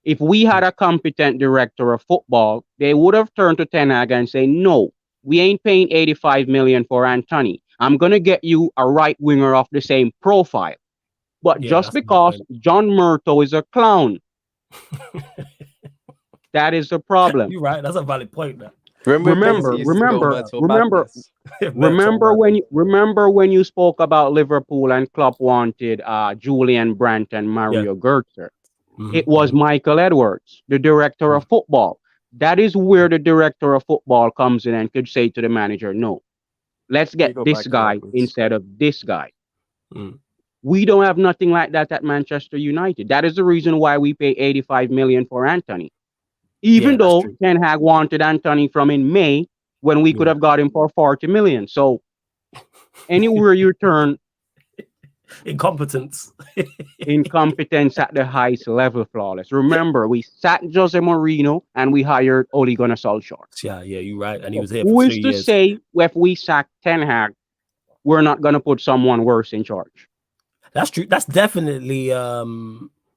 if we had a competent director of football, they would have turned to Ten Hag and say, no, we ain't paying 85 million for Anthony. I'm going to get you a right winger of the same profile. But Yeah, just that's a good because point. John Murto is a clown, that is the problem. You're right. That's a valid point. That. Remember when you spoke about Liverpool and Klopp wanted Julian Brandt and Mario Götze. It was Michael Edwards, the director of football. That is where the director of football comes in and could say to the manager, no, let's get this guy instead of this guy. We don't have nothing like that at Manchester United. That is the reason why we pay 85 million for Anthony. Even though Ten Hag wanted Anthony from in May, when we could have got him for 40 million. So anywhere you turn, incompetence at the highest level, Flawless. Remember, we sacked Jose Mourinho and we hired Ole Gunnar Solskjaer. Yeah, you're right. And he was here Who for 3 is years. to say if we sack Ten Hag, we're not going to put someone worse in charge? That's true. That's definitely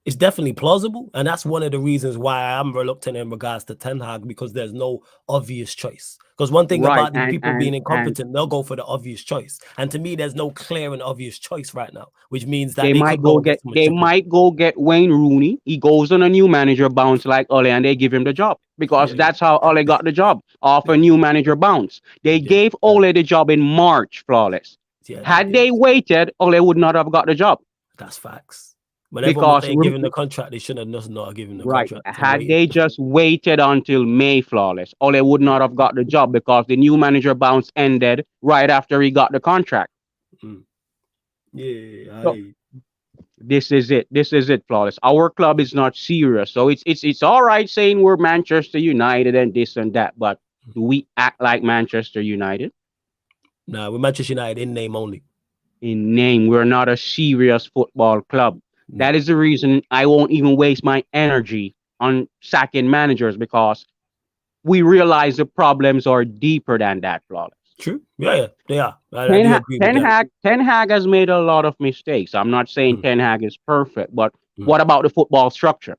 it's definitely plausible, and that's one of the reasons why I'm reluctant in regards to Ten Hag, because there's no obvious choice. Because one thing about the people being incompetent, they'll go for the obvious choice, and to me, there's no clear and obvious choice right now, which means that they might go get Wayne Rooney. He goes on a new manager bounce like Ole, and they give him the job, because that's how Ole got the job, off a new manager bounce. They gave Ole the job in March, Flawless. Had they waited, Ole would not have got the job. That's facts. But because they given the contract, they should have not given the contract. Had they just waited until May, Flawless, Ole would not have got the job, because the new manager bounce ended right after he got the contract. This is it, Flawless. Our club is not serious, so it's all right saying we're Manchester United and this and that, but do we act like Manchester United? Nah, we're Manchester United in name only. In name, we're not a serious football club. That is the reason I won't even waste my energy on sacking managers, because we realize the problems are deeper than that, Flawless. True. Yeah, they are. Ten Hag has made a lot of mistakes. I'm not saying Ten Hag is perfect, but what about the football structure?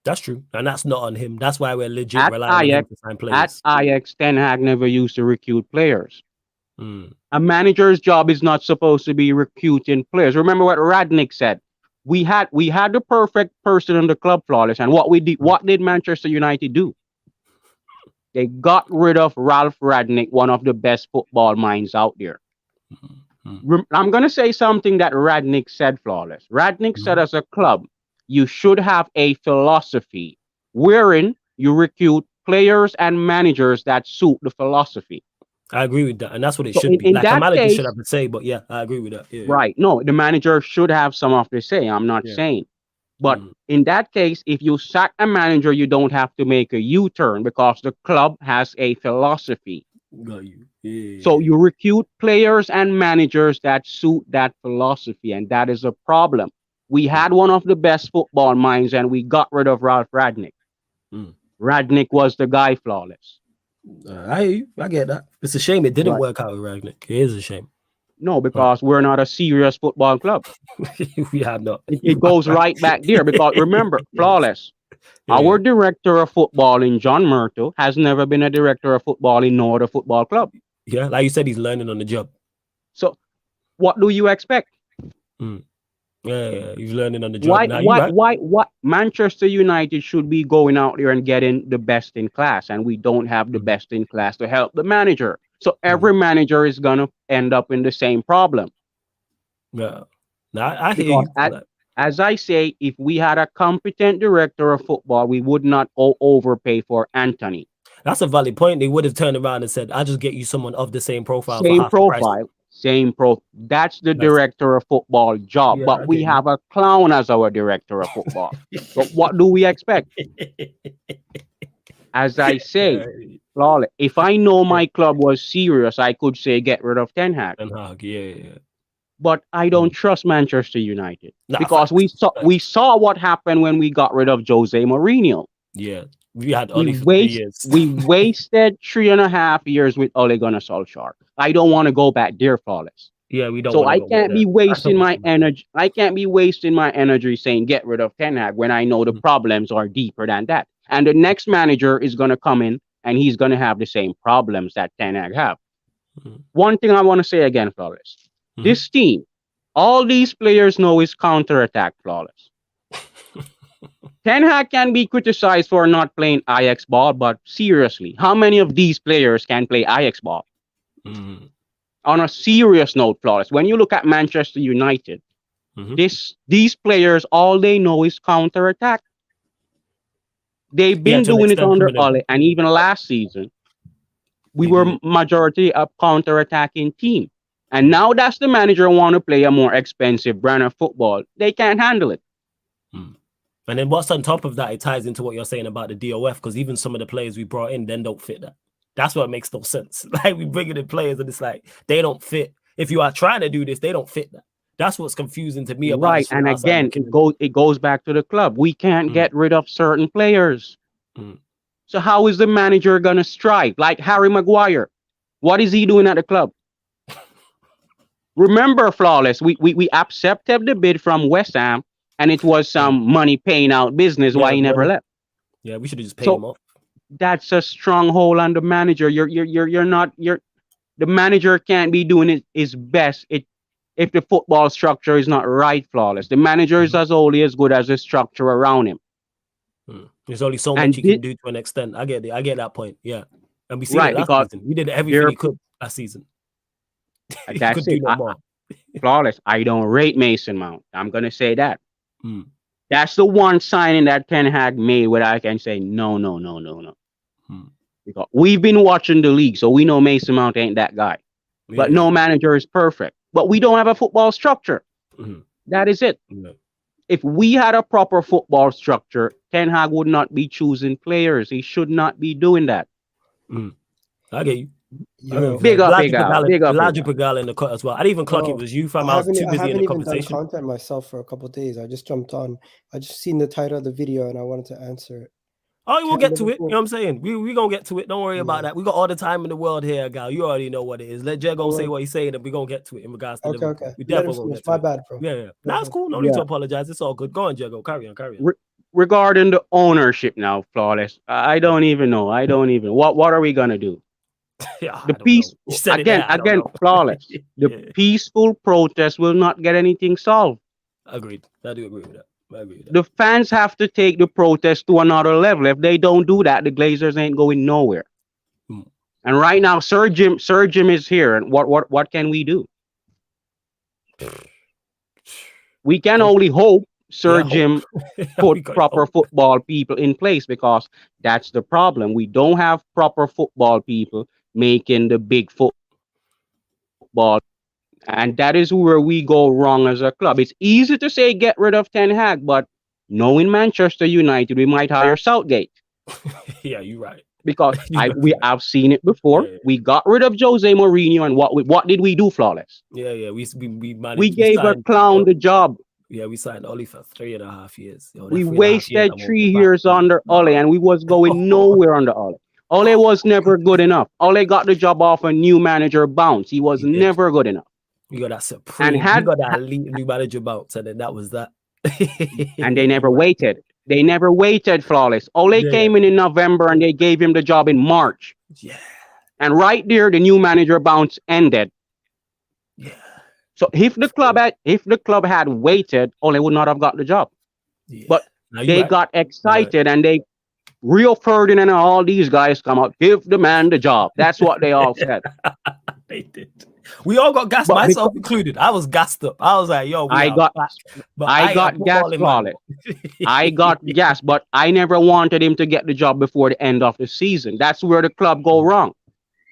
That's true. And that's not on him. That's why we're legit relying on him to sign players. At Ajax, Ten Hag never used to recruit players. A manager's job is not supposed to be recruiting players. Remember what Radnick said. We had the perfect person in the club, Flawless, and what did Manchester United do? They got rid of Ralph Radnick, one of the best football minds out there. I'm going to say something that Radnick said, Flawless. Radnick said, as a club, you should have a philosophy wherein you recruit players and managers that suit the philosophy. I agree with that, and that's what it should be. Like a manager should have to say, but yeah, I agree with that. Yeah, right. No, the manager should have some of the say. I'm not saying. But in that case, if you sack a manager, you don't have to make a U-turn, because the club has a philosophy. Got you. Yeah. So you recruit players and managers that suit that philosophy, and that is a problem. We had one of the best football minds, and we got rid of Ralph Radnick. Radnick was the guy, Flawless. I get that. It's a shame it didn't work out with Radnick. It is a shame. No, because we're not a serious football club. We are not. It goes right back there, because remember, Flawless, our director of football in John Murto has never been a director of football in no other football club. Yeah, like you said, he's learning on the job. So what do you expect? Yeah, he's learning on the job. Why Manchester United should be going out there and getting the best in class, and we don't have the best in class to help the manager. So every manager is gonna end up in the same problem. Yeah. Now I hear you. As I say, if we had a competent director of football, we would not overpay for Anthony. That's a valid point. They would have turned around and said, "I'll just get you someone of the same profile." That's the director of football job. Yeah, but we have a clown as our director of football. But what do we expect? As I say, Flawless, if I know my club was serious, I could say get rid of Ten Hag. Yeah. But I don't trust Manchester United, because we saw what happened when we got rid of Jose Mourinho. Yeah. We had Oli for 3 years. We wasted 3.5 years with Ole Gunnar Solskjaer. I don't want to go back there, Flawless. Yeah, we don't. So I go can't there. be wasting my energy. I can't be wasting my energy saying get rid of Ten Hag when I know the problems are deeper than that. And the next manager is going to come in and he's going to have the same problems that Ten Hag have. One thing I want to say again, Flawless. This team, all these players know is counterattack, Flawless. Ten Hag can be criticized for not playing Ajax ball, but seriously, how many of these players can play Ajax ball? On a serious note, Flawless, when you look at Manchester United, these players, all they know is counterattack. They've been doing it under Ole, and even last season, we were majority a counterattacking team. And now that's the manager want to play a more expensive brand of football. They can't handle it. And then what's on top of that, it ties into what you're saying about the DOF, because even some of the players we brought in then don't fit that. That's what makes no sense. Like, we bring in players and it's like, they don't fit. If you are trying to do this, they don't fit that. That's what's confusing to me about right. And again, it goes back to the club. We can't get rid of certain players. So how is the manager going to strive? Like Harry Maguire, what is he doing at the club? Remember, Flawless, we accepted the bid from West Ham, and it was some money paying out business why he never left. Yeah, we should have just paid him off. That's a stronghold on the manager. The manager can't be doing his best if the football structure is not right, Flawless. The manager is only as good as the structure around him. There's only so much you can do to an extent. I get that point. Yeah. And we see it last season. We did everything we could last season. That's it. Flawless. I don't rate Mason Mount. I'm gonna say that. That's the one signing that Ten Hag made where I can say no. Because we've been watching the league, so we know Mason Mount ain't that guy. But no manager is perfect. But we don't have a football structure. That is it. If we had a proper football structure, Ten Hag would not be choosing players. He should not be doing that. I get you. Big up. Elijah Pagala in the cut as well. I didn't even clock it was you, fam. I was too busy in the conversation. I haven't even done content myself for a couple of days. I just jumped on. I just seen the title of the video and I wanted to answer it. Oh, we'll get to it. You know what I'm saying? We gonna get to it. Don't worry about that. We got all the time in the world here, gal. You already know what it is. Let Jago say what he's saying, and we gonna get to it in regards to Liverpool. Okay. We definitely gonna get to my it. bad, bro. Yeah. That's cool. No need to apologize. It's all good. Go on, Jago. Carry on. Regarding the ownership now, Flawless, I don't even know. What are we gonna do? The peace again, Flawless. The peaceful protest will not get anything solved. Agreed. I do agree with that. The fans have to take the protest to another level. If they don't do that, the Glazers ain't going nowhere. And right now, Sir Jim is here. And what can we do? We can only hope Sir Jim put proper football people in place, because that's the problem. We don't have proper football people making the big football. And that is where we go wrong as a club. It's easy to say get rid of Ten Hag, but knowing Manchester United, we might hire Southgate. Yeah, you're right. Because I've seen it before. Yeah. We got rid of Jose Mourinho, and what did we do, Flawless? Yeah. We gave a clown the job. Yeah, we signed Ole for 3.5 years. We wasted 3 years under Ole, and we was going nowhere under Ole. Ole was never good enough. Ole got the job off a new manager bounce. He was never good enough. You got that supreme, you got that elite new manager bounce, and then that was that. And they never waited. Flawless. Ole came in November, and they gave him the job in March. Yeah. And right there, the new manager bounce ended. Yeah. So if the club had waited, Ole would not have got the job. Yeah. But they got excited, and Rio Ferdinand and all these guys come out, give the man the job. That's what they all said. They did. We all got gassed, myself included. I was gassed up. I was like, yo, I got gassed, Flawless. I got gassed, but I never wanted him to get the job before the end of the season. That's where the club go wrong.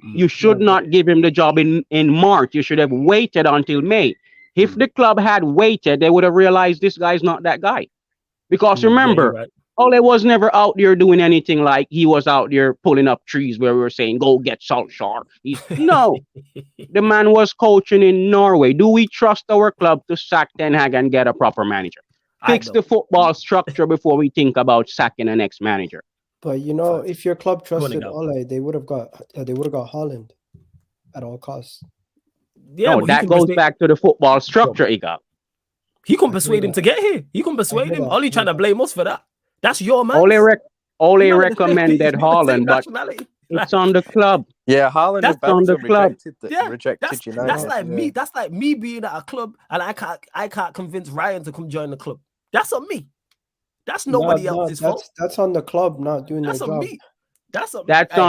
You should not give him the job in March. You should have waited until May. If the club had waited, they would have realized this guy's not that guy. Because remember, Ole was never out there doing anything like he was out there pulling up trees where we were saying, go get Solskjaer. No, the man was coaching in Norway. Do we trust our club to sack Ten Hag and get a proper manager? Fix the football structure before we think about sacking the next manager. But you know, if your club Go on, trusted Igal. Ole, they would have got Haaland at all costs. Yeah, No, but he that can goes persuade. back to the football structure, Igal. He can I hear persuade him that. to get here. He can I persuade hear him. that. All you trying to blame us for that? That's your man. Ole recommended Haaland, but nationality. it's on the club. Yeah, Haaland That's and on the Bellingham club. rejected United. That's like me. That's like me being at a club and I can't convince Ryan to come join the club. That's on me. That's nobody else's fault. That's on the club not doing That's their on job. me. That's on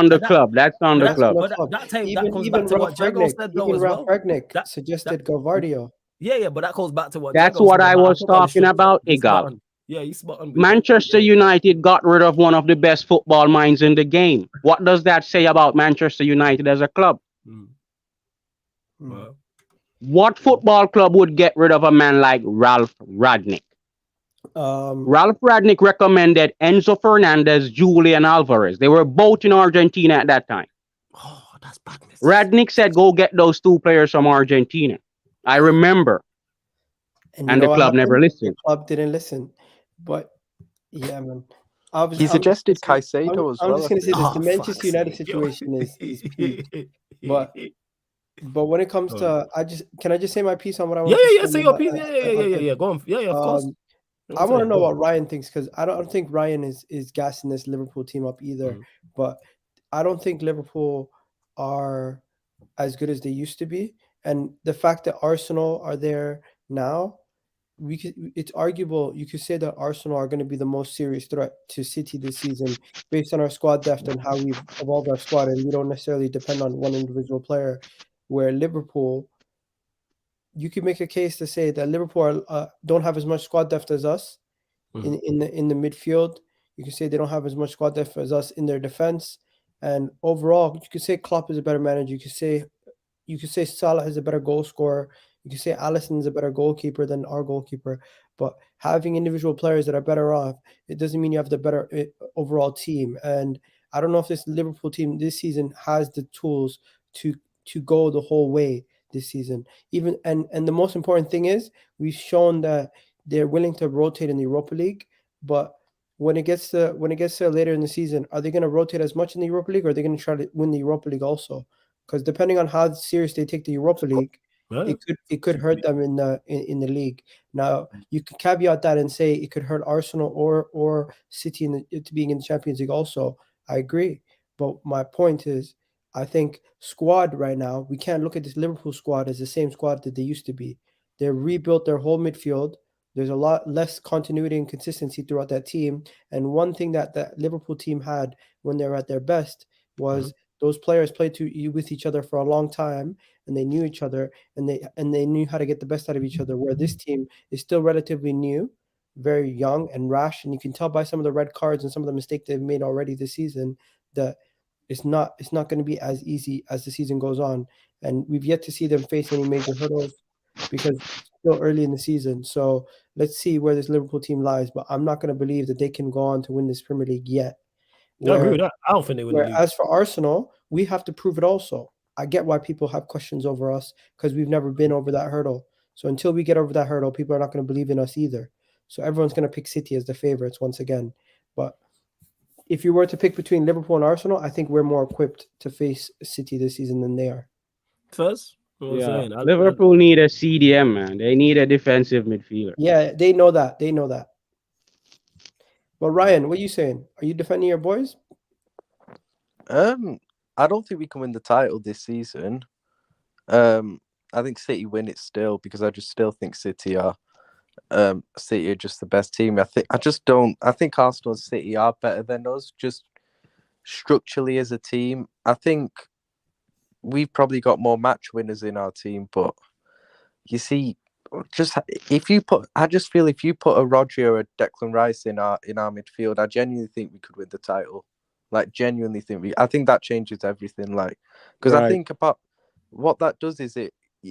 the club. That's on the club. But that comes back to what Jago said though as well. Rangnick suggested Gavardio. Yeah, but that goes back to what That's Jago what said I about was football talking structure. about, He's spot Igal. on. Yeah, he's spot on. Manchester United got rid of one of the best football minds in the game. What does that say about Manchester United as a club? Well, what football club would get rid of a man like Ralph Ragnick? Ralph Ragnick recommended Enzo Fernandez, Julian Alvarez. They were both in Argentina at that time. Oh, that's badness. Ragnick said, go get those two players from Argentina. I remember. And the club never listened. The club didn't listen. But, yeah, man. He suggested Caicedo as well. I'm just going to say this. The Manchester United situation is peak. But when it comes to, can I just say my piece on what I want to say? Yeah, say your piece. Yeah. Go on. Yeah, of course. I want to know what Ryan thinks, because I don't think Ryan is gassing this Liverpool team up either. But I don't think Liverpool are as good as they used to be. And the fact that Arsenal are there now, it's arguable. You could say that Arsenal are going to be the most serious threat to City this season based on our squad depth and how we've evolved our squad, and we don't necessarily depend on one individual player. Where Liverpool, you could make a case to say that Liverpool don't have as much squad depth as us in the midfield. You can say they don't have as much squad depth as us in their defense. And overall, you could say Klopp is a better manager. You could say Salah is a better goal scorer. You could say Alisson is a better goalkeeper than our goalkeeper. But having individual players that are better off, it doesn't mean you have the better overall team. And I don't know if this Liverpool team this season has the tools to go the whole way this season. And the most important thing is we've shown that they're willing to rotate in the Europa League, but when it gets to later in the season, are they going to rotate as much in the Europa League, or are they going to try to win the Europa League also? Because depending on how serious they take the Europa League, it could hurt them in the league. Now you can caveat that and say it could hurt Arsenal or City to being in the Champions League also. I agree, but my point is, I think squad right now, we can't look at this Liverpool squad as the same squad that they used to be. They've rebuilt their whole midfield. There's a lot less continuity and consistency throughout that team. And one thing that Liverpool team had when they were at their best was those players played with each other for a long time, and they knew each other, and they knew how to get the best out of each other, where this team is still relatively new, very young and rash. And you can tell by some of the red cards and some of the mistakes they've made already this season that it's not going to be as easy as the season goes on, and we've yet to see them face any major hurdles because it's still early in the season. So let's see where this Liverpool team lies. But I'm not going to believe that they can go on to win this Premier League yet. I agree with that. I don't think they win the league. As for Arsenal, we have to prove it also. I get why people have questions over us because we've never been over that hurdle. So until we get over that hurdle, people are not going to believe in us either. So everyone's going to pick City as the favorites once again. But if you were to pick between Liverpool and Arsenal, I think we're more equipped to face City this season than they are. First, Liverpool need a CDM, man. They need a defensive midfielder. Yeah, they know that. Well, Ryan, what are you saying? Are you defending your boys? I don't think we can win the title this season. I think City win it still because I just still think City are just the best team. I think Arsenal and City are better than us just structurally as a team. I think we've probably got more match winners in our team, but you see, if you put a Rodri or a Declan Rice in our midfield, I genuinely think we could win the title. Like, genuinely think I think that changes everything. Like, because I think about what that does is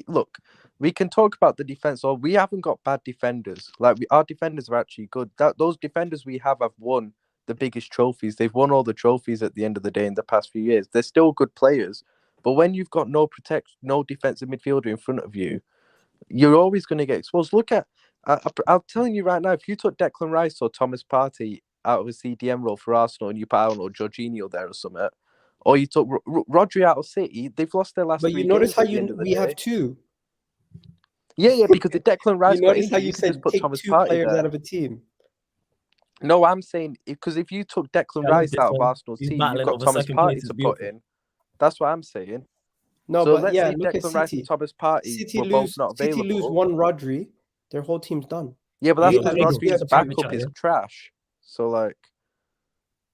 look, we can talk about the defense, or we haven't got bad defenders. Like, our defenders are actually good. Those defenders we have won the biggest trophies. They've won all the trophies at the end of the day in the past few years. They're still good players, but when you've got no defensive midfielder in front of you, you're always going to get exposed. Look at, I'm telling you right now, if you took Declan Rice or Thomas Partey out of a CDM role for Arsenal and you put, I don't know, Jorginho there or something, or you took Rodri out of City, they've lost their last But 3 you notice games how at the end of the we have day. 2. Yeah, because the Declan Rice You got notice how injured, you you could just said put take Thomas 2 Partey players there. out of a team. No, I'm saying because if you took Declan Rice out of Arsenal's He's team, you've battling got over Thomas second place. Partey It's to put beautiful. in. That's what I'm saying. No, So but let's yeah, say look at Declan Rice City. and Thomas Partey City were lose. both not City lose available. 1 Rodri, their whole team's done. Yeah, but that's Yeah, because at least we Rodri's have 2. backup is trash. So like,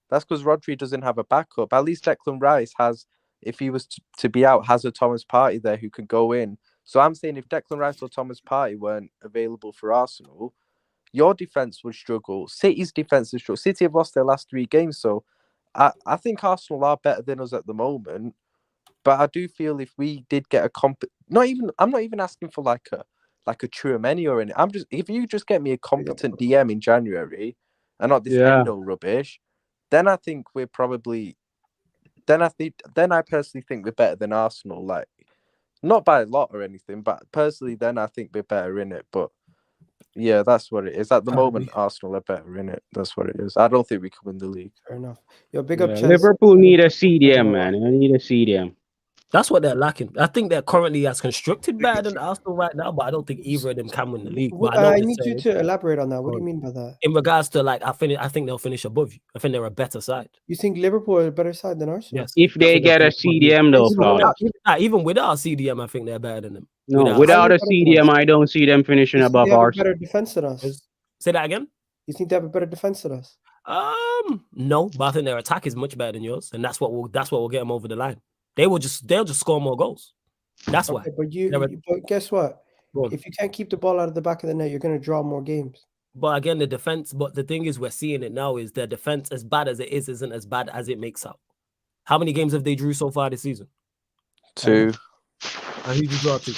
that's because Rodri doesn't have a backup. At least Declan Rice has, if he was to be out, has a Thomas Partey there who can go in. So I'm saying if Declan Rice or Thomas Partey weren't available for Arsenal, your defense would struggle. City's defense would struggle. City have lost their last 3 games, so I think Arsenal are better than us at the moment. But I do feel if we did get I'm not even asking for like a Tchouaméni or anything. If you just get me a competent DM in January and not this Endo rubbish, then I think we're probably. Then I personally think we're better than Arsenal. Like, not by a lot or anything, but personally, then I think we're better in it. But yeah, that's what it is. At the moment, Arsenal are better in it. That's what it is. I don't think we can win the league. Fair enough. Yo, big up Chelsea. Liverpool need a CDM, man. They need a CDM. That's what they're lacking. I think they're currently as constructed better than Arsenal right now, but I don't think either of them can win the league. But I need you to elaborate on that. What do you mean by that? In regards to like, I think they'll finish above you. I think they're a better side. You think Liverpool are a better side than Arsenal? Yes. If they get a CDM, though, even without a CDM, I think they're better than them. No, without a CDM, I don't see them finishing above Arsenal. Arsenal. Better defense than us. Say that again. You think they have a better defense than us? No, but I think their attack is much better than yours, and that's what will get them over the line. They'll just score more goals. That's why. But but guess what? If you can't keep the ball out of the back of the net, you're going to draw more games. But again, the defense. But the thing is, we're seeing it now. Is their defense, as bad as it is, isn't as bad as it makes out. How many games have they drew so far this season? 2. And who did you draw to?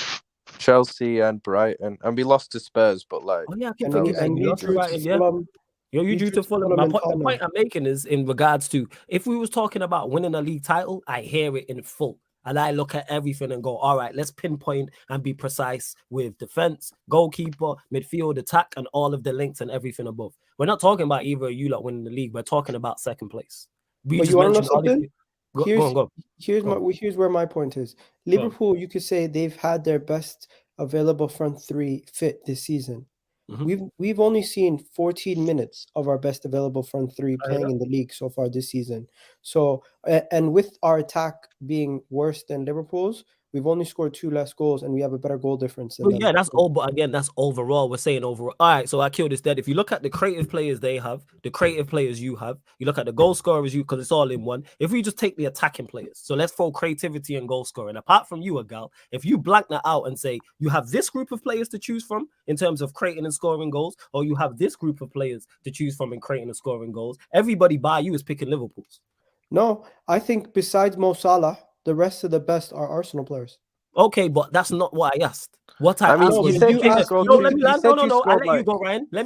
Chelsea and Brighton, and we lost to Spurs. But like, oh yeah, I keep forgetting. You drew to Fulham. You drew to Fulham. The point I'm making is in regards to if we was talking about winning a league title, I hear it in full. And I look at everything and go, all right, let's pinpoint and be precise with defense, goalkeeper, midfield, attack, and all of the links and everything above. We're not talking about either of you lot winning the league. We're talking about second place. But you want to know something? Go. Here's where my point is. Liverpool, you could say they've had their best available front 3 fit this season. Mm-hmm. We've only seen 14 minutes of our best available front 3 playing in the league so far this season. So, and with our attack being worse than Liverpool's, we've only scored 2 less goals and we have a better goal difference. Yeah, that's all. But again, that's overall. We're saying overall. All right, so I killed this dead. If you look at the creative players they have, the creative players you have, you look at the goal scorers because it's all in one. If we just take the attacking players, so let's throw creativity and goal scoring. Apart from you, Agal, if you blank that out and say you have this group of players to choose from in terms of creating and scoring goals, or you have this group of players to choose from in creating and scoring goals, everybody by you is picking Liverpool's. No, I think besides Mo Salah, the rest of the best are Arsenal players. Okay, but that's not what I asked. What I asked was, let me land. No. I let you go, Ryan. Let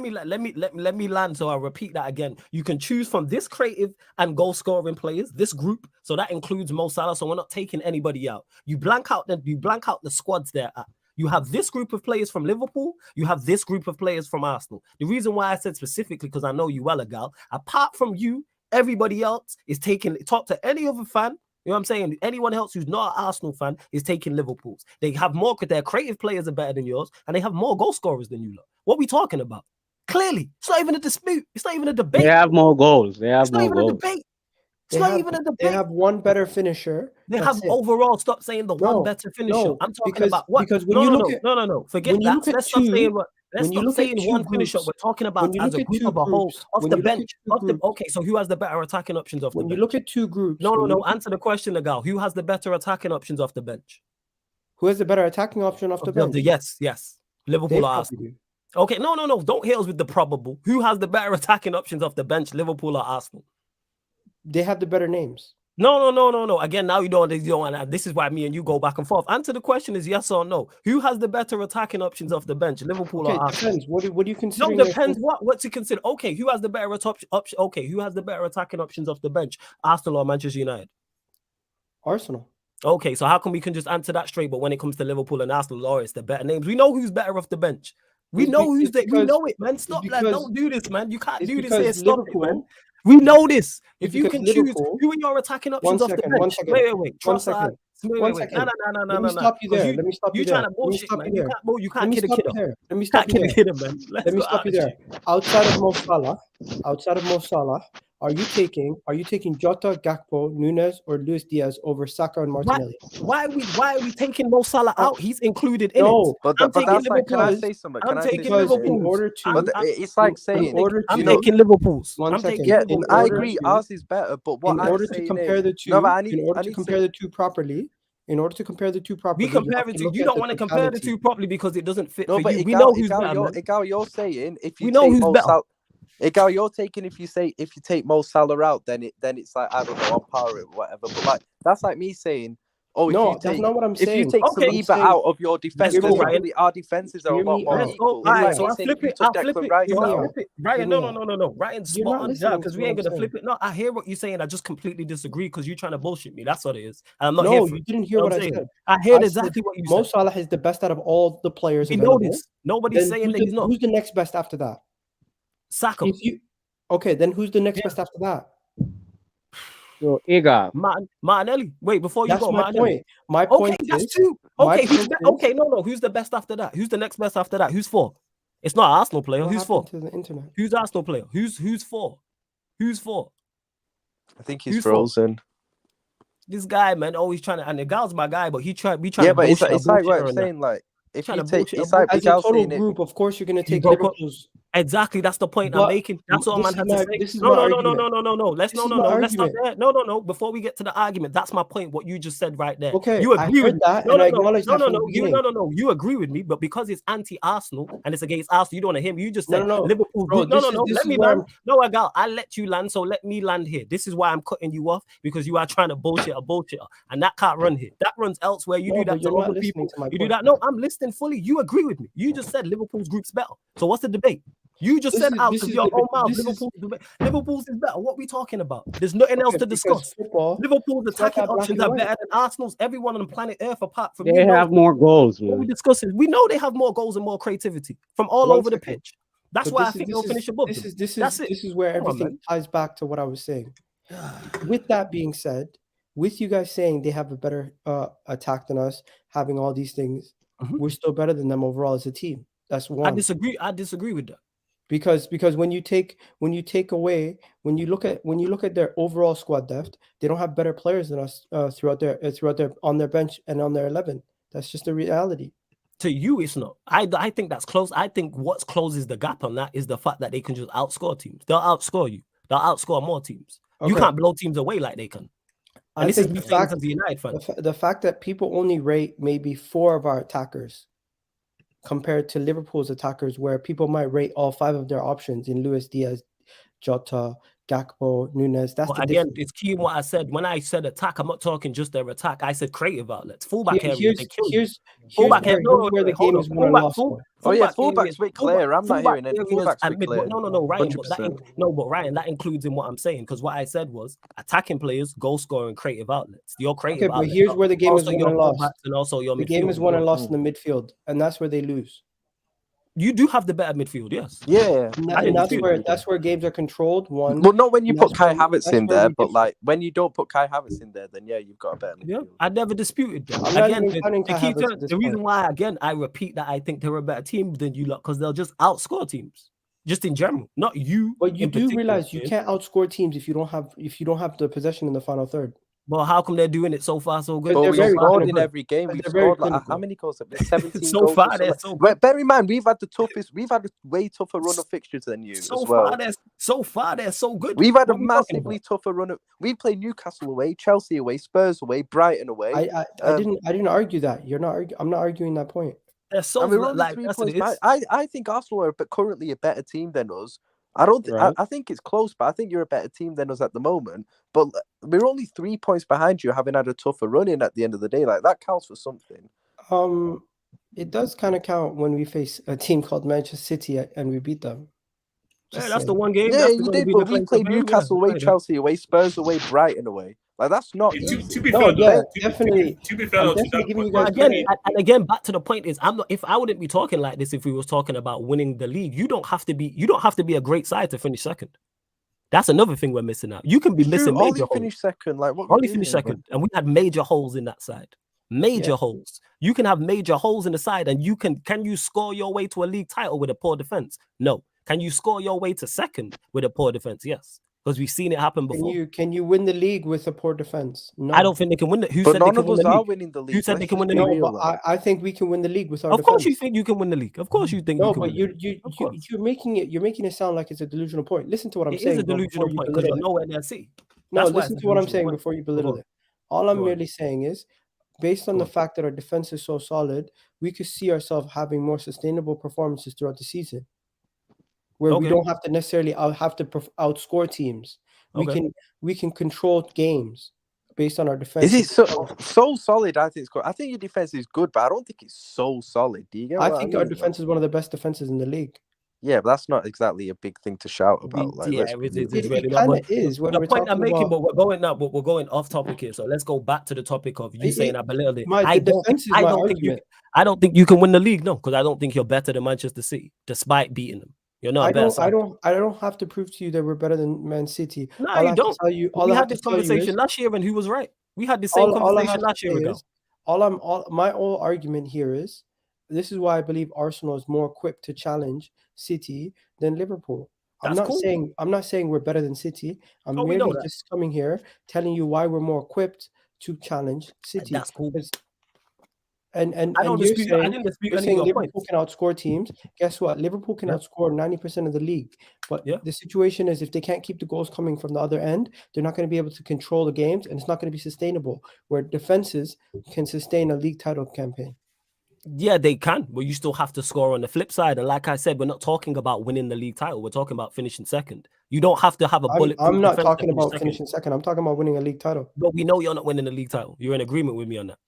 me land. So I'll repeat that again. You can choose from this creative and goal scoring players, this group. So that includes Mo Salah. So we're not taking anybody out. You blank out the squads there. You have this group of players from Liverpool. You have this group of players from Arsenal. The reason why I said specifically because I know you well, Agal. Apart from you, everybody else is taking. Talk to any other fan. You know what I'm saying? Anyone else who's not an Arsenal fan is taking Liverpool's. They have more, their creative players are better than yours, and they have more goal scorers than you lot. What are we talking about? Clearly, it's not even a dispute. It's not even a debate. They have more goals. It's not even a debate. It's not even a debate. They have one better finisher. They have overall. Stop saying the one better finisher. I'm talking about what? Because when you look at Forget that. Let's stop saying what. Let's stop saying one finisher. We're talking about as a group of a whole off the bench. Okay, so who has the better attacking options off the bench? When you look at 2 groups. No. Answer the question, Agal. Who has the better attacking options off the bench? Who has the better attacking option off the bench? Yes. Liverpool or Arsenal. Okay, no. Don't hit us with the probable. Who has the better attacking options off the bench? Liverpool or Arsenal? They have the better names. No. Again, now you don't want. This is why me and you go back and forth. Answer the question is yes or no. Who has the better attacking options off the bench? Liverpool or Arsenal? Depends. What do you consider? No, depends. What's to consider? Okay, who has the better option? Okay, who has the better attacking options off the bench? Arsenal or Manchester United? Arsenal. Okay, so how come we can just answer that straight? But when it comes to Liverpool and Arsenal, it's the better names. We know who's better off the bench. We It's know be- who's it's there. We because- know it, man. Stop, because- lad. Don't do this, man. You can't it's do this because here. Stop it, man. Liverpool- We know this. it's If you because can choose Liverpool- who are your attacking options off the second, bench. one second, Wait. one Trust second, Wait. one No. second. Let me stop you there. Let me stop you You there. trying to Let me bullshit, stop man. you You there. can't. You Let can't me kid a stop kid you up. there. Let me Can't stop you kid a there. kid up, man. Let's Let me go stop out you of there. shit. Outside of Mo Salah, are you taking Jota, Gakpo, Nunes, or Luis Diaz over Saka and Martinelli? Why are we taking Mo Salah out? He's included in No, it. But I'm but taking that's like, can I Liverpool's. say something? I'm Can I say taking because something? in Liverpool's. order to, But it's like saying, I'm you know, taking Liverpool's. One I'm second. taking yeah, Liverpool's. I order agree, to- ours is better. But what in I'm order to saying compare is, the two, no, but I need in order to to compare the two properly, We you compare have it to to look you. at Don't the want to compare the totality. two properly because it doesn't fit No, for but you. We know who's Igal, better, man. Igal, you're saying if you We know take who's Mo better. Salah, Igal, you're taking if you take Mo Salah out, then it's like, I don't know, on par or whatever. But like that's like me saying, oh, if No, you that's take not what I'm if you saying. take Okay. Saliba saying- out of your defense, Let's go, because Ryan. our defenses are a Hear lot me more out. Let's go. equal. All It's right, like so me I'll saying flip if you it. took I'll flip Declan it. Rice Hear me out. out. Flip it. Ryan, Hear no. me out. Ryan's You're spot not on, listening because to we what ain't I'm gonna saying. flip it. No, I hear what you're saying. I just completely disagree because you're trying to bullshit me. That's what it is. And I'm not here No, for you it. didn't You hear know what I I'm saying? said. I heard I exactly said what you Mo said. Salah is the best out of all the players We know available. this. Nobody's Then saying that he's not. who's the next best after that? Saka. Okay, then who's the next Yeah. best after that? So Igal, Martinelli. Wait, before you That's go, my Martinelli. point. My Okay, point that's is, two. my Okay, point is- okay, no. Who's the best after that? Who's the next best after that? Who's four? It's not an Arsenal player. what Who's four? happened to the internet? Who's Arsenal player? Who's four? Who's four? I think he's Who's for? frozen. This guy, man, always trying to, and the gal's my guy, but he trying Yeah, to but it's bullshit like what her I'm and that. saying. Like if Trying you to take, bullshit it's a like As a Miguel total saying it. group, of course, you're going to You take broke up. Liverpool's. Exactly, that's the point But I'm making. That's all this man is had my- to say. this is No, my no. argument. Let's This is my let's stop argument. there. No. Before we get to the argument, that's my point. What you just said right there. Okay, You I agree with heard me. that, No, and I no. acknowledge that from the You beginning. You agree with me, but because it's anti-Arsenal and it's against Arsenal, you don't want to hear me. You just No, said no, no. Liverpool. Bro, No. this Let is me where land. No, I'll let you land. So let me land here. This is why I'm cutting you off, because you are trying to bullshit a bullshitter, and that can't run here. That runs elsewhere. You No, do but that to you're not other listening people. to my You do point. that. No, I'm listening fully. You agree with me. You just said Liverpool's group's better. So what's the debate? You just said out of your own mouth, Liverpool's is better. What are we talking about? There's nothing else to discuss. Football, Liverpool's it's not attacking that black options and are white. better than Arsenal's. Everyone on planet Earth, apart from they you, have more goals, what we man. discussing. We know they have more goals and more creativity from all One over the second. pitch. That's But why I think they'll finish above them. That's it. This is where Come on, everything man. ties back to what I was saying. With that being said, with you guys saying they have a better attack than us, having all these things, we're still better than them overall as a team. That's one. I disagree with that. Because when you look at their overall squad depth, they don't have better players than us throughout their on their bench and on their 11. That's just a reality. To you, it's not. I think that's close. I think what closes the gap on that is the fact that they can just outscore teams. They'll outscore you. They'll outscore more teams. You Okay. can't blow teams away like they can. And I this is think me saying as a United fan. the fact that people only rate maybe 4 of our attackers compared to Liverpool's attackers, where people might rate all 5 of their options in Luis Diaz, Jota, Gakpo, Nunes. That's But the again, difference. it's key in what I said. When I said attack, I'm not talking just their attack. I said creative outlets, fullback area. They kill you. Here's Fullback where, area. No, where the wait, hold game on. is won and lost. Oh yeah, Fullback fullback's areas- bit clear. I'm not hearing it. areas Fullback's and bit mid- clear. No, Ryan. But 100%. but Ryan, that includes in what I'm saying, because what I said was attacking players, goal scoring, creative outlets. Your creative Okay, but outlets. here's where the game is also won your and lost. fullbacks and also your The midfield. game is won and lost in the midfield, and that's where they lose. You do have the better midfield, yes. Yeah. And that's where games are controlled. One. Well, not when you and put that's Kai where- Havertz that's in where there, we but differ. like when you don't put Kai Havertz in there, then yeah, you've got a better Yeah, midfield. I never disputed that. I'm not Again, even counting Kai Havertz at this the reason point. why, again, I repeat that I think they're a better team than you lot, because they'll just outscore teams, just in general, not you. But you in do particular, realize you James. can't outscore teams if you don't have the possession in the final third. But how come they're doing it so far so good? But But they're we very scored clinical. in every game. But We've they're very scored like how clinical. many goals? 17 So goals. or far, something. they're so But good. bear in mind, we've had a way tougher run of fixtures than you So as well. far, they're so good. We've had a What are we talking massively tougher run of. We played Newcastle away, Chelsea away, Spurs away, Brighton away. I didn't argue that. You're not. I'm not arguing that point. They're so and we're only like 3 that's what points it back. is. I think Arsenal are currently a better team than us. I don't. Right. I think it's close, but I think you're a better team than us at the moment. But we're only 3 points behind you, having had a tougher run in at the end of the day. Like that counts for something. It does kind of count when we face a team called Manchester City and we beat them. Yeah, Just that's the saying. one game. Yeah, that's you gonna did, be but the we claim to played fame. Newcastle Yeah, away, right, Chelsea away, Spurs away, Brighton away. Like that's not To easy. be No, fair, yeah, though, definitely. to be fair, I'm though, to definitely that giving point, you guys Again, credit. and again, back to the point is, I'm not. If I wouldn't be talking like this if we was talking about winning the league. You don't have to be a great side to finish second. That's another thing we're missing out. You can be True, missing Ollie major holes. finished second. Like what? we Only doing finished here, bro? second, and we had major holes in that side. Major holes. You can have major holes in the side, and you can you score your way to a league title with a poor defense? No. Can you score your way to second with a poor defense? Yes, because we've seen it happen before. Can you win the league with a poor defense? No. I don't think they can win it. Who But said they none can of win us the are league? winning the league. Who said they Let's can win just the be league? No, real. but I think we can win the league with our Of course, you defense. think you can win the league. Of course, you think No, you can but win the league. Of course. you're making it sound like it's a delusional point. Listen to what I'm It saying. is a delusional point because you're nowhere near C. No, That's why listen it's a to what I'm delusional saying point. before you Go belittle on. it. All I'm Go on. merely saying is, based on Go the on. fact that our defense is so solid, we could see ourselves having more sustainable performances throughout the season, where we Okay. don't have to necessarily have to outscore teams. Okay. We can control games based on our defense. Is it so solid? I think it's good. I think your defense is good, but I don't think it's so solid. Do you get I what think I our mean? defense is one of the best defenses in the league. Yeah, but that's not exactly a big thing to shout about. Like, Yeah, let's be real. it's really It not. kind But of is when the we're point I'm talking making, about. but we're going off topic here. So let's go back to the topic of you saying I belittled it. The defense is my argument. I don't think you can win the league. No, because I don't think you're better than Manchester City, despite beating them. You're not a better side. I don't have to prove to you that we're better than Man City. No, all you I have don't. To tell you, all We I have had to this tell you conversation is, last year, and who was right? We had the same conversation last year ago. My whole argument here is, this is why I believe Arsenal is more equipped to challenge City than Liverpool. I'm not saying we're better than City. I'm merely just coming here telling you why we're more equipped to challenge City. That's cool. And you're saying Liverpool can outscore teams. Guess what? Liverpool can outscore 90% of the league. But the situation is, if they can't keep the goals coming from the other end, they're not going to be able to control the games, and it's not going to be sustainable. Where defenses can sustain a league title campaign. Yeah, they can, but you still have to score on the flip side. And like I said, we're not talking about winning the league title. We're talking about finishing second. You don't have to have a bullet. I'm not talking about finishing second. I'm talking about winning a league title. But we know you're not winning the league title. You're in agreement with me on that.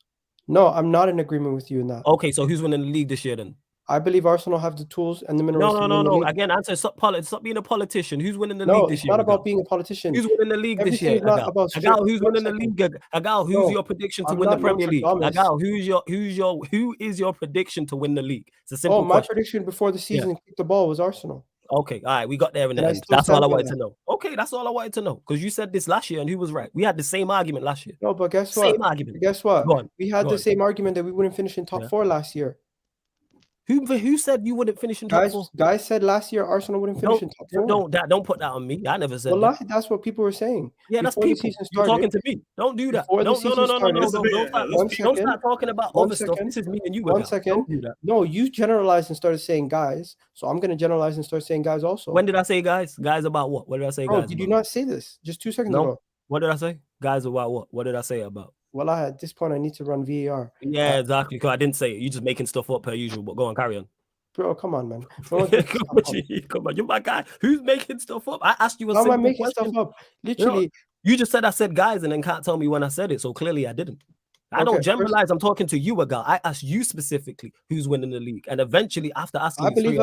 No, I'm not in agreement with you in that. Okay, so who's winning the league this year then? I believe Arsenal have the tools and the minerals. No. Again, answer. Stop being a politician. Who's winning the league this year? No, it's not about being a politician. Who's winning the league this year? Agal, who's winning the league? Agal, who's your prediction to win the Premier League? Agal, who is your prediction to win the league? It's a simple question. My prediction before the season kicked the ball was Arsenal. Okay, all right, we got there in the end. That's all I wanted to know. Okay, that's all I wanted to know, because you said this last year and who was right? We had the same argument last year. No, but guess what? Same argument. Guess what? We had the same argument that we wouldn't finish in top 4 last year. Who said you wouldn't finish in top 4? Guys said last year Arsenal wouldn't finish in top 4. Don't put that on me. I never said that. That's what people were saying. Yeah, that's people. You're talking to me. Don't do that. No. Don't start talking about other stuff. This is me and you. 1 second. Don't do that. No, you generalized and started saying guys. So I'm going to generalize and start saying guys also. When did I say guys? Guys about what? What did I say guys? Did you not say this just 2 seconds ago? What did I say? Guys about what? What did I say about? Well, at this point, I need to run VAR. Yeah, exactly. Because I didn't say it. You're just making stuff up per usual. But go on, carry on. Bro, come on, man. Come on, you're my guy. Who's making stuff up? I asked you a simple making question. Stuff up? Literally, you just said I said guys, and then can't tell me when I said it. So clearly, I didn't. I don't generalize. I'm talking to you, Agal. I asked you specifically who's winning the league, and eventually, after asking, I believe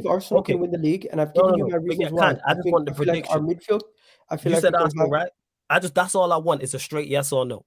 Arsenal can win the league, and I've given you my reasons why. I just want the prediction. Our midfield. I feel you like said Arsenal, right? That's all I want. It's a straight yes or no.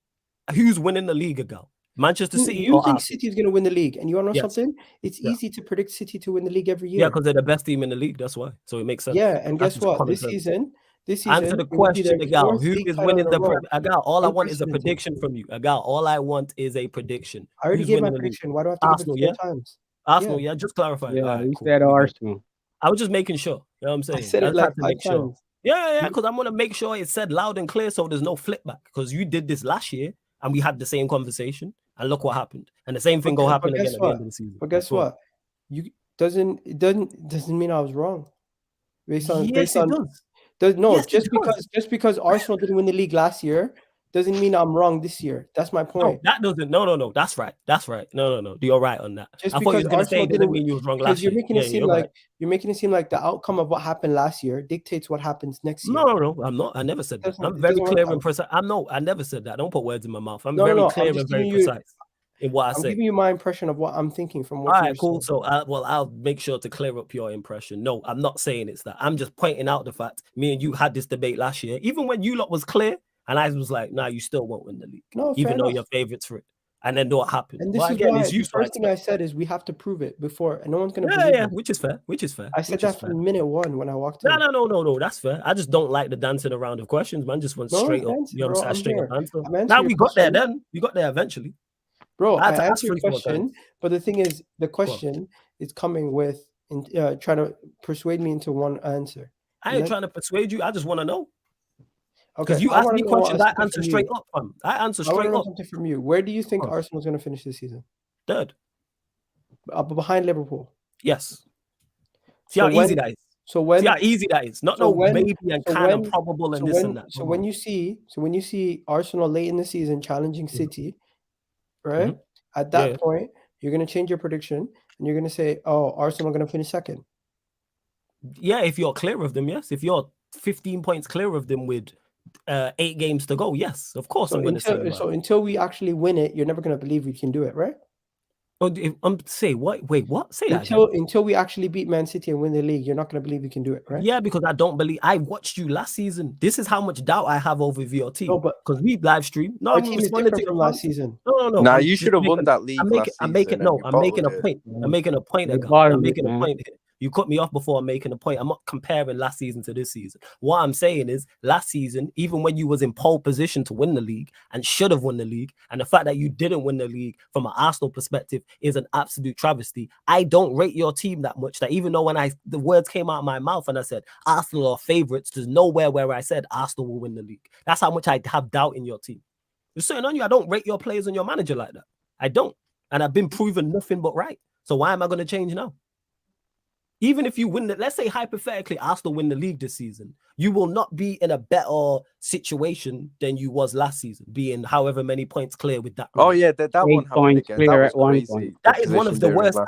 Who's winning the league, Agal? Manchester City. You think City is going to win the league, and you want to know something? It's easy to predict City to win the league every year. Yeah, because they're the best team in the league. That's why. So it makes sense. Yeah, and guess what? This season. Answer the question, Agal. Who is winning the Agal? All I want is a prediction from you. Agal, all I want is a prediction. I already gave my prediction. Why do I have to Arsenal, give it 4 times? Arsenal, yeah. Just clarify. Yeah, you said Arsenal. I was just making sure. You know what I'm saying? I said it like 5 times. Yeah, because I'm gonna make sure it's said loud and clear, so there's no flip back. Because you did this last year, and we had the same conversation, and look what happened. And the same thing will happen again at the end of the season. But guess what? It doesn't mean I was wrong. Based on just because Arsenal didn't win the league last year doesn't mean I'm wrong this year. That's my point. No, that doesn't. No. That's right. No. You're right on that. Just I thought you was gonna say it didn't mean you was wrong last year. You're making it seem like the outcome of what happened last year dictates what happens next year. No. I'm not. I never said that. I'm very clear and precise. I never said that. Don't put words in my mouth. I'm very clear and very precise in what I say. I'm giving you my impression of what I'm thinking from what. All right, cool. So, I'll make sure to clear up your impression. No, I'm not saying it's that. I'm just pointing out the fact me and you had this debate last year. Even when you lot was clear, And I was like, nah, you still won't win the league. No, even fair though enough. you're favourites for it. And then what happened? And this But is again, why it's you. the first thing I said is we have to prove it before, and no one's going to Yeah, believe yeah, it. which is fair. Which is fair. I said which that is fair. from minute one when I walked in. No, that's fair. I just don't like the dancing around of questions, man. Just went straight up. Dancing, You know what I'm bro, saying? Straight up I'm answer. answering Now your we got there question. then. We got there eventually. Bro, I had to ask answered your 3-4 times. question, but the thing is, the question is coming with trying to persuade me into one answer. I ain't trying to persuade you. I just want to know. Okay, Because you I ask wanna me know questions, I something answer from straight you. up, fam. I answer I want straight to know up. something from you. Where do you think Huh. Arsenal's going to finish this season? Third. Behind Liverpool. Yes. See So how easy that is. So when See how easy that is. Not so no when- maybe and so kind when- of probable and so this when and that. so when you see Arsenal late in the season challenging City, right? At that point, you're going to change your prediction and you're going to say, "Oh, Arsenal going to finish second." Yeah, if you're clear of them, yes. If you're 15 points clear of them with 8 games to go, yes, of course I'm going to say. So until we actually win it, you're never going to believe we can do it, right? Oh, say what? Wait, what? Say that again. Until we actually beat Man City and win the league, you're not going to believe we can do it, right? Yeah, because I don't believe. I watched you last season. This is how much doubt I have over your team. No, but because we live stream. No, our I'm team is responding different to from your last season. No. Nah, I'm you just should have won making- that league I'm last making, season. I'm making a point. I'm making a point. You I'm bottled making it, a man. point here. You cut me off before I'm making a point. I'm not comparing last season to this season. What I'm saying is last season, even when you was in pole position to win the league and should have won the league, and the fact that you didn't win the league from an Arsenal perspective is an absolute travesty. I don't rate your team that much that even though when the words came out of my mouth and I said Arsenal are favourites, there's nowhere where I said Arsenal will win the league. That's how much I have doubt in your team. Just saying on you, I don't rate your players and your manager like that. I don't. And I've been proven nothing but right. So why am I going to change now? Even if you win let's say hypothetically Arsenal win the league this season, you will not be in a better situation than you was last season, being however many points clear with that. Oh yeah, that 8 one happened points again. clear That was at one crazy. point. That is one of the worst.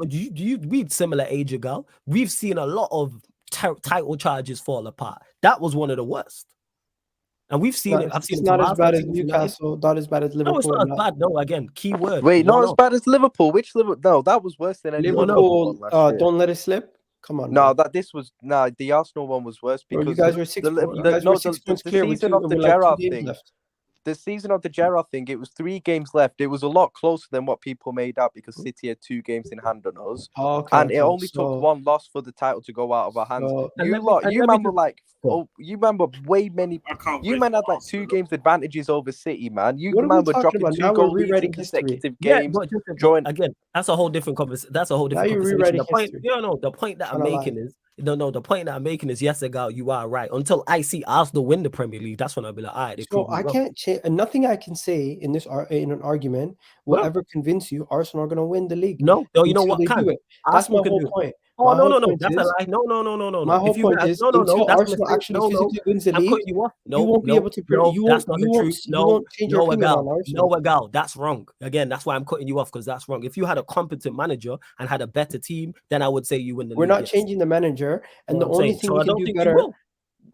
Year. We similar age ago. We've seen a lot of title charges fall apart. That was one of the worst. And we've seen it. I've seen it's it. not as bad as I've seen it from Newcastle, not as bad as Liverpool. No, it's not as bad. No, again, key word. Wait, not as bad as Liverpool. Which Liverpool? No, that was worse than any Liverpool. last year. Don't let it slip. Come on. No, man. the Arsenal one was worse because you guys were 6 points clear with season of the like 2 Gerrard games thing. left. The season of the Gerrard thing, it was 3 games left. It was a lot closer than what people made out because City had 2 games in hand on us, and it only took 1 loss for the title to go out of our hands. You remember way many. You man had like 2 games advantages over City, man. You man were dropping 2 goal leads in consecutive games. Again, that's a whole different conversation. That's a whole different conversation. The point, the point that I'm making is. The point that I'm making is yes, Agal, you are right. Until I see Arsenal win the Premier League, that's when I'll be like, all right. So I can't change. Nothing I can say in an argument will ever convince you Arsenal are going to win the league. No, you know what? That's my whole point. Oh no, that's a lie. No. My whole point is until Arsenal actually physically wins the league, you won't be able to. That's not the truth. No, Agal, that's wrong. Again, that's why I'm cutting you off because that's wrong. If you had a competent manager and had a better team, then I would say you win the league. We're not changing the manager, and the only thing we can do better.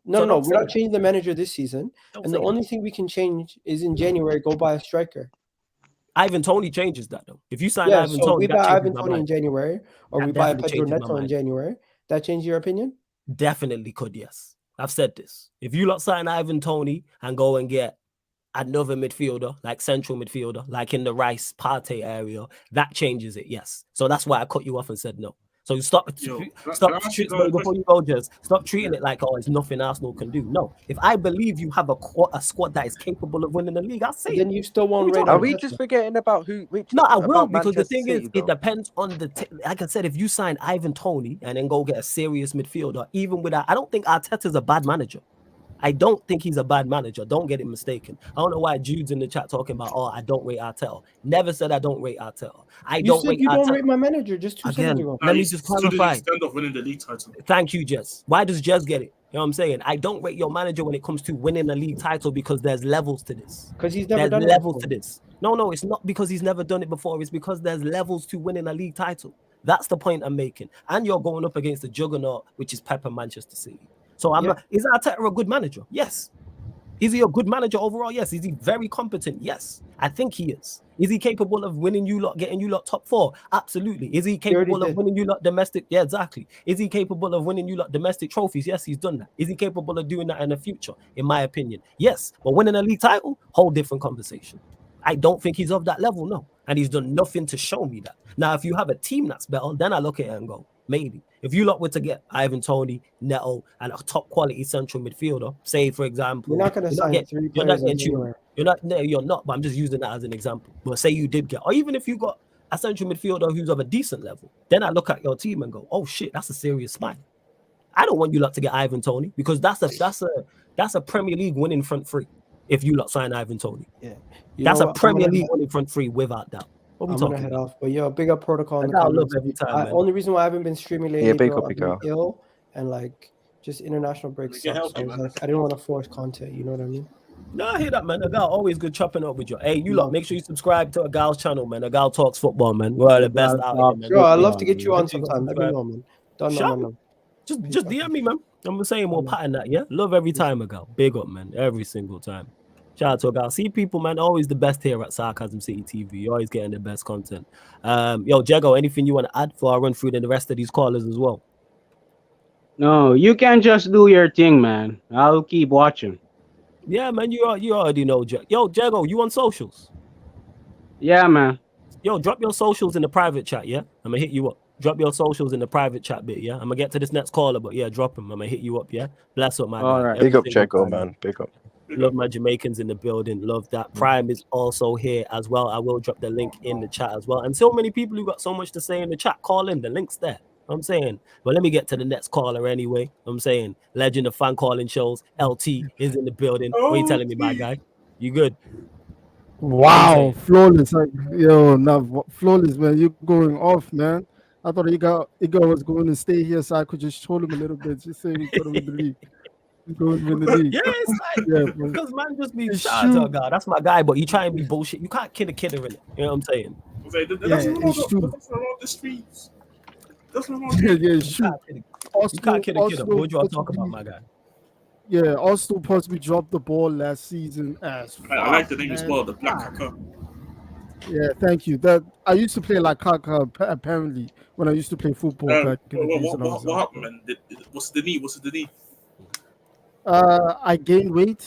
No, we're not changing the manager this season, and the only thing we can change is in January go buy a striker. Ivan Toney changes that though. If you sign Ivan Toney, we buy Ivan Toney in January, or we buy Pedro Neto in January. That change your opinion? Definitely could, yes. I've said this. If you lot sign Ivan Toney and go and get another midfielder, like central midfielder, like in the Rice Partey area, that changes it, yes. So that's why I cut you off and said no. So stop before you go, Jez. Stop treating it like, oh, it's nothing Arsenal can do. No, if I believe you have a squad that is capable of winning the league, I'll say then you still won't rate. Are we just forgetting about who? No, I will because the thing is, it depends on like I said, if you sign Ivan Toney and then go get a serious midfielder, even without, I don't think Arteta's a bad manager. I don't think he's a bad manager. Don't get it mistaken. I don't know why Jude's in the chat talking about, oh, I don't rate Arteta. Never said I don't rate Arteta. You don't rate my manager just 2 seconds ago. Let me just clarify. To the extent of winning the league title. Thank you, Jez. Why does Jez get it? You know what I'm saying? I don't rate your manager when it comes to winning a league title because there's levels to this. Because he's never done levels to this. No, it's not because he's never done it before. It's because there's levels to winning a league title. That's the point I'm making. And you're going up against the juggernaut, which is Pep and Manchester City. So is Arteta a good manager? Yes. Is he a good manager overall? Yes. Is he very competent? Yes. I think he is. Is he capable of winning you lot, getting you lot top 4? Absolutely. Is he capable of winning you lot domestic? Yeah, exactly. Is he capable of winning you lot domestic trophies? Yes, he's done that. Is he capable of doing that in the future? In my opinion, yes. But winning a league title, whole different conversation. I don't think he's of that level, no. And he's done nothing to show me that. Now, if you have a team that's better, then I look at it and go, maybe. If you lot were to get Ivan Toney, Neto, and a top quality central midfielder, say for example, you're not going to sign 3 players anywhere. You're not, but I'm just using that as an example. But say you did get, or even if you got a central midfielder who's of a decent level, then I look at your team and go, oh shit, that's a serious spine. I don't want you lot to get Ivan Toney because that's a Premier League winning front three. If you lot sign Ivan Toney, yeah, that's a Premier League winning front three without doubt. I'm gonna head off, but yo, big up protocol. In the love every time. Only reason why I haven't been streaming lately, Yeah, big bro, up, I've been ill and like just international breaks. So I didn't want to force content. You know what I mean? No, I hear that, man. Agal, always good chopping up with you. Hey, you lot, make sure you subscribe to Agal's channel, man. Agal talks football, man. We're the best out here, man. Sure, I'd love to get you on sometime. Let me know, man. Don't know. Just DM me, man. I'm saying more pattern that, yeah. Love every time, Agal. Big up, man. Every single time. Shout out to Agal. See people, man. Always the best here at Sarcasm City TV. You're always getting the best content. Yo, Jago, anything you want to add before I run through the rest of these callers as well? No, you can just do your thing, man. I'll keep watching. Yeah, man. You already know, Yo, Jago, you on socials? Yeah, man. Yo, drop your socials in the private chat, yeah? I'm gonna hit you up. Drop your socials in the private chat bit, yeah? I'm gonna get to this next caller, but yeah, drop them. I'm gonna hit you up, yeah? Bless up, my All guy. right. Big up, Checo, man. Big up. Love my Jamaicans in the building. Love that. Prime is also here as well. I will drop the link in the chat as well. And so many people who got so much to say in the chat, call in. The link's there. I'm saying. But let me get to the next caller anyway. I'm saying legend of fan calling shows. LT is in the building. What are you telling me, my guy? You good? Wow, flawless. Like, yo, now flawless, man. You're going off, man. I thought Igor was going to stay here so I could just troll him a little bit. Just say we put him in the league. Yeah, it's like because man just be shout out to God. That's my guy, but you try and be bullshit. You can't kill a kid in it. You know what I'm saying? It's true. The streets. Yeah, it's true. You can't kill a kid. What you all talk about, my guy? Yeah, Arsenal possibly dropped the ball last season as I like the name as well, the Black Kaka. Yeah, thank you. That I used to play like Kaka apparently when I used to play football back in the days. What happened, man? What's the knee? I gained weight,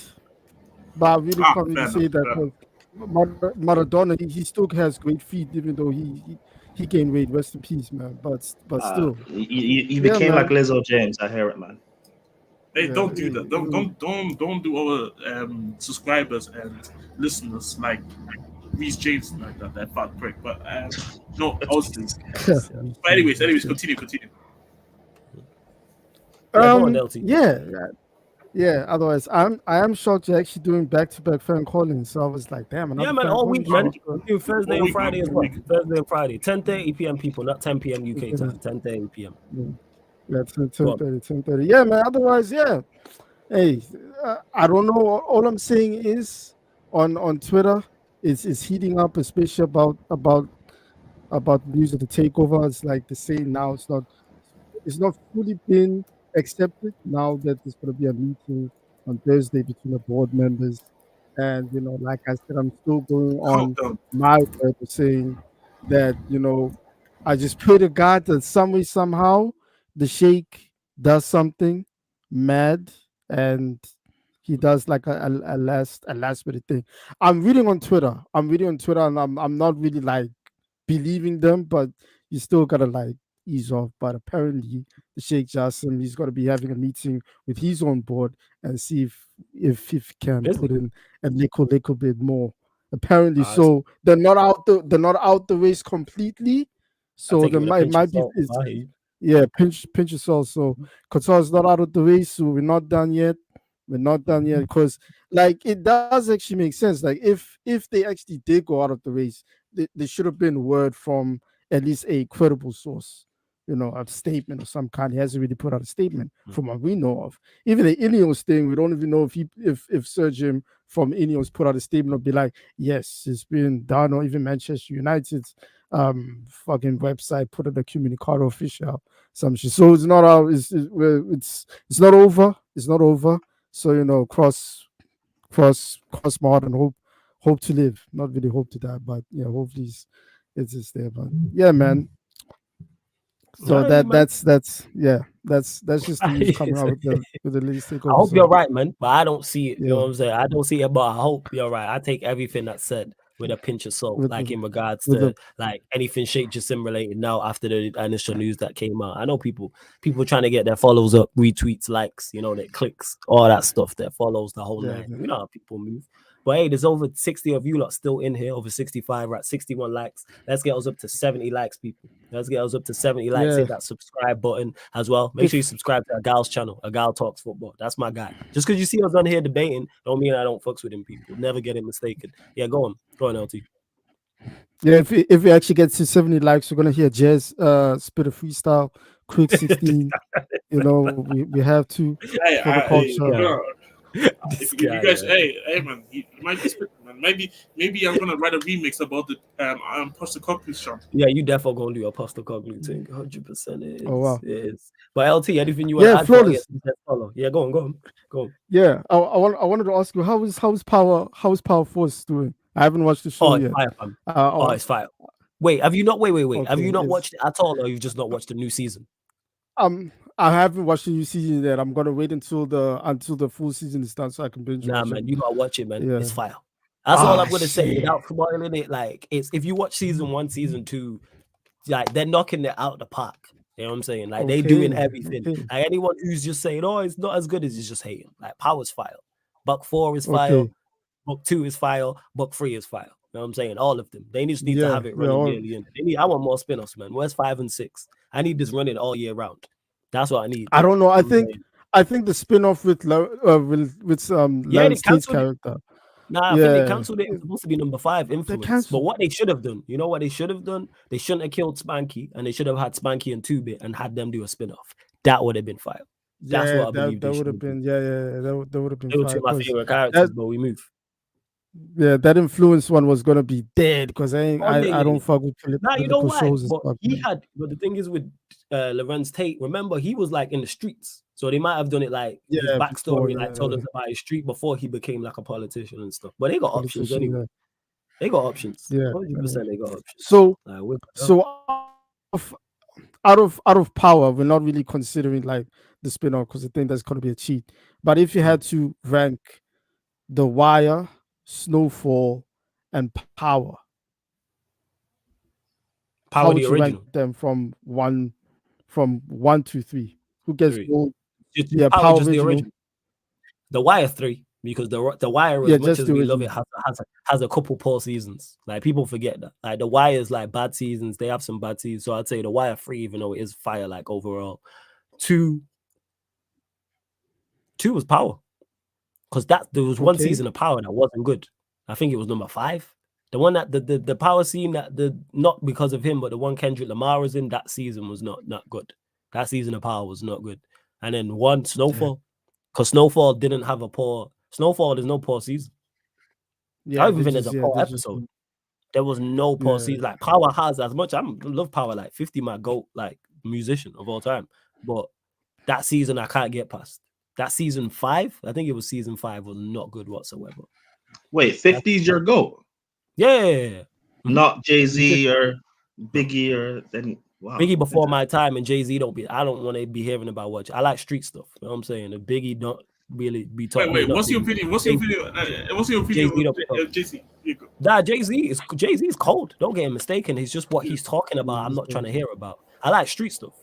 but I really can't really say that. Maradona, he still has great feet, even though he gained weight. Rest in peace, man. But still, he became like Lizzo James. I hear it, man. Hey, don't do that. Don't do our subscribers and listeners like Reece James like that. That fat prick. But no, honestly. But anyways, continue. Yeah. Otherwise, I am shocked you're actually doing back-to-back fan calling. So I was like, damn. Yeah, man. All week, man. We do Thursday and Friday as well. Thursday and Friday, 10:30 p.m. people, not 10 p.m. UK time. 10:30 p.m. Yeah, 10:30. Yeah, man. Otherwise, yeah. Hey, I don't know. All I'm saying is on Twitter is heating up, especially about news of the takeover. It's like they say now it's not fully been accepted now that there's going to be a meeting on Thursday between the board members. And, like I said, I'm still going on my word saying that, I just pray to God that some way, somehow, the Sheikh does something mad and he does like a last minute thing. I'm reading on Twitter and I'm not really like believing them, but you still gotta like ease off. But apparently the Sheikh Jassim, he's got to be having a meeting with his own board and see if he can put in a little bit more. Apparently, so they're not out the race completely. So there might be pinch yourself. So Qatar's not out of the race, so we're not done yet. Because like it does actually make sense. Like if they actually did go out of the race, there should have been word from at least a credible source, a statement of some kind. He hasn't really put out a statement from what we know of. Even the Ineos thing, we don't even know if Sir Jim from Ineos put out a statement or be like, yes, it's been done, or even Manchester United's fucking website put it a Comunicado official some shit. So it's not out. It's not over. It's not over. So cross cross my heart and hope to live. Not really hope to die, but yeah, hopefully it's just there. But yeah, man. So that's just the news coming out with the latest takeover. I hope you're right, man. But I don't see it. You know what I'm saying? I don't see it, but I hope you're right. I take everything that's said with a pinch of salt, like in regards to like anything Sheikh Jassim related now after the initial news that came out. I know people trying to get their follows up, retweets, likes, you know, their clicks, all that stuff, their follows, the whole nine. You know how people move. But hey, there's over 60 of you lot still in here, over 65, we're at 61 likes. Let's get us up to 70 likes, people. Let's get us up to 70 likes. Hit that subscribe button as well. Make sure you subscribe to Agal's channel, Agal Talks Football. That's my guy. Just because you see us on here debating, don't mean I don't fucks with him, people. Never get it mistaken. Yeah, go on, LT. Yeah, if we actually get to 70 likes, we're gonna hear Jez spit a freestyle, quick 16. You know, we have to for the culture. If you guys, hey man, you might be spitting, man. Maybe I'm gonna write a remix about the Postecoglou shot. Yeah, you definitely gonna do a Postecoglou thing, 100%. Oh wow, it is. But LT, anything you want to add? Flawless. Yeah, go on. Yeah, I wanted to ask you how is Power Force doing? I haven't watched the show yet. It's fire. Wait, have you not? Wait. Okay, have you not watched it at all, or you've just not watched the new season? I haven't watched the new season yet. I'm gonna wait until the full season is done so I can binge watch man, it. you gotta watch it, man. Yeah. It's fire. That's all I'm gonna say without spoiling it. Like, it's if you watch season 1, season 2, like they're knocking it out the park. You know what I'm saying? Like they doing everything. Like anyone who's just saying, "Oh, it's not as good," is just hating. Like Power's fire. Buck 4 is fire. Book 2 is fire. Book 3 is fire. You know what I'm saying? All of them. They just need to have it running yearly. I want more spin-offs, man. Where's 5 and 6? I need this running all year round. That's what I need. I don't know. I think the spin-off with Lance Tate's character. I think they cancelled it. It was supposed to be number 5, Influence. But what they should have done, you know what they should have done? They shouldn't have killed Spanky, and they should have had Spanky and 2-Bit and had them do a spin-off. That would have been fire. That's what I believe. That would have been. That would have been. They were two of my favorite characters, but we move. Yeah, that Influence one was gonna be dead because I don't fuck with Philip. Nah, you know why? But the thing is with Lorenz Tate, remember he was like in the streets, so they might have done it like his backstory, told us about his street before he became like a politician and stuff. But they got options anyway. They got options. 100% they got options. So out of Power, we're not really considering like the spin-off because I think that's gonna be a cheat. But if you had to rank The Wire, Snowfall, and Power how would you rank them from one to 3? Who gets gold? Power just the original. The Wire 3, because the Wire, as much as we love it, has a couple poor seasons. Like people forget that. Like the Wire is like bad seasons. They have some bad seasons. So I'd say the Wire 3, even though it is fire, like overall. 2 was Power. Because there was one season of Power that wasn't good. I think it was number 5. The one that the Power scene not because of him, but the one Kendrick Lamar was in, that season was not good. That season of Power was not good. And then 1 Snowfall, because Snowfall didn't have a poor. Snowfall, there's no poor season. I don't even think there's a poor episode. There was no poor season. Like Power has as much. I love Power, like 50 my GOAT, like musician of all time. But that season I can't get past. That season 5, I think it was season 5, was not good whatsoever. Wait, 50 is your GOAT? Yeah. Not Jay-Z or Biggie or then Biggie before my time, and Jay-Z I don't want to be hearing about what I like street stuff. You know what I'm saying? And Biggie don't really be talking. Wait, what's your opinion? What's your opinion of Jay-Z? Nah, Jay-Z is cold. Don't get him mistaken. He's just what he's talking about. I'm not trying to hear about. I like street stuff.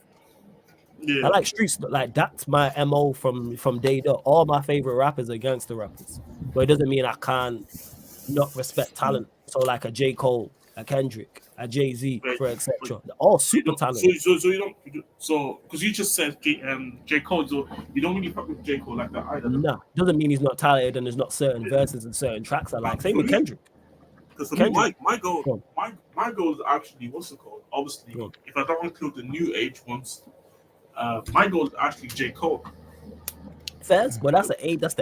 Yeah. I like street stuff. Like that's my MO from day dot. All my favorite rappers are gangster rappers, but it doesn't mean I can't not respect talent. So like a J. Cole, a Kendrick, a Jay-Z, for etc. All super talented. So because you just said J. Cole, so you don't really fuck with J. Cole like that either. No, doesn't mean he's not talented and there's not certain verses and certain tracks I like. Same with Kendrick. Because for me, my goal is actually what's it called? Obviously, if I don't include the new age ones. My goal is actually J. Cole. Fairs, but that's the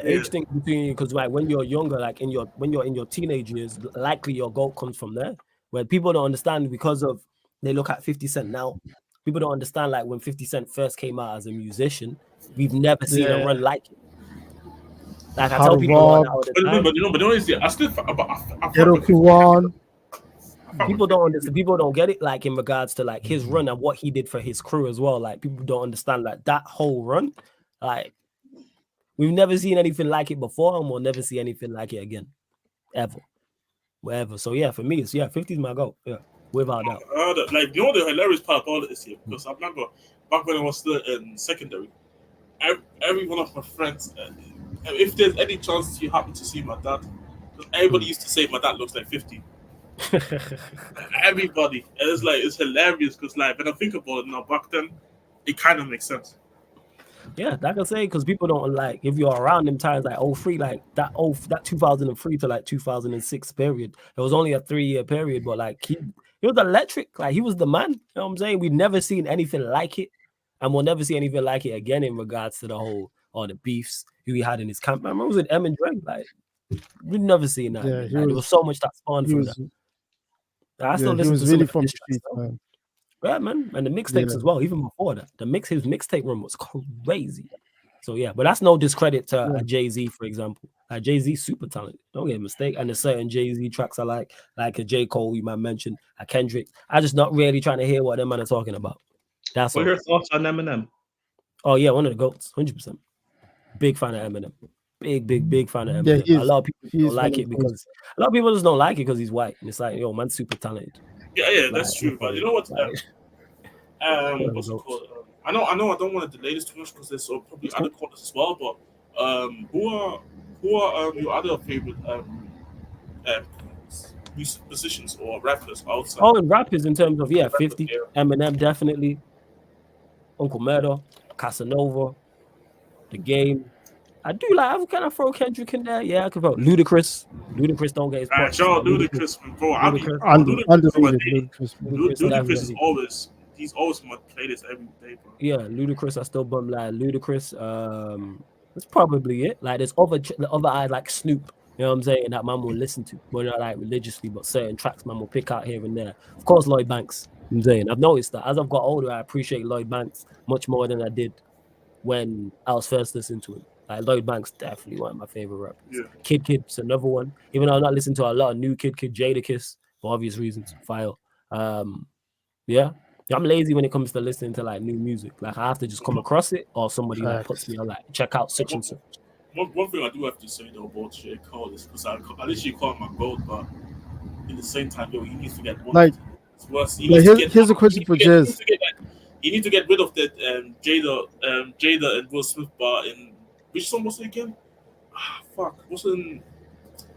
age thing between you, because like when you're younger, like when you're in your teenage years, likely your goal comes from there. Where people don't understand because of they look at 50 Cent now. People don't understand like when 50 Cent first came out as a musician, we've never seen a run like it. Like I How tell to people all rob. that all the But time. the only thing I still Ghetto Kuwan. People don't understand. People don't get it. Like in regards to like his run and what he did for his crew as well. Like people don't understand like that whole run. Like we've never seen anything like it before, and we'll never see anything like it again, ever, wherever. So yeah, for me, it's 50 is my goal. Yeah, without doubt. Like you know the hilarious part about it is here because I remember back when I was still in secondary, every one of my friends, if there's any chance you happen to see my dad, because everybody used to say my dad looks like 50. Everybody, and it's hilarious because like when I think about it now, back then, it kind of makes sense. Yeah, like I say, because people don't like if you're around them times like 03, like that 2003 to like 2006 period. It was only a 3-year period, but like he was electric. Like he was the man. You know what I'm saying? We've never seen anything like it, and we'll never see anything like it again in regards to the whole the beefs he had in his camp. I remember it was with M and Dre. Like we've never seen that. Yeah, Like, there was so much that spawned from that. I still listen he was to some really of the from the diss tracks, streets, though. man. Yeah, man, and the mixtapes Yeah. as well. Even before that, his mixtape run was crazy. So yeah, but that's no discredit to a Jay-Z, for example. Like Jay-Z, super talented. Don't get a mistake. And there's certain Jay-Z tracks I like a J. Cole, you might mention, a Kendrick. I just not really trying to hear what them man are talking about. That's What all. are your thoughts on Eminem? Oh yeah, one of the goats, 100%. Big fan of Eminem. Big fan of Eminem. Yeah, a lot of people don't like it one of those. because a lot of people just don't like it because he's white. And it's like, yo, man's super talented. Yeah, that's Like, true. But you know what? What's it goats. called? I know. I don't want to delay this too much because there's probably other callers as well. But who are your other favorite musicians or rappers outside? Oh, and rappers in terms of 50, Eminem definitely, Uncle Murder, Casanova, The Game. I do like. Can I throw Kendrick in there? Yeah, I can throw Ludacris. Ludacris don't get his props. Shout out Ludacris, bro. Underrated Ludacris is always. He's always on my playlist every day, bro. Yeah, Ludacris. I still bump like Ludacris. That's probably it. Like there's the other eyes like Snoop. You know what I'm saying? That man will listen to, but not like religiously, but certain tracks man will pick out here and there. Of course, Lloyd Banks. I'm saying I've noticed that as I've got older, I appreciate Lloyd Banks much more than I did when I was first listening to him. Like Lloyd Banks, definitely one of my favorite rappers. Yeah. Kid's another one. Even though I'm not listening to a lot of new Kid, Jadakiss for obvious reasons. File. Yeah. I'm lazy when it comes to listening to like new music. Like I have to just come across it, or somebody like puts me on like check out such and such. One thing I do have to say though about J. Cole is because I literally call him my goat, but in the same time, yo, he needs to get one. Like, here's a question for Jez. You need to get rid of that Jada and Will Smith bar in which song was it again? Fuck, wasn't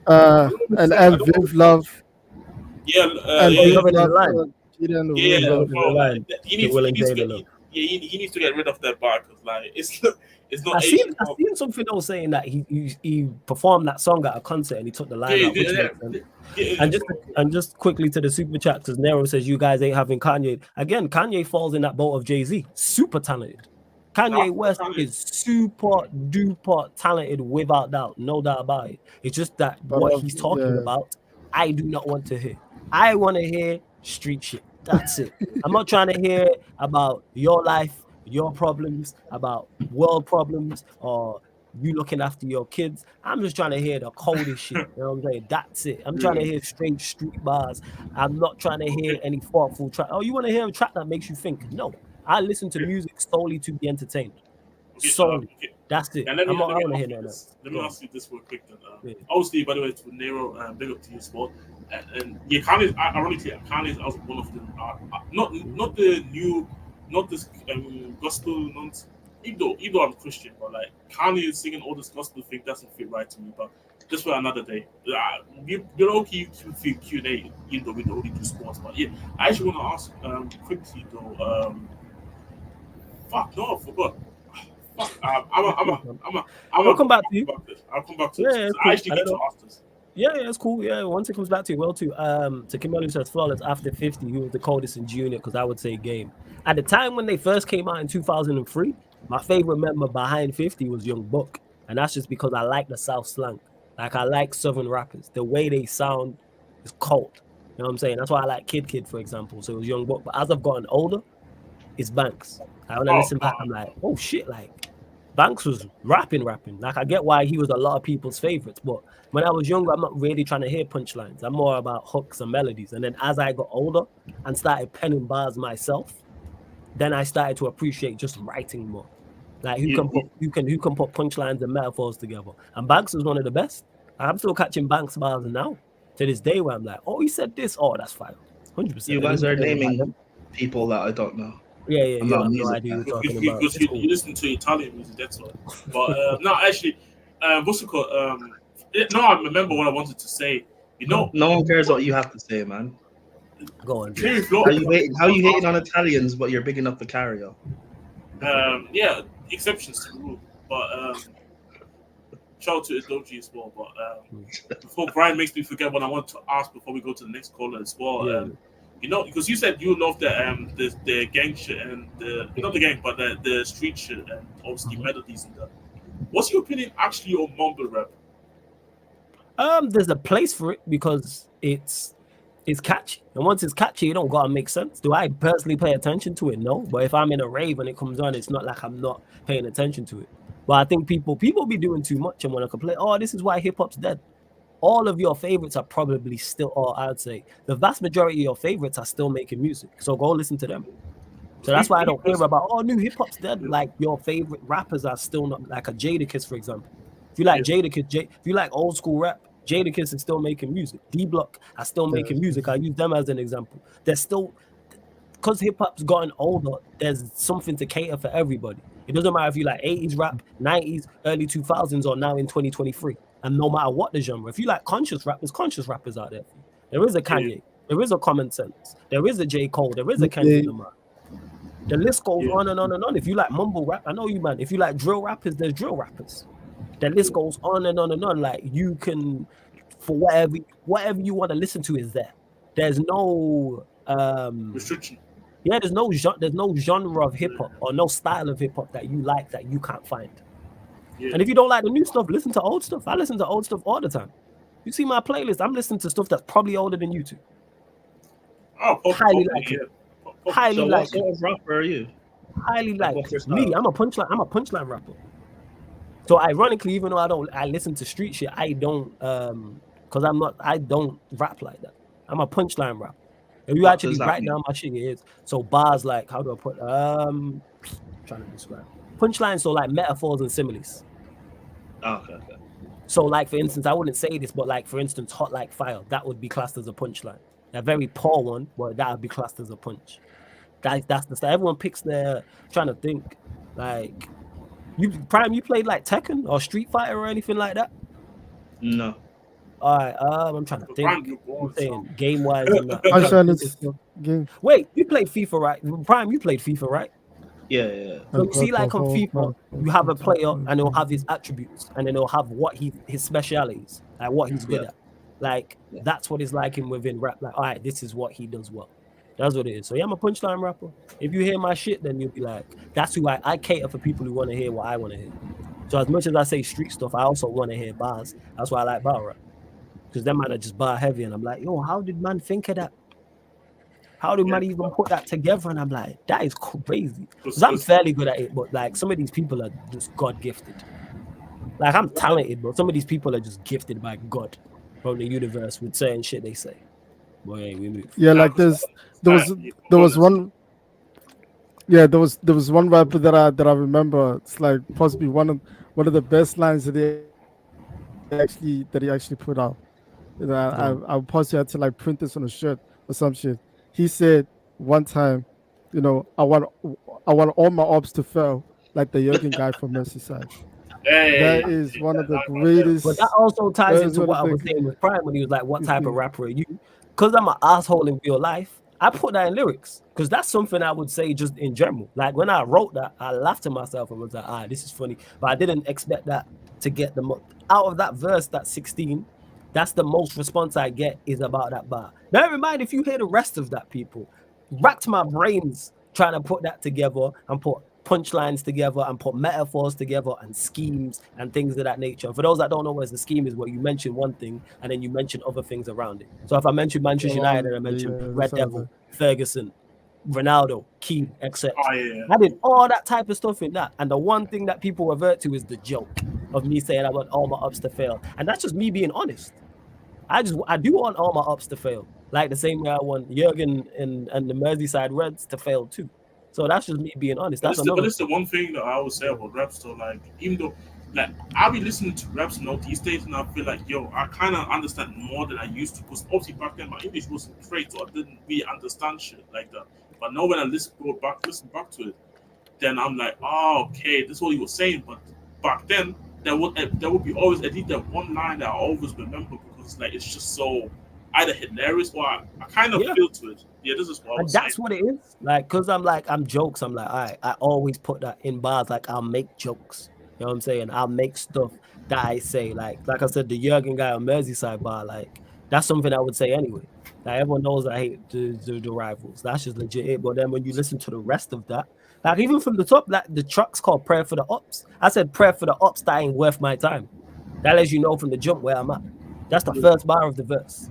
and Viv Love. Yeah, he needs to get rid of that bar because like it's not. I seen something else saying that he performed that song at a concert and he took the line out, which makes sense. And just quickly to the super chat, because Nero says you guys ain't having Kanye again. Kanye falls in that boat of Jay-Z, super talented. Kanye West is super duper talented without doubt, no doubt about it. It's just that what he's talking about, I do not want to hear. I want to hear street shit. That's it. I'm not trying to hear about your life, your problems, about world problems, or you looking after your kids. I'm just trying to hear the coldest shit. You know what I'm saying? That's it. I'm trying to hear straight street bars. I'm not trying to hear any thoughtful track. Oh, you want to hear a track that makes you think? No. I listen to music solely to be entertained. Solely. That's it. Let me want to hear that. Let me ask you this real quick then. Obviously, by the way, to Nero, big up to you, sport. And yeah, Kanye, ironically, Kanye is also one of them. Not the new, not this gospel nonsense. Even though I'm Christian, but like Kanye is singing all this gospel thing doesn't feel right to me. But just for another day, you're okay. You can feel Q&A, even though we don't only do sports. But yeah, I actually want to ask quickly though. Fuck no, I forgot. I'll come back to you. I'll come back to this. I actually need to ask this. Yeah, it's cool. Yeah, once it comes back to you, well, too. To Kimeli says flawless after 50, he was the coldest in junior because I would say Game. At the time when they first came out in 2003, my favorite member behind 50 was Young Buck, and that's just because I like the South slang. Like I like Southern rappers. The way they sound is cold. You know what I'm saying? That's why I like Kid, for example. So it was Young Buck. But as I've gotten older, it's Banks. When I listen back, I'm like, oh shit, like Banks was rapping. Like, I get why he was a lot of people's favorites, but when I was younger, I'm not really trying to hear punchlines. I'm more about hooks and melodies. And then as I got older and started penning bars myself, then I started to appreciate just writing more. Like, who can put punchlines and metaphors together. And Banks was one of the best. I'm still catching Banks bars now to this day where I'm like, oh, he said this. Oh, that's fine. 100%. You guys are naming people that I don't know. Yeah, you have no idea what you're talking about. Because you listen to Italian music, that's why. But no, actually, what's it called? No, I remember what I wanted to say. You know, no one cares what you have to say, man. Go on. How you hating on Italians, but you're bigging up the carrier? Yeah, exceptions to the rule. But shout out to Idoji as well. But before Brian makes me forget what I want to ask before we go to the next caller as well. Yeah. You know, because you said you love the gang shit and not the gang, but the street shit and obviously melodies and that. What's your opinion actually on mumble rap? There's a place for it because it's catchy, and once it's catchy, it don't gotta make sense. Do I personally pay attention to it? No, but if I'm in a rave and it comes on, it's not like I'm not paying attention to it. But I think people be doing too much and want to complain. Oh, this is why hip hop's dead. All of your favorites are probably still, or I'd say the vast majority of your favorites are still making music. So go listen to them. So that's why I don't hear about, oh, new hip hop's dead. Like, your favorite rappers are still not, like a Jadakiss, for example. If you like Jadakiss, if you like old school rap, Jadakiss is still making music. D-Block are still making music. I use them as an example. They're still, because hip hop's gotten older, there's something to cater for everybody. It doesn't matter if you like 80s rap, 90s, early 2000s, or now in 2023. And no matter what the genre, if you like conscious rappers out there. There is a Kanye, there is a Common Sense, there is a J. Cole, there is a Kendrick Lamar. The list goes on and on and on. If you like mumble rap, I know you, man. If you like drill rappers, there's drill rappers. The list goes on and on and on. Like, you can, for whatever you want to listen to is there. There's no restriction. Yeah, there's no genre of hip hop or no style of hip hop that you like that you can't find. Yeah. And if you don't like the new stuff, listen to old stuff. I listen to old stuff all the time. You see my playlist, I'm listening to stuff that's probably older than you two. Oh, highly likely. Highly likely. What sort of rapper are you? Highly likely. Me, I'm a punchline rapper. So ironically, even though I listen to street shit, I don't I don't rap like that. I'm a punchline rapper. If you actually write down my shit, it is. So bars, like, how do I put trying to describe punchlines, so like metaphors and similes. Oh, okay. So, like, for instance, I wouldn't say this, but like, for instance, hot like fire, that would be classed as a punchline. A very poor one, but that would be classed as a punch. That's the style. Everyone picks their, trying to think, like, you played like Tekken or Street Fighter or anything like that? No. All right, I'm trying to think. I'm saying game wise. Wait, you played FIFA, right? Prime, you played FIFA, right? Yeah. So you see, like on FIFA, you have a player and he'll have his attributes and then he'll have what his specialities, like what he's good at. Like, that's what it's like within rap. Like, all right, this is what he does well. That's what it is. So yeah, I'm a punchline rapper. If you hear my shit, then you'll be like, that's who I cater for, people who want to hear what I want to hear. So as much as I say street stuff, I also want to hear bars. That's why I like bar rap. Because them man are just bar heavy, and I'm like, yo, how did man think of that? How did man even put that together? And I'm like, that is crazy. Because I'm fairly good at it, but like, some of these people are just God gifted. Like, I'm talented, but some of these people are just gifted by God from the universe with certain shit they say. Well, hey, we move. Yeah, like there was one rapper that I remember. It's like possibly one of the best lines that he actually put out. You know, I possibly had to like print this on a shirt or some shit. He said one time, you know, I want all my ops to fail, like the Jurgen guy from Merseyside. That is one of the greatest. But that also ties into what I was saying with Prime when he was like, what type of rapper are you? Because I'm an asshole in real life, I put that in lyrics. Because that's something I would say just in general. Like, when I wrote that, I laughed to myself and was like, this is funny. But I didn't expect that to get out of that verse, that 16, that's the most response I get is about that bar. Now, never mind if you hear the rest of that, people. Racked my brains trying to put that together and put punchlines together and put metaphors together and schemes and things of that nature. For those that don't know what the scheme is, where you mention one thing and then you mention other things around it. So if I mention Manchester United and I mention Red Devil, Ferguson, Ronaldo, Keane, etc. Oh, yeah. I did all that type of stuff in that. And the one thing that people revert to is the joke of me saying I want all my ups to fail. And that's just me being honest. I do want all my ups to fail. Like the same way I want Jurgen and the Merseyside Reds to fail too. So that's just me being honest. But That's it's the one thing that I would say about raps though, like even though like I'll be listening to raps now these days and I feel like I kinda understand more than I used to because obviously back then my English wasn't great, so I didn't really understand shit like that. But now when I listen back to it, then I'm like, oh okay, this is what he was saying. But back then there would be always at least that one line that I always remember because like it's just so either hilarious or I kind of feel to it. Yeah, this is what I was that's saying. what it is. Like, cause I'm jokes. I'm like, all right, I always put that in bars. Like, I'll make jokes. You know what I'm saying? I'll make stuff that I say. Like I said, the Jurgen guy on Merseyside bar. Like, that's something I would say anyway. Like, everyone knows I hate the rivals. That's just legit it. But then when you listen to the rest of that, like even from the top, like the track's called "Prayer for the Ops." I said "Prayer for the Ops" that ain't worth my time. That lets you know from the jump where I'm at. That's the first bar of the verse.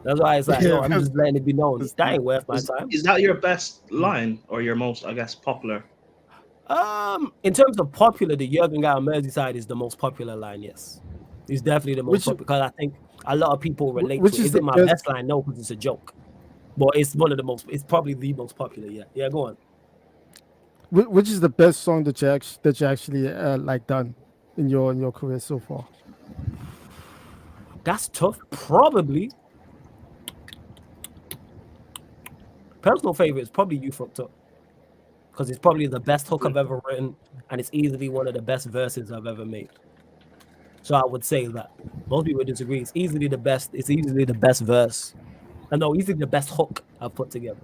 That's why it's like, I'm just letting it be known. That ain't worth my time. Is that your best line or your most, I guess, popular? In terms of popular, the Jurgen guy on Merseyside is the most popular line, yes. He's definitely the most popular because I think a lot of people relate to it. Is it my best line? No, because it's a joke. But it's it's probably the most popular, yeah. Yeah, go on. Which is the best song that you actually like done in your career so far? That's tough. Probably. Personal favorite is probably You Fucked Up. Because it's probably the best hook I've ever written, and it's easily one of the best verses I've ever made. So I would say that. Most people disagree. It's easily the best. It's easily the best verse. And no, easily the best hook I've put together.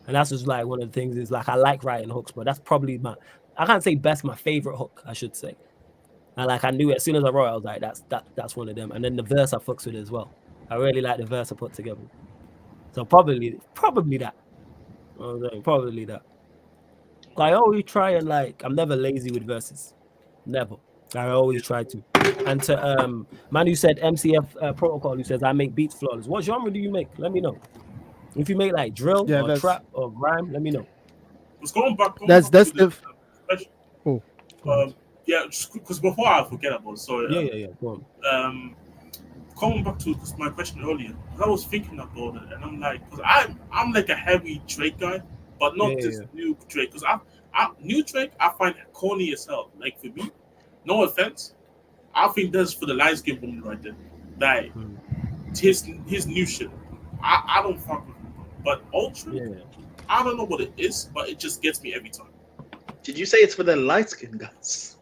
And that's just like one of the things is like I like writing hooks, but that's probably I can't say best, my favorite hook, I should say. And like I knew it as soon as I wrote it, I was like, that's one of them. And then the verse I fucks with as well. I really like the verse I put together. So probably that. Probably that. I always try and like I'm never lazy with verses. Never. I always try to. And to man who said MCF protocol who says I make beats flawless. What genre do you make? Let me know. If you make like drill or trap or grime, let me know. Let's go back. That's if. Oh. Yeah, because before I forget about it, sorry. Yeah. Go on. Coming back to my question earlier, because I was thinking about it, and I'm like, because I'm like a heavy Drake guy, but not this new Drake. Because new Drake, I find corny as hell. Like for me, no offense, I think that's for the light skinned woman right there. Like his new shit, I don't fuck with him. But old Drake, I don't know what it is, but it just gets me every time. Did you say it's for the light skinned guys?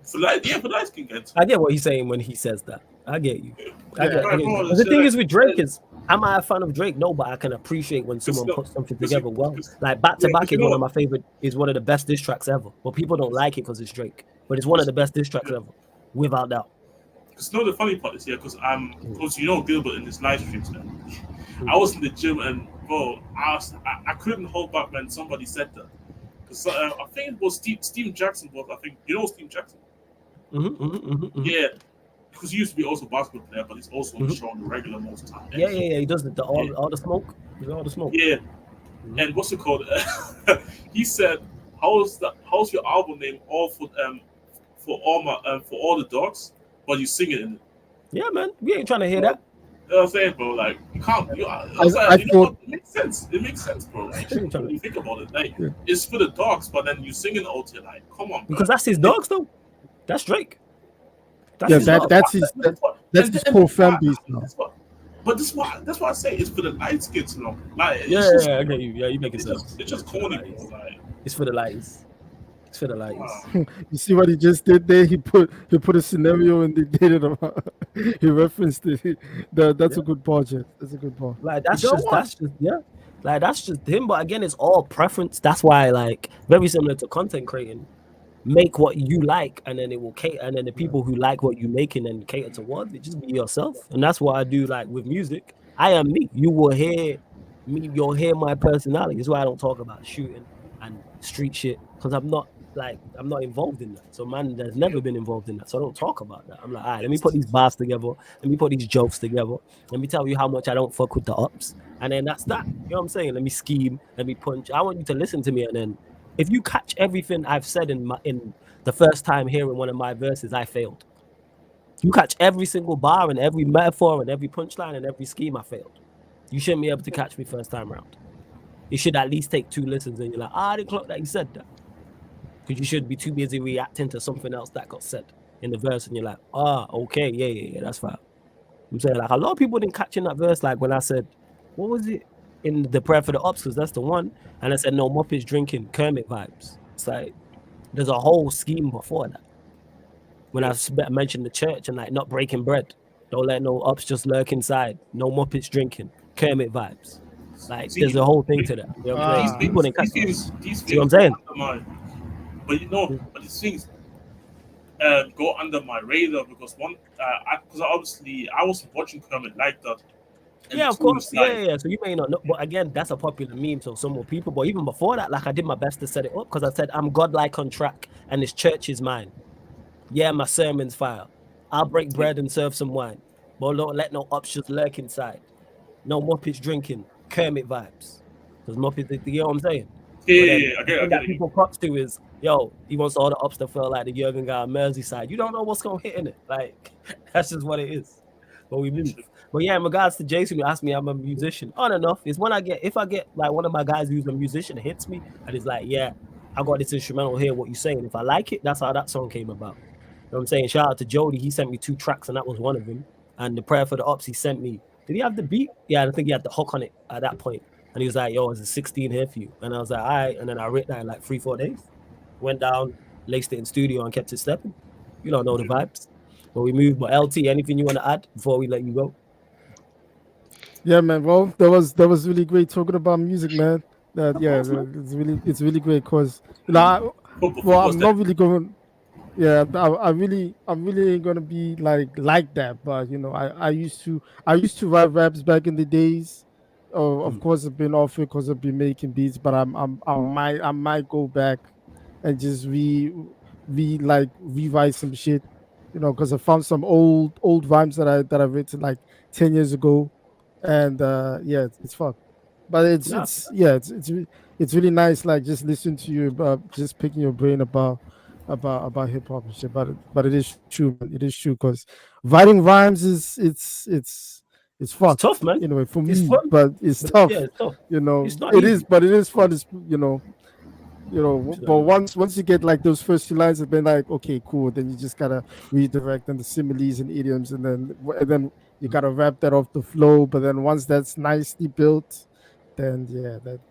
For light skinned guys. I get what he's saying when he says that. I get you. I get you. The thing is with Drake is, am I a fan of Drake? No, but I can appreciate when someone puts something together well. Like Back to Back is one of my favorite. Is one of the best diss tracks ever. But people don't like it because it's Drake. But it's one of the best diss tracks ever, without doubt. Because the funny part is because Gilbert in his live streams. I was in the gym and bro, I couldn't hold back when somebody said that. Because I think it was Steve Jackson. I think you know Steve Jackson. Yeah. Because he used to be also a basketball player, but he's also on the show on the regular most of the time. Yeah. He does all the smoke. All the smoke. Yeah. And what's it called? He said, "How's your album name? All for all the dogs, but you sing it in it." Yeah, man. We ain't trying to hear that. You know what I'm saying, bro? Like you can't. It makes sense. It makes sense, bro. Like, when you think about it, like it's for the dogs, but then you sing it out here. Like, come on, bro. Because that's his dogs, though. That's Drake. That's his core fan base now. But that's why I say it's for the light skins, you know. Like, I get you. Yeah, you make it sense. It's just corny, bro. Like, it's for the lights. It's for the lights. You see what he just did there? He put a scenario and they did it about. He referenced it. That's a good part, Jeff. That's a good part. Like that's just Like that's just him. But again, it's all preference. That's why, like, very similar to content creating. Make what you like, and then it will cater. And then the people who like what you make and then cater towards it, just be yourself. And that's what I do. Like with music, I am me. You will hear me. You'll hear my personality. That's why I don't talk about shooting and street shit, because I'm not like I'm not involved in that. So man, there's never been involved in that. So I don't talk about that. I'm like, all right, let me put these bars together. Let me put these jokes together. Let me tell you how much I don't fuck with the ups. And then that's that. You know what I'm saying? Let me scheme. Let me punch. I want you to listen to me. And then if you catch everything I've said in the first time hearing one of my verses, I failed. You catch every single bar and every metaphor and every punchline and every scheme, I failed. You shouldn't be able to catch me first time round. You should at least take 2 listens and you're like, I didn't clock that you said that. Because you should be too busy reacting to something else that got said in the verse, and you're like, okay, yeah, that's fine. I'm saying, like, a lot of people didn't catch in that verse, like when I said, what was it in the prayer for the ops, because that's the one, and I said, no, Muppets drinking, Kermit vibes. It's like, there's a whole scheme before that. When I mentioned the church and like not breaking bread, don't let no ups just lurk inside, no Muppets drinking, Kermit vibes. Like, there's a whole thing to that. You know what I'm saying? People didn't catch these see what I'm saying? But but these things go under my radar because obviously I wasn't watching Kermit like that. Yeah, of course. Yeah. So you may not know, but again, that's a popular meme. So some more people, but even before that, like I did my best to set it up because I said I'm godlike on track and this church is mine. Yeah, my sermon's fire. I'll break bread and serve some wine, but don't let no ups just lurk inside. No Muppets drinking, Kermit vibes. Because Muppets, you know what I'm saying? Yeah, I get that people props to is, yo, he wants all the ups to feel like the Jurgen guy on Merseyside. You don't know what's gonna hit in it. Like, that's just what it is. But we move. But yeah, in regards to Jason, you asked me, I'm a musician. On and off. It's when if I get like one of my guys who's a musician hits me and it's like, yeah, I got this instrumental here, what you saying. If I like it, that's how that song came about. You know what I'm saying? Shout out to Jody. He sent me 2 tracks and that was one of them. And the prayer for the ops he sent me. Did he have the beat? Yeah, I think he had the hook on it at that point. And he was like, yo, there's a 16 here for you. And I was like, all right. And then I wrote that in like 3-4 days. Went down, laced it in studio and kept it stepping. You don't know the vibes. But we moved. But LT, anything you want to add before we let you go? Yeah, man. Well, that was really great talking about music, man. It's really great because I'm not really going. Yeah, I'm really ain't gonna be like that. But I used to write raps back in the days. Of course, I've been off it because I've been making beats. But I might go back and just rewrite some shit. Because I found some old rhymes that I've written like 10 years ago, and it's fun. But it's really nice, like just listening to you, just picking your brain about hip hop and shit. But it is true, man. It is true because writing rhymes it's fun. It's tough, man. Anyway, for it's me, fun. but it's tough. Yeah, it's tough. It's not it easy. is, but it is fun. It's but once you get like those first 2 lines, it's been like, okay, cool. Then you just gotta redirect and the similes and idioms, and then you gotta wrap that off the flow. But then once that's nicely built, then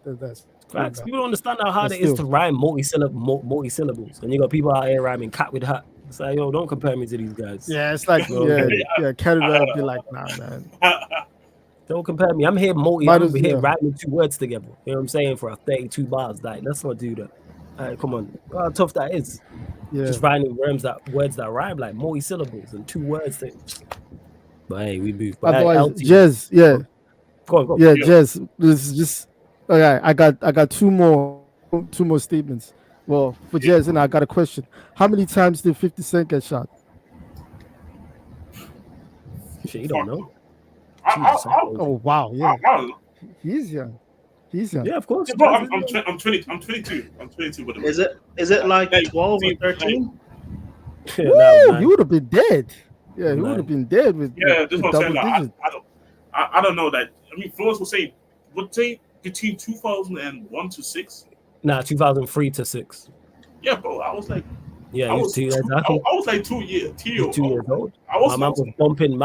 that's facts. People don't understand how hard it is to rhyme multi-syllables, and you got people out here rhyming cat with hat. It's like, yo, don't compare me to these guys. Yeah, it's like Canada would be like, nah, man. Don't compare me. I'm here rhyming 2 words together. You know what I'm saying? For a 32 bars. Like, let's not do that. All right, come on. How tough that is. Yeah. Just writing words that rhyme like multi-syllables and 2 words. But hey, we move. But otherwise, Jez, Go on. Yeah, Jez. This is just okay. I got 2 more statements. Well, for Jez, and I got a question. How many times did 50 Cent get shot? Shit, you don't know. Oh wow, yeah. He's young. Yeah, of course. Yeah, bro, I'm 22. I'm 22 with him. Is it like 12 or 13? Woo, you would have been dead. Yeah, he would have been dead with this is what I'm saying. double digits. I don't know that. I mean, Flores was saying, would say between 2001 to 6. Nah, 2003 to 6. Yeah, bro. I was like, yeah, I was like 2 years. 2 years old. My man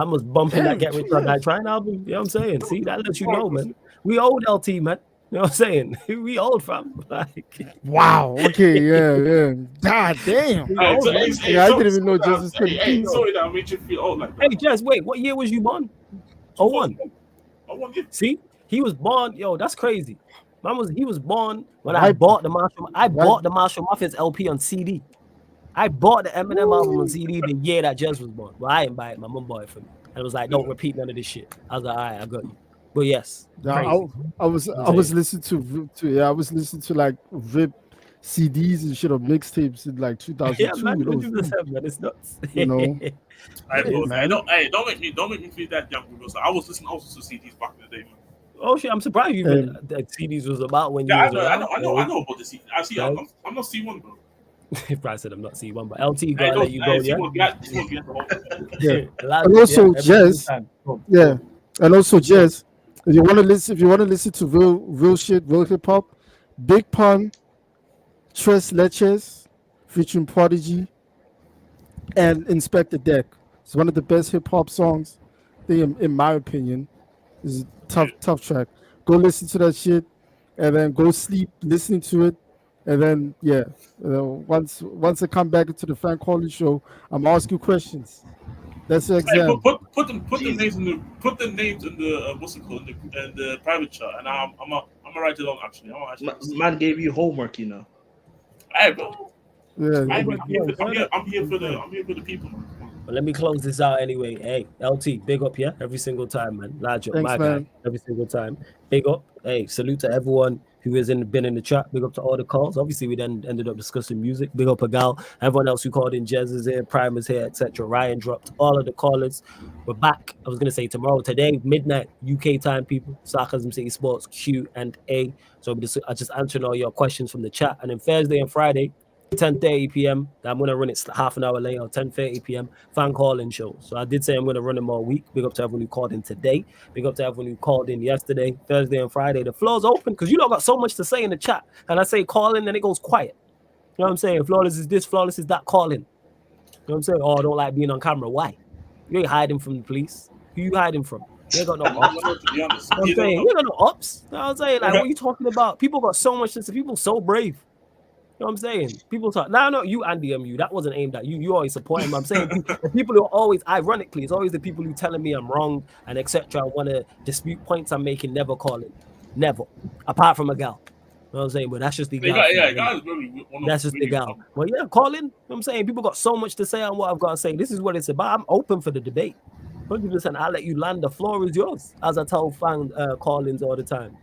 was bumping that Get Rich or Die Trying album. You know what I'm saying? See, that lets you know, man. We old LT, man. You know what I'm saying? We old, fam. Like, wow. Okay. Yeah. God damn. I didn't even know Jez was 22. Sorry that made you feel old like that. Hey, Jez, wait. What year was you born? 01. See, he was born. Yo, that's crazy. He was born when I bought the Marshall. Bought the Marshall Mathers LP on CD. I bought the Eminem album on CD the year that Jez was born. Well, I didn't buy it. My mom bought it for me. And it was like, don't repeat none of this shit. I was like, all right, I got you. But yes, I was listening to like Rip CDs and shit or mixtapes in like 2002. Yeah, man, you know, 100%, man. It's nuts. you know. Hey, bro, man. don't make me feel that young, because I was listening also to CDs back in the day, man. Oh shit, I'm surprised you even that CDs was about when you Yeah, was around. I know about the CD. I'm not C1, bro. Probably said I'm not C1, but LT, Hey, gotta let you go, yeah? C1 get the whole Yeah. Allow And it, also every single Jazz. time. Go, Yeah. go. And also Jazz. If you want to listen to real shit, real hip hop, Big Pun, Tres Leches, featuring Prodigy, and Inspector Deck. It's one of the best hip hop songs. In my opinion, is a tough track. Go listen to that shit, and then go sleep listening to it, and then once I come back into the Frank Harley show, I'm gonna ask you questions. That's the Hey, exam. put the names in the what's it called, in the private chat, and I'm gonna write it on actually. Man gave you homework, you know. Hey, bro. Yeah. I'm here for the people, man. But let me close this out anyway. Hey, LT, big up, yeah? Every single time, man. Large up, Thanks, my man. guy. Every single time. Big up. Hey, salute to everyone who has been in the chat. Big up to all the calls. Obviously, we then ended up discussing music. Big up Agal. Everyone else who called in. Jez is here. Prime is here, etc. Ryan dropped all of the callers. We're back. I was going to say tomorrow. Today, midnight, UK time, people. Sarcasm City Sports, Q&A. So I just answering all your questions from the chat. And then Thursday and Friday, 10:30 p.m. I'm going to run it half an hour later, 10:30 p.m. fan calling show. So I did say I'm going to run them all week. Big up to everyone who called in today. Big up to everyone who called in yesterday, Thursday and Friday. The floor's open because you lot got so much to say in the chat. And I say call in, then it goes quiet. You know what I'm saying? Flawless is this, flawless is that, call in. You know what I'm saying? Oh, I don't like being on camera. Why? You ain't hiding from the police. Who you hiding from? You ain't got no ops. To be honest, You know what I'm saying? You ain't got no ops. You know what I'm saying? Like, what are you talking about? People got so much to say. People so brave. You know what I'm saying? People talk. No, you and DMU. That wasn't aimed at you. You always support him. I'm saying the people who are always, ironically, it's always the people who telling me I'm wrong and etc. I want to dispute points I'm making. Never calling. Never. Apart from a gal. You know what I'm saying? But that's just the gal. That's just the gal. Well, yeah, call in. You know what I'm saying? People got so much to say on what I've got to say. This is what it's about. I'm open for the debate. 100%. I'll let you land. The floor is yours. As I tell fan call-ins all the time.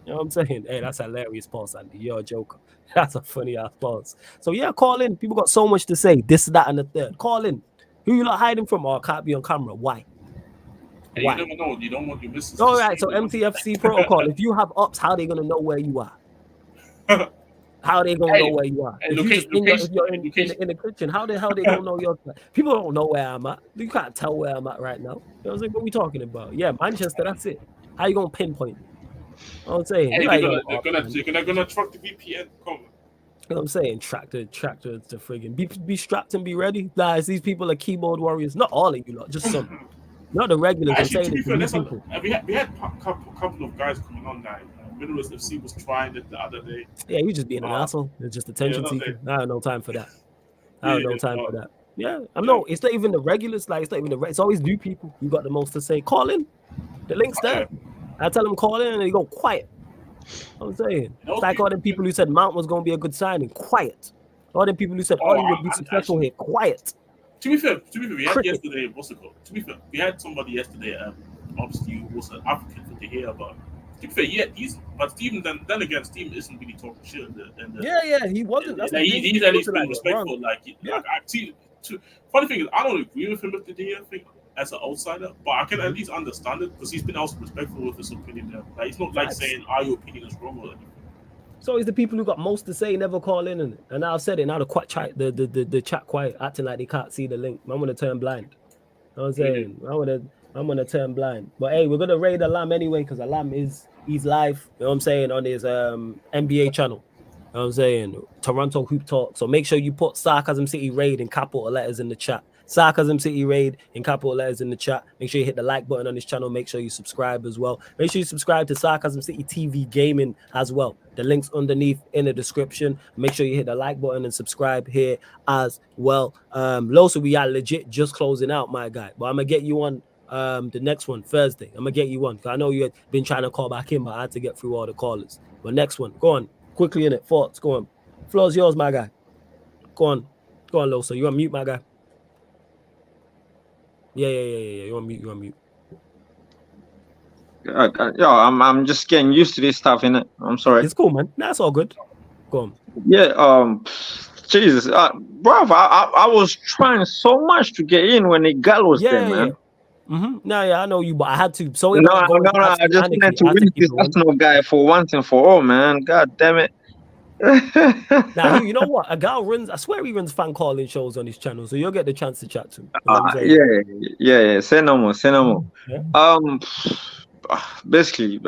You know what I'm saying? Hey, that's hilarious, Paul Sandy. You're a joker. That's a funny ass pause. So yeah, call in. People got so much to say. This, that, and the third. Call in. Who you not hiding from? Or can't be on camera? Why? Hey, you never know. You don't want your missus. All right. So MTFC protocol. If you have ops, how are they gonna know where you are? How are they gonna know where you are? If you're in the kitchen, how the hell they gonna know your? People don't know where I'm at. You can't tell where I'm at right now. You know what I'm saying? What we talking about? Yeah, Manchester. That's it. How you gonna pinpoint? I'm saying, hey, they're gonna track the VPN. Come on. You know what I'm saying? Tractor to friggin' be strapped and be ready. Guys, these people are keyboard warriors. Not all of you lot, just some. Not the regulars. Actually, I'm saying we had a couple of guys coming on that. Midwest FC was trying it the other day. Yeah, you just being an asshole. It's just attention seeking. I have no time for that. I have no time for that. Yeah, it's not even the regulars. Like, it's not even it's always new people. You got the most to say. Call in. The link's there. I tell them call in and they go quiet. I'm saying, it's like all them people who said Mount was going to be a good signing, quiet. All them people who said Ollie would be successful here, quiet. To be fair, we had yesterday. What's it called? To be fair, we had somebody yesterday. Obviously, who was an African for the hair, but to be fair, but Steven. Then again, Steven isn't really talking shit. Yeah, he wasn't. He's at least been respectful. Funny thing is, I don't agree with him with the hair thing as an outsider, but I can at least understand it because he's been also respectful with his opinion there. Like, it's not like saying your opinion is wrong or anything. So it's the people who got most to say never call in, and now I've said it. Now the chat quiet, acting like they can't see the link. I'm gonna turn blind. You know what I'm saying? I'm gonna turn blind. But hey, we're gonna raid Alam anyway because Alam he's live. You know what I'm saying, on his NBA channel. You know what I'm saying? Toronto Hoop Talk. So make sure you put Sarcasm City Raid in capital letters in the chat. Sarcasm City Raid in capital letters in the chat. Make sure you hit the like button on this channel. Make sure you subscribe as well. Make sure you subscribe to Sarcasm City TV Gaming as well. The link's underneath in the description. Make sure you hit the like button and subscribe here as well. Loso, we are legit just closing out, my guy. But I'm gonna get you on the next one Thursday. I'm gonna get you on because I know you had been trying to call back in, but I had to get through all the callers. But next one, go on quickly in it. Thoughts, go on. Floor's yours, my guy. Go on, Loso. You on mute, my guy. Yeah. You on mute. I'm just getting used to this stuff, innit? I'm sorry. It's cool, man. That's all good. Go on. Yeah, Jesus, bruv, I was trying so much to get in when Igal was there, man. No, yeah, I know you, but I had to. Sorry No, about going. I just wanted to win this Arsenal guy for once and for all, man. God damn it. Now, you know what? A guy runs. I swear he runs fan calling shows on his channel, so you'll get the chance to chat to him. You know what I'm saying? Yeah. Say no more. Yeah. Basically,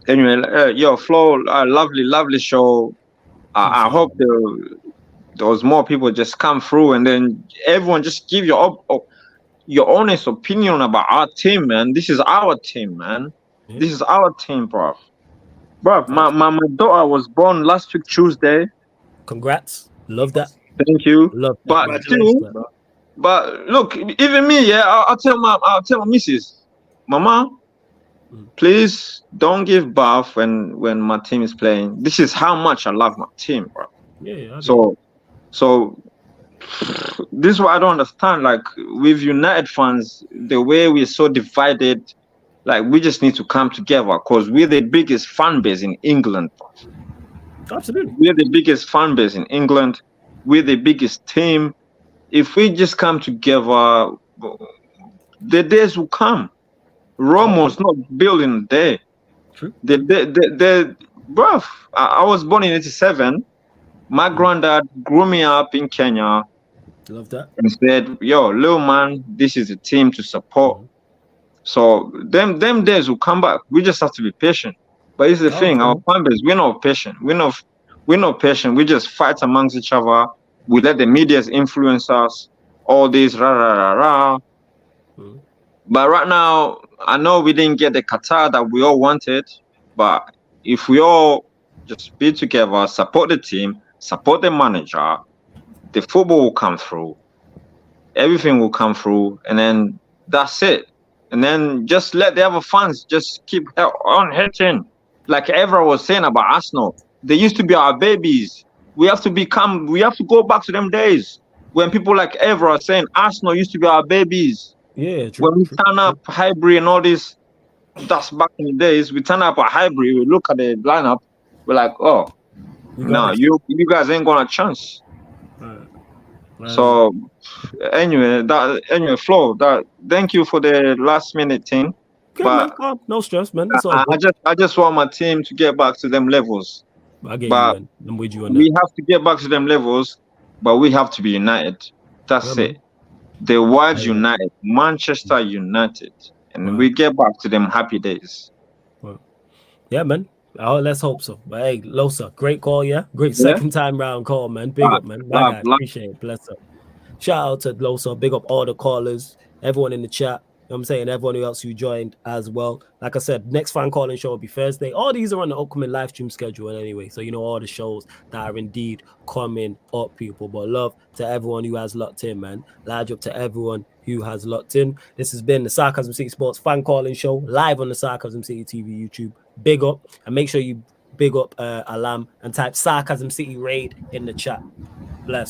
anyway, yo, Flo, lovely show. I hope those more people just come through, and then everyone just give your honest opinion about our team, man. This is our team, man. Yeah. This is our team, bro. Bro, my daughter was born last week Tuesday. Congrats. Love that. Thank you. Love that. But still, but look, even me, yeah, I'll tell my missus, Mama, please don't give birth when my team is playing. This is how much I love my team, bro. Yeah. So this is what I don't understand. Like with United fans, the way we're so divided, like we just need to come together because we're the biggest fan base in England. Absolutely. We're the biggest fan base in England. We're the biggest team. If we just come together, the days will come. Rome was not built in a day. True. Bruv, I was born in 87. My granddad grew me up in Kenya. Love that. And said, yo, little man, this is a team to support. So them days will come back. We just have to be patient. But it's the thing, our fan base, we're not patient. We're not patient. We just fight amongst each other. We let the medias influence us. All this rah. But right now, I know we didn't get the Qatar that we all wanted. But if we all just be together, support the team, support the manager, the football will come through. Everything will come through, and then that's it. And then just let the other fans just keep on hitting. Like Evra was saying about Arsenal, they used to be our babies. We have to go back to them days when people like Evra are saying Arsenal used to be our babies. Yeah, true. When we turn up Highbury and all this, that's back in the days. We turn up at Highbury, we look at the lineup, we're like, oh, no, you guys ain't got a chance. So anyway, Flo, thank you for the last minute thing. Good, but man. No stress, man. I just want my team to get back to them levels. I get you, man. I'm with you on that. We have to get back to them levels, but we have to be united. That's it. Man. The world united, Manchester United, and we get back to them happy days. Yeah, man. Oh, let's hope so. But hey, Losa, great call, yeah? Great second time round call, man. Big up, man. My guy, appreciate it. Bless up. Shout out to Losa. Big up all the callers, everyone in the chat. You know what I'm saying? Everyone else who joined as well. Like I said, next fan calling show will be Thursday. All these are on the upcoming live stream schedule anyway. So you know all the shows that are indeed coming up, people. But love to everyone who has locked in, man. Large up to everyone who has locked in. This has been the Sarcasm City Sports fan calling show live on the Sarcasm City TV YouTube. Big up, and make sure you big up Alam and type Sarcasm City Raid in the chat. Bless.